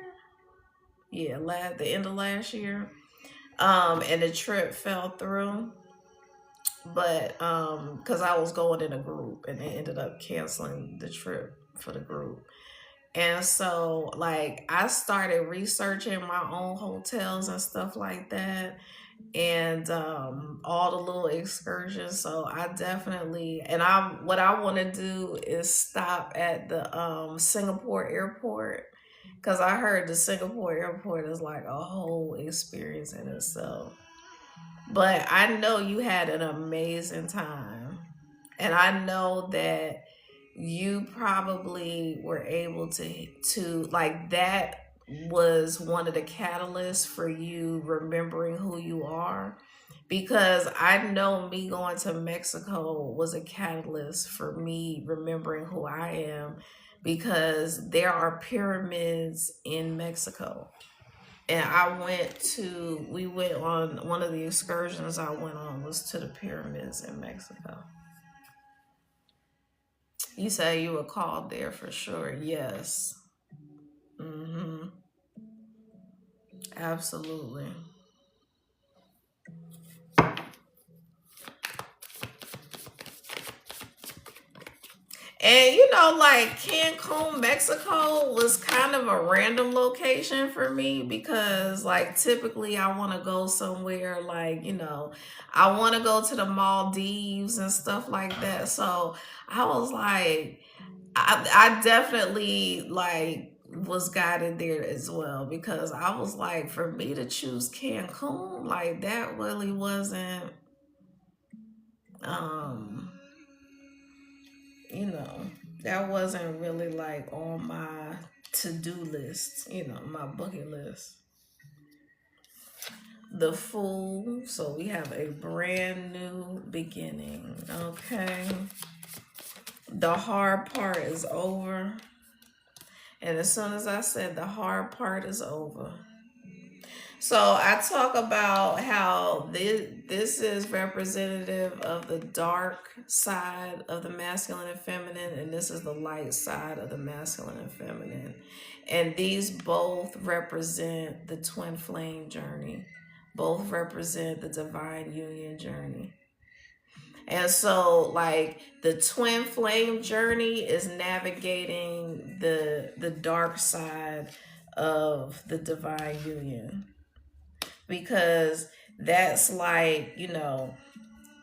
Speaker 1: Yeah, the end of last year. And the trip fell through. But because I was going in a group and they ended up canceling the trip for the group. And so like I started researching my own hotels and stuff like that, and all the little excursions. So I definitely, and what I want to do is stop at the Singapore airport, because I heard the Singapore airport is like a whole experience in itself. But I know you had an amazing time. And I know that you probably were able to like that was one of the catalysts for you remembering who you are, because I know me going to Mexico was a catalyst for me remembering who I am, because there are pyramids in Mexico. And we went on one of the excursions I went on was to the pyramids in Mexico. You say you were called there for sure. Yes. Mm-hmm. Absolutely. And like Cancun, Mexico was kind of a random location for me, because like typically I want to go somewhere like, I want to go to the Maldives and stuff like that. So I was like, I definitely like was guided there as well, because I was like, for me to choose Cancun, like that really wasn't, um, you know, that wasn't really like on my to-do list, my bucket list. the Fool. So we have a brand new beginning. Okay. The hard part is over. And as soon as I said the hard part is over. So I talk about how this is representative of the dark side of the masculine and feminine, and this is the light side of the masculine and feminine. And these both represent the twin flame journey. Both represent the divine union journey. And so like the twin flame journey is navigating the dark side of the divine union, because that's like,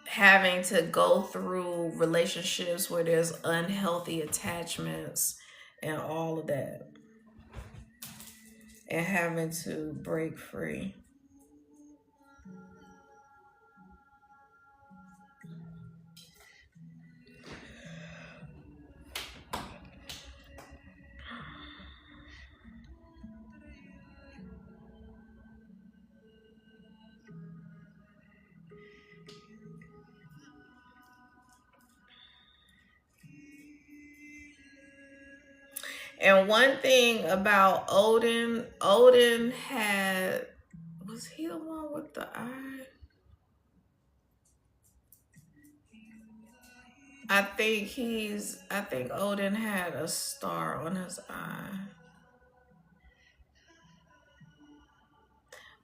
Speaker 1: having to go through relationships where there's unhealthy attachments and all of that, and having to break free. And one thing about Odin had, was he the one with the eye? I think Odin had a star on his eye.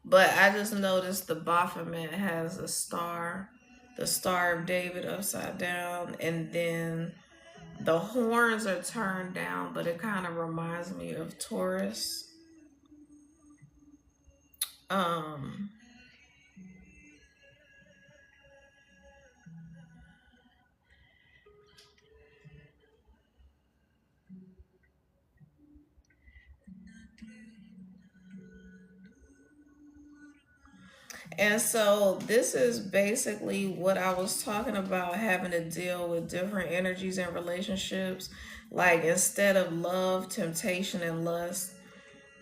Speaker 1: But I just noticed the Baphomet has a star, the Star of David upside down, and then the horns are turned down, but it kind of reminds me of Taurus. Um, and so this is basically what I was talking about, having to deal with different energies and relationships. Like instead of love, temptation, and lust.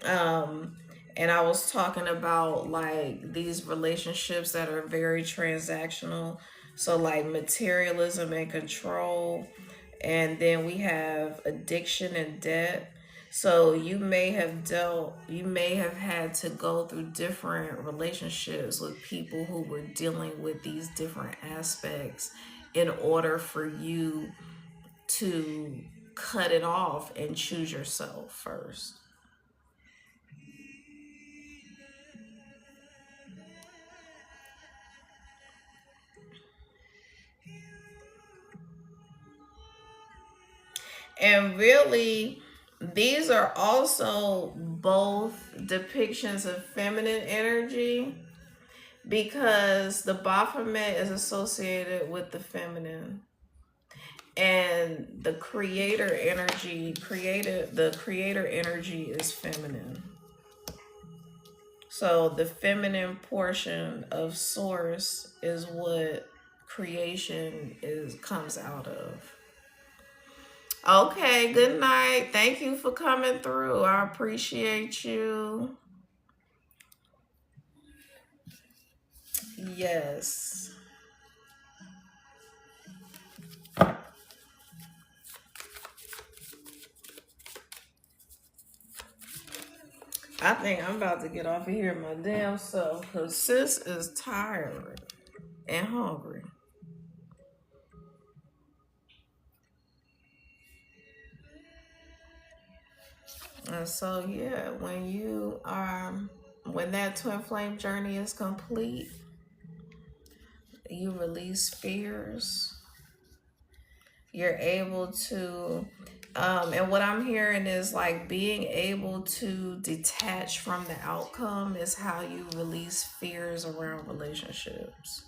Speaker 1: Um, and I was talking about like these relationships that are very transactional. So like materialism and control. And then we have addiction and debt. So you may have had to go through different relationships with people who were dealing with these different aspects in order for you to cut it off and choose yourself first. And really, these are also both depictions of feminine energy, because the Baphomet is associated with the feminine, and the creator energy is feminine. So the feminine portion of source is what creation is comes out of. Okay, good night. Thank you for coming through. I appreciate you. Yes. I think I'm about to get off of here my damn self, because sis is tired and hungry. And so yeah, when that twin flame journey is complete, you release fears. You're able to and what I'm hearing is like being able to detach from the outcome is how you release fears around relationships.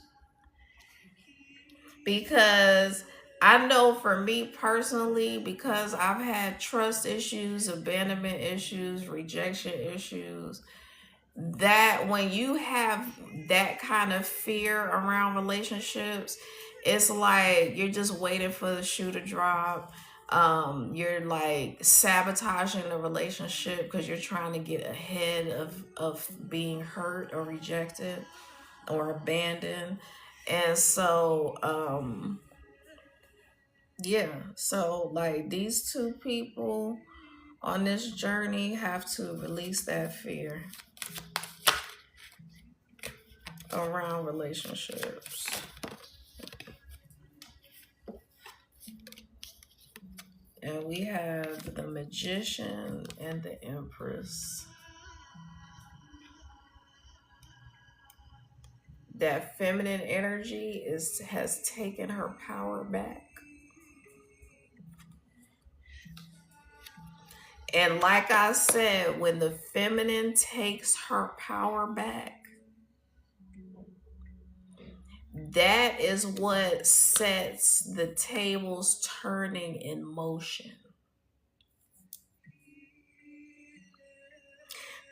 Speaker 1: Because I know for me personally, because I've had trust issues, abandonment issues, rejection issues, that when you have that kind of fear around relationships, it's like you're just waiting for the shoe to drop. You're like sabotaging the relationship because you're trying to get ahead of being hurt or rejected or abandoned. And so yeah, so like these two people on this journey have to release that fear around relationships. And we have the Magician and the Empress. That feminine energy has taken her power back. And like I said, when the feminine takes her power back, that is what sets the tables turning in motion.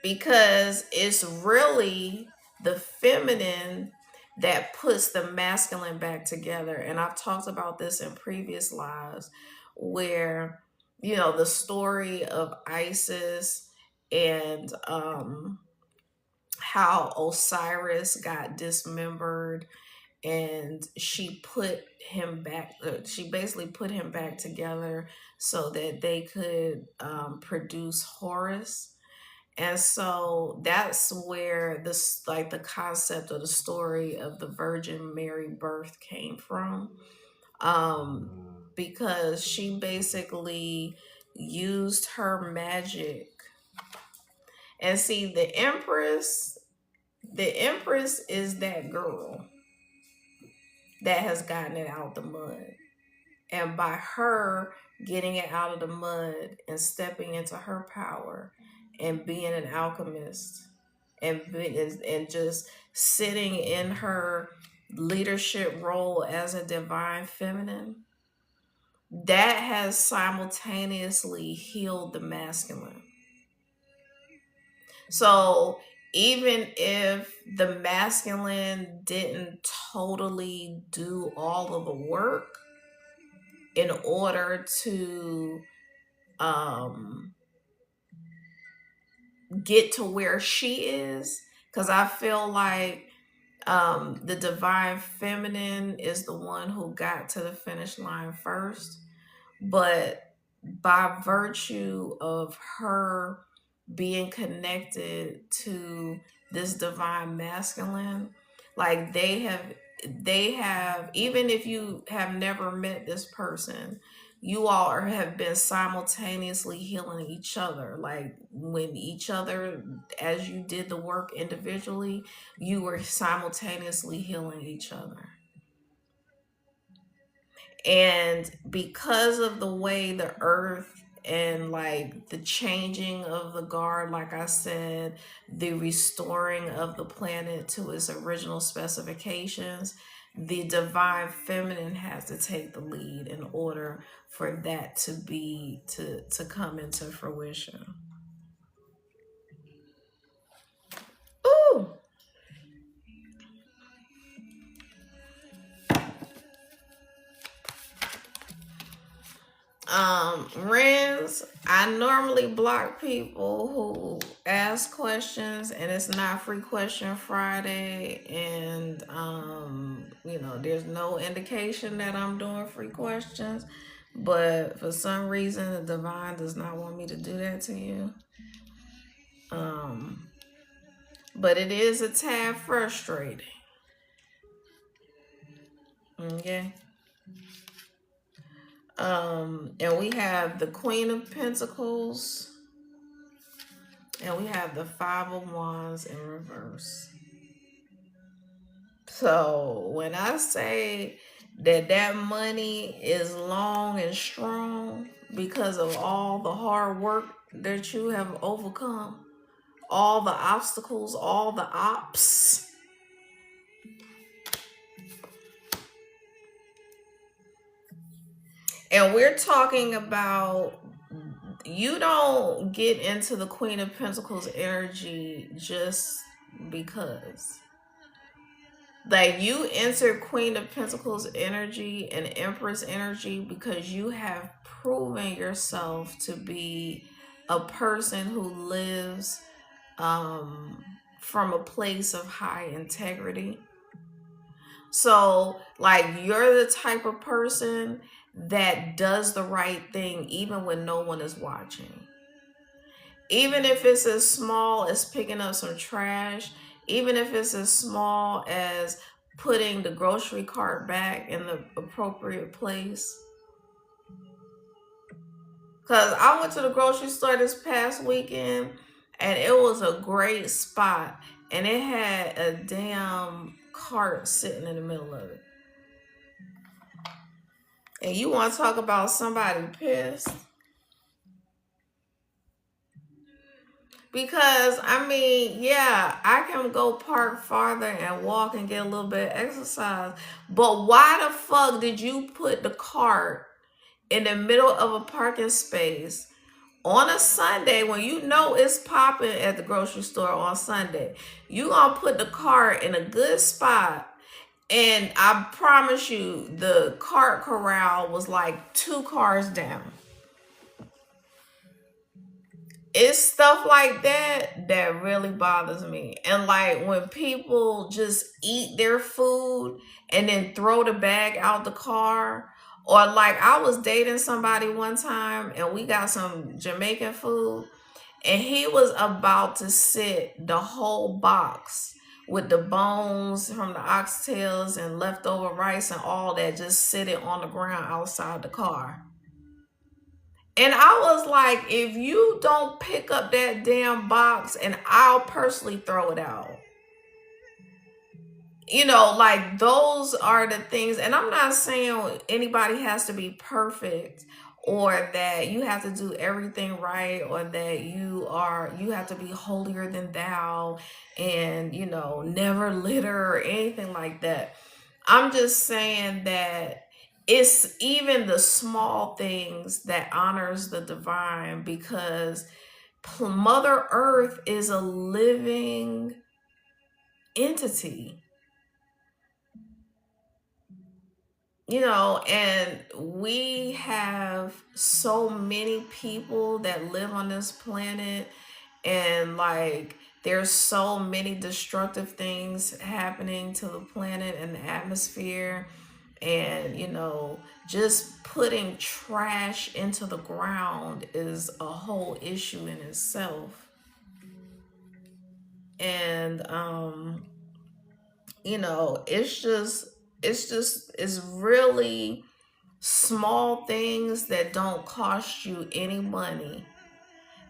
Speaker 1: Because it's really the feminine that puts the masculine back together. And I've talked about this in previous lives where, the story of Isis and how Osiris got dismembered and she put him back, she basically put him back together so that they could produce Horus. And so that's where this, like, the concept of the story of the Virgin Mary birth came from. Because she basically used her magic. And see, the Empress is that girl that has gotten it out the mud. And by her getting it out of the mud and stepping into her power and being an alchemist and just sitting in her leadership role as a divine feminine, that has simultaneously healed the masculine. So even if the masculine didn't totally do all of the work in order to get to where she is, because I feel like the divine feminine is the one who got to the finish line first, but by virtue of her being connected to this divine masculine, like they have, even if you have never met this person, you all have been simultaneously healing each other. Like when each other, as you did the work individually, you were simultaneously healing each other. And because of the way the earth and like the changing of the guard, like I said, the restoring of the planet to its original specifications, the divine feminine has to take the lead in order for that to come into fruition. Ooh. Rens, I normally block people who ask questions and it's not Free Question Friday, and there's no indication that I'm doing free questions, but for some reason the divine does not want me to do that to you. But it is a tad frustrating. Okay. And we have the Queen of Pentacles and we have the Five of Wands in reverse. So when I say that money is long and strong because of all the hard work that you have overcome, all the obstacles, all the ops. And we're talking about, you don't get into the Queen of Pentacles energy just because. Like, you enter Queen of Pentacles energy and Empress energy because you have proven yourself to be a person who lives from a place of high integrity. So, like, you're the type of person that does the right thing even when no one is watching. Even if it's as small as picking up some trash, even if it's as small as putting the grocery cart back in the appropriate place. Because I went to the grocery store this past weekend and it was a great spot, and it had a damn cart sitting in the middle of it. And you want to talk about somebody pissed? Because, I mean, yeah, I can go park farther and walk and get a little bit of exercise. But why the fuck did you put the cart in the middle of a parking space on a Sunday when you know it's popping at the grocery store on Sunday? You gonna put the cart in a good spot. And I promise you, the cart corral was like 2 cars down. It's stuff like that that really bothers me. And like when people just eat their food and then throw the bag out the car. Or like, I was dating somebody one time and we got some Jamaican food, and he was about to sit the whole box with the bones from the oxtails and leftover rice and all that, just sitting on the ground outside the car. And I was like, if you don't pick up that damn box, and I'll personally throw it out. You know, like, those are the things. And I'm not saying anybody has to be perfect, or that you have to do everything right, or that you have to be holier than thou and, never litter or anything like that. I'm just saying that it's even the small things that honors the divine, because Mother Earth is a living entity. And we have so many people that live on this planet, and like, there's so many destructive things happening to the planet and the atmosphere. And just putting trash into the ground is a whole issue in itself. And it's really small things that don't cost you any money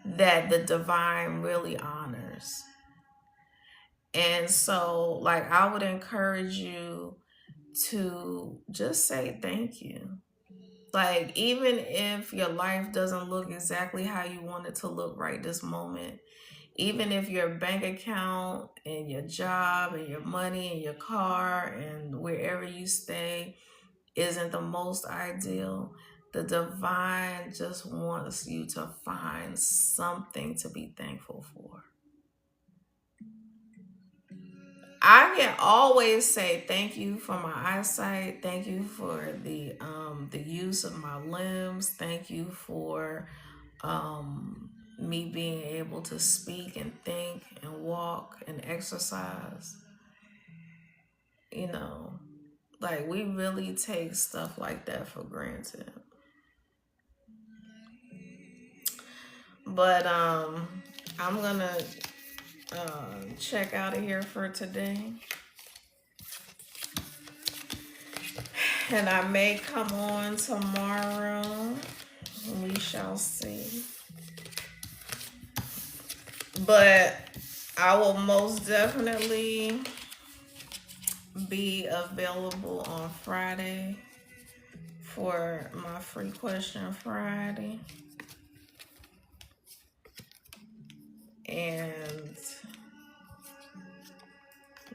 Speaker 1: that the divine really honors. And so, like, I would encourage you to just say thank you. Like, even if your life doesn't look exactly how you want it to look right this moment, even if your bank account and your job and your money and your car and wherever you stay isn't the most ideal, the divine just wants you to find something to be thankful for. I can always say thank you for my eyesight. Thank you for the use of my limbs. Thank you for me being able to speak and think and walk and exercise. Like, we really take stuff like that for granted. But I'm gonna check out of here for today. And I may come on tomorrow. We shall see. But I will most definitely be available on Friday for my free question Friday. And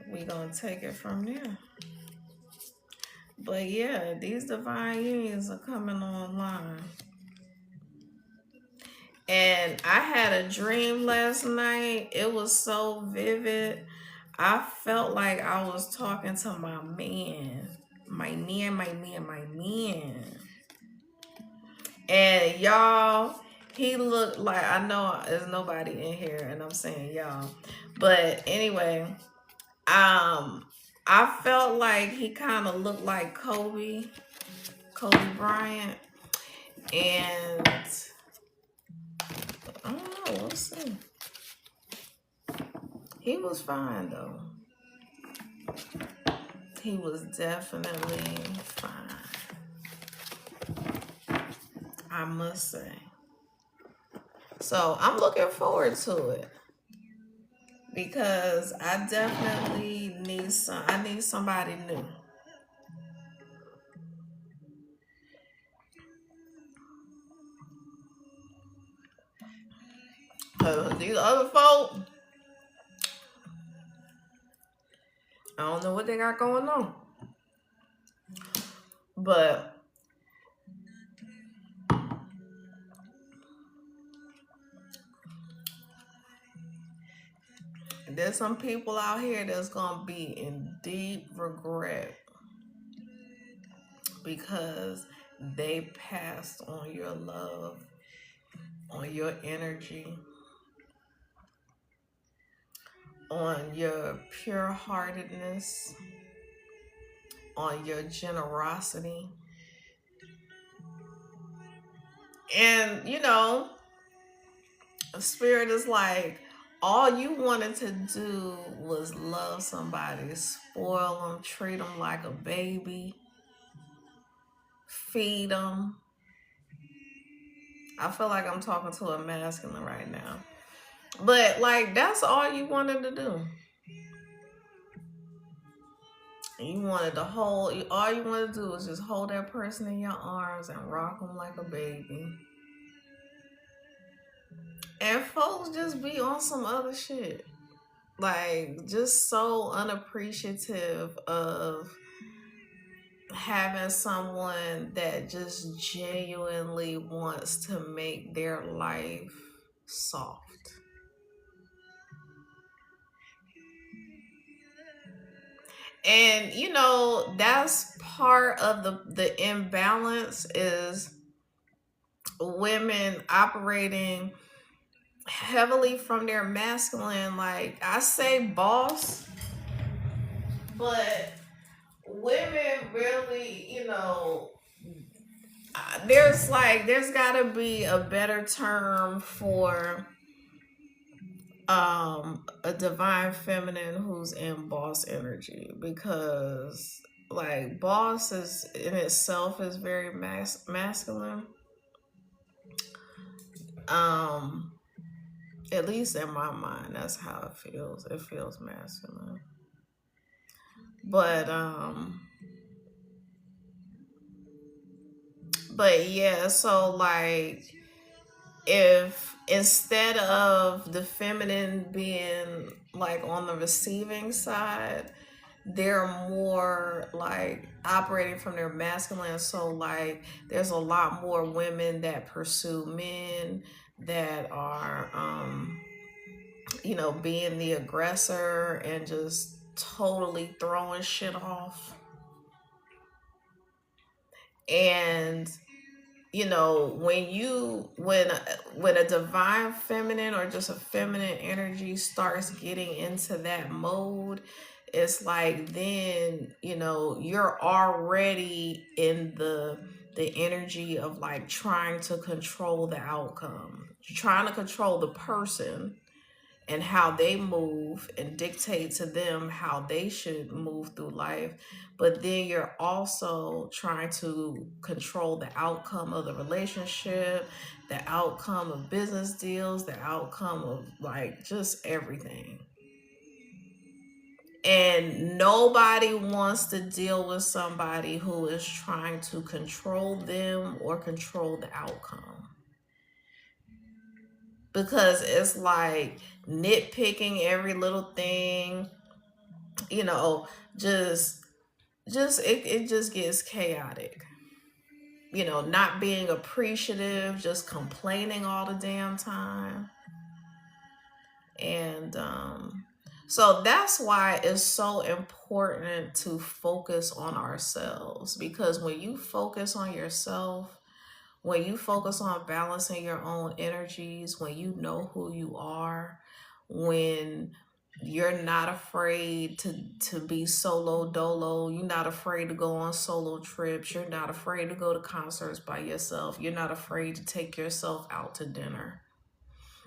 Speaker 1: we gonna take it from there. But yeah, these divine unions are coming online. And I had a dream last night. It was so vivid. I felt like I was talking to my man. My man. And y'all, he looked like, I know there's nobody in here and I'm saying y'all. But anyway, I felt like he kind of looked like Kobe Bryant. And I don't know, we'll see. He was fine though. He was definitely fine, I must say. So I'm looking forward to it because I definitely need I need somebody new. These other folk, I don't know what they got going on. But there's some people out here that's going to be in deep regret because they passed on your love, on your energy, on your pure heartedness, on your generosity. And, you know, Spirit is like, all you wanted to do was love somebody, spoil them, treat them like a baby, feed them. I feel like I'm talking to a masculine right now. But, like, that's all you wanted to do. You wanted to hold, all you wanted to do was just hold that person in your arms and rock them like a baby. And folks just be on some other shit. Like, just so unappreciative of having someone that just genuinely wants to make their life soft. And, you know, that's part of the imbalance is women operating heavily from their masculine, like I say boss, but women really, you know, there's gotta be a better term for a divine feminine who's in boss energy, because like boss is in itself is very masculine, at least in my mind that's how it feels masculine. But yeah, so like if instead of the feminine being like on the receiving side, they're more like operating from their masculine. So like there's a lot more women that pursue men that are you know, being the aggressor and just totally throwing shit off. And you know, when a divine feminine or just a feminine energy starts getting into that mode, it's like then, you know, you're already in the energy of like trying to control the outcome. You're trying to control the person and how they move and dictate to them how they should move through life. But then you're also trying to control the outcome of the relationship, the outcome of business deals, the outcome of like just everything. And nobody wants to deal with somebody who is trying to control them or control the outcome. Because it's like nitpicking every little thing, you know, it just gets chaotic. You know, not being appreciative, just complaining all the damn time. And So that's why it's so important to focus on ourselves, because when you focus on yourself, when you focus on balancing your own energies, when you know who you are, when you're not afraid to be solo dolo, you're not afraid to go on solo trips, you're not afraid to go to concerts by yourself, you're not afraid to take yourself out to dinner.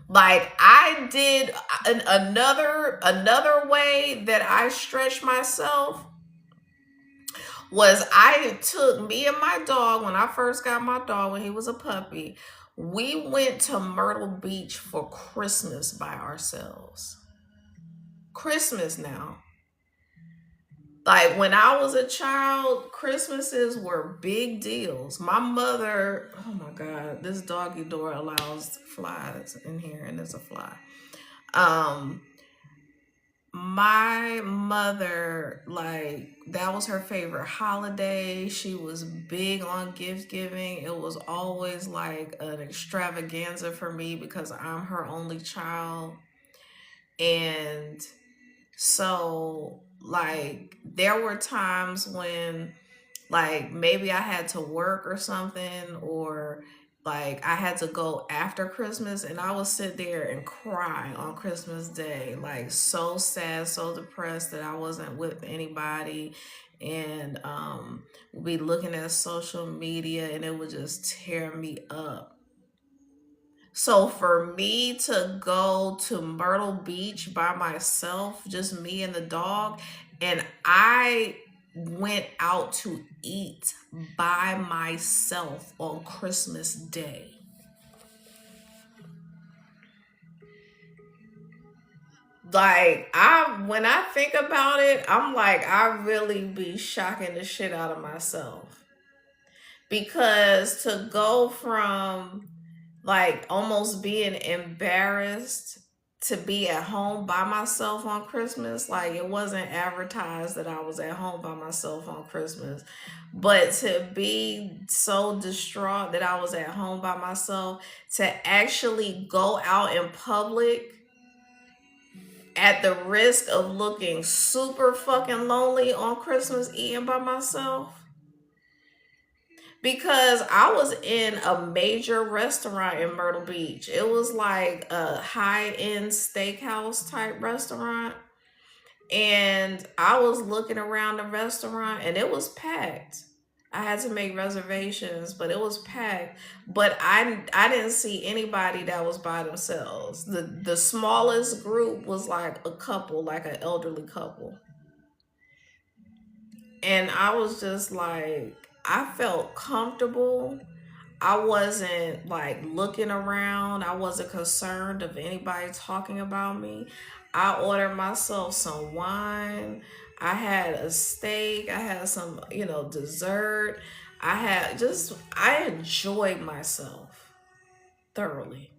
Speaker 1: Like I did another way that I stretched myself was I took me and my dog when I first got my dog when he was a puppy. We went to Myrtle Beach for Christmas by ourselves. Christmas now. Like when I was a child, Christmases were big deals. My mother, oh my God, this doggy door allows flies in here, and there's a fly. Um, my mother, like, that was her favorite holiday. She was big on gift giving. It was always like an extravaganza for me because I'm her only child. And so, like, there were times when, like, maybe I had to work or something, or like I had to go after Christmas, and I would sit there and cry on Christmas Day, like so sad, so depressed that I wasn't with anybody, and would be looking at social media, and it would just tear me up. So for me to go to Myrtle Beach by myself, just me and the dog, and I went out to eat by myself on Christmas Day. Like when I think about it, I'm like I really be shocking the shit out of myself, because to go from like almost being embarrassed to be at home by myself on Christmas. Like it wasn't advertised that I was at home by myself on Christmas. But to be so distraught that I was at home by myself, to actually go out in public at the risk of looking super fucking lonely on Christmas eating by myself, because I was in a major restaurant in Myrtle Beach. It was like a high end steakhouse type restaurant. And I was looking around the restaurant and it was packed. I had to make reservations, but it was packed. But I didn't see anybody that was by themselves. The smallest group was like a couple, like an elderly couple. And I was just like, I felt comfortable. I wasn't like looking around. I wasn't concerned of anybody talking about me. I ordered myself some wine. I had a steak. I had some, dessert. I enjoyed myself thoroughly.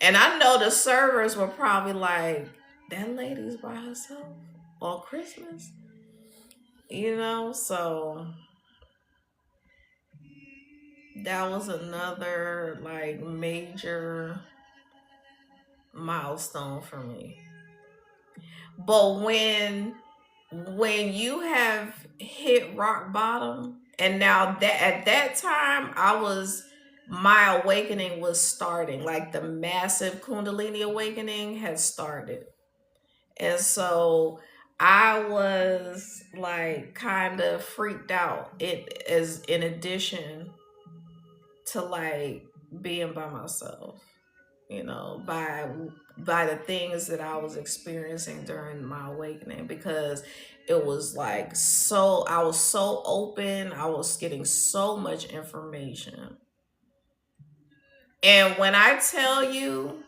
Speaker 1: And I know the servers were probably like, that lady's by herself on Christmas, So that was another like major milestone for me. But when you have hit rock bottom, and now that at that time my awakening was starting, like the massive Kundalini awakening had started. And so I was like kind of freaked out. It is in addition to like being by myself, by the things that I was experiencing during my awakening, because it was like I was so open, I was getting so much information. And when I tell you,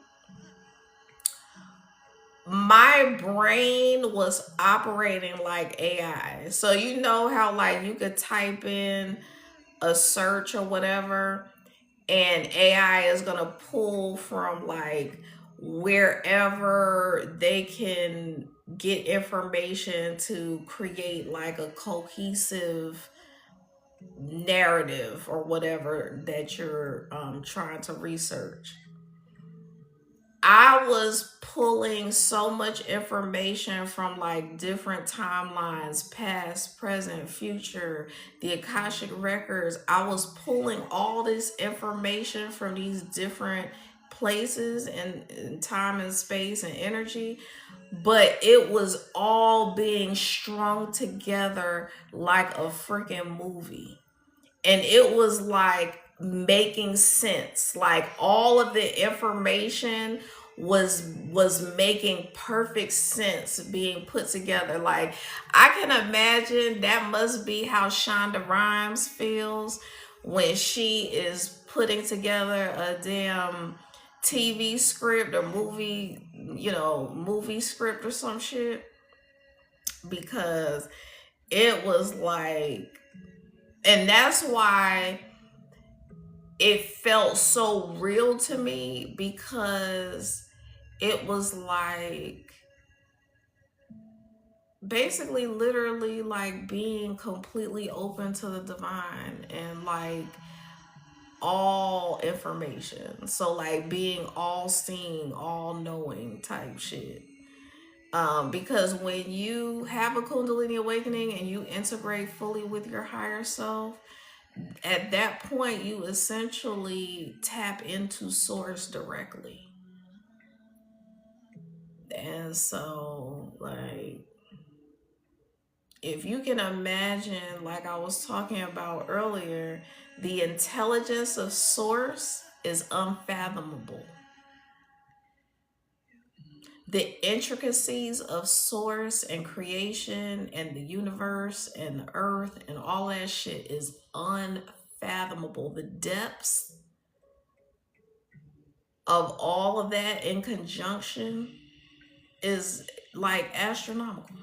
Speaker 1: my brain was operating like AI. So you know how like you could type in a search or whatever, and AI is going to pull from like wherever they can get information to create like a cohesive narrative or whatever that you're trying to research. I was pulling so much information from like different timelines, past, present, future, the Akashic records. I was pulling all this information from these different places and in time and space and energy, but it was all being strung together like a freaking movie, and it was like making sense, like all of the information was making perfect sense being put together. Like I can imagine that must be how Shonda Rhimes feels when she is putting together a damn TV script or movie, movie script or some shit, because it was like, and that's why it felt so real to me, because it was like basically literally like being completely open to the divine and like all information. So like being all seeing, all knowing type shit. Because when you have a Kundalini awakening and you integrate fully with your higher self, at that point you essentially tap into source directly. And so like if you can imagine, like I was talking about earlier, the intelligence of source is unfathomable. The intricacies of source and creation and the universe and the earth and all that shit is unfathomable. The depths of all of that in conjunction is like astronomical.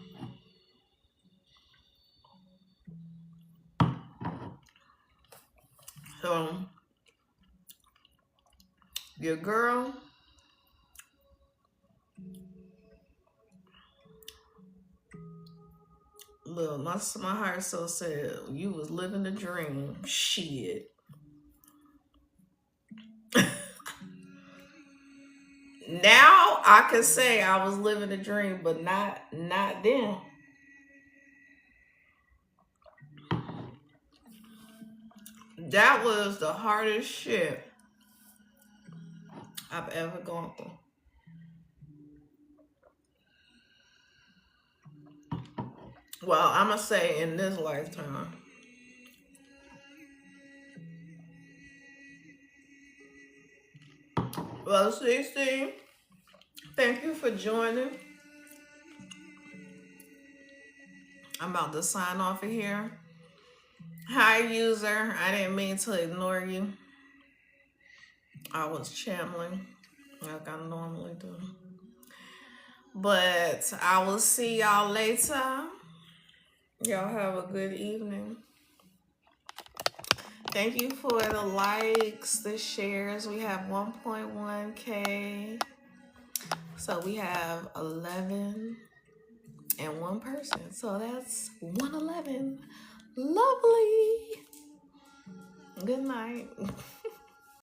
Speaker 1: So your girl, look, my heart so said you was living the dream. Shit. Now I could say I was living a dream, but not then. That was the hardest shit I've ever gone through. Well, I'm gonna say in this lifetime. Well, 16, thank you for joining. I'm about to sign off of here. Hi, user. I didn't mean to ignore you. I was channeling like I normally do. But I will see y'all later. Y'all have a good evening. Thank you for the likes, the shares. We have 1.1K. So we have 11 and one person. So that's 111. Lovely. Good night.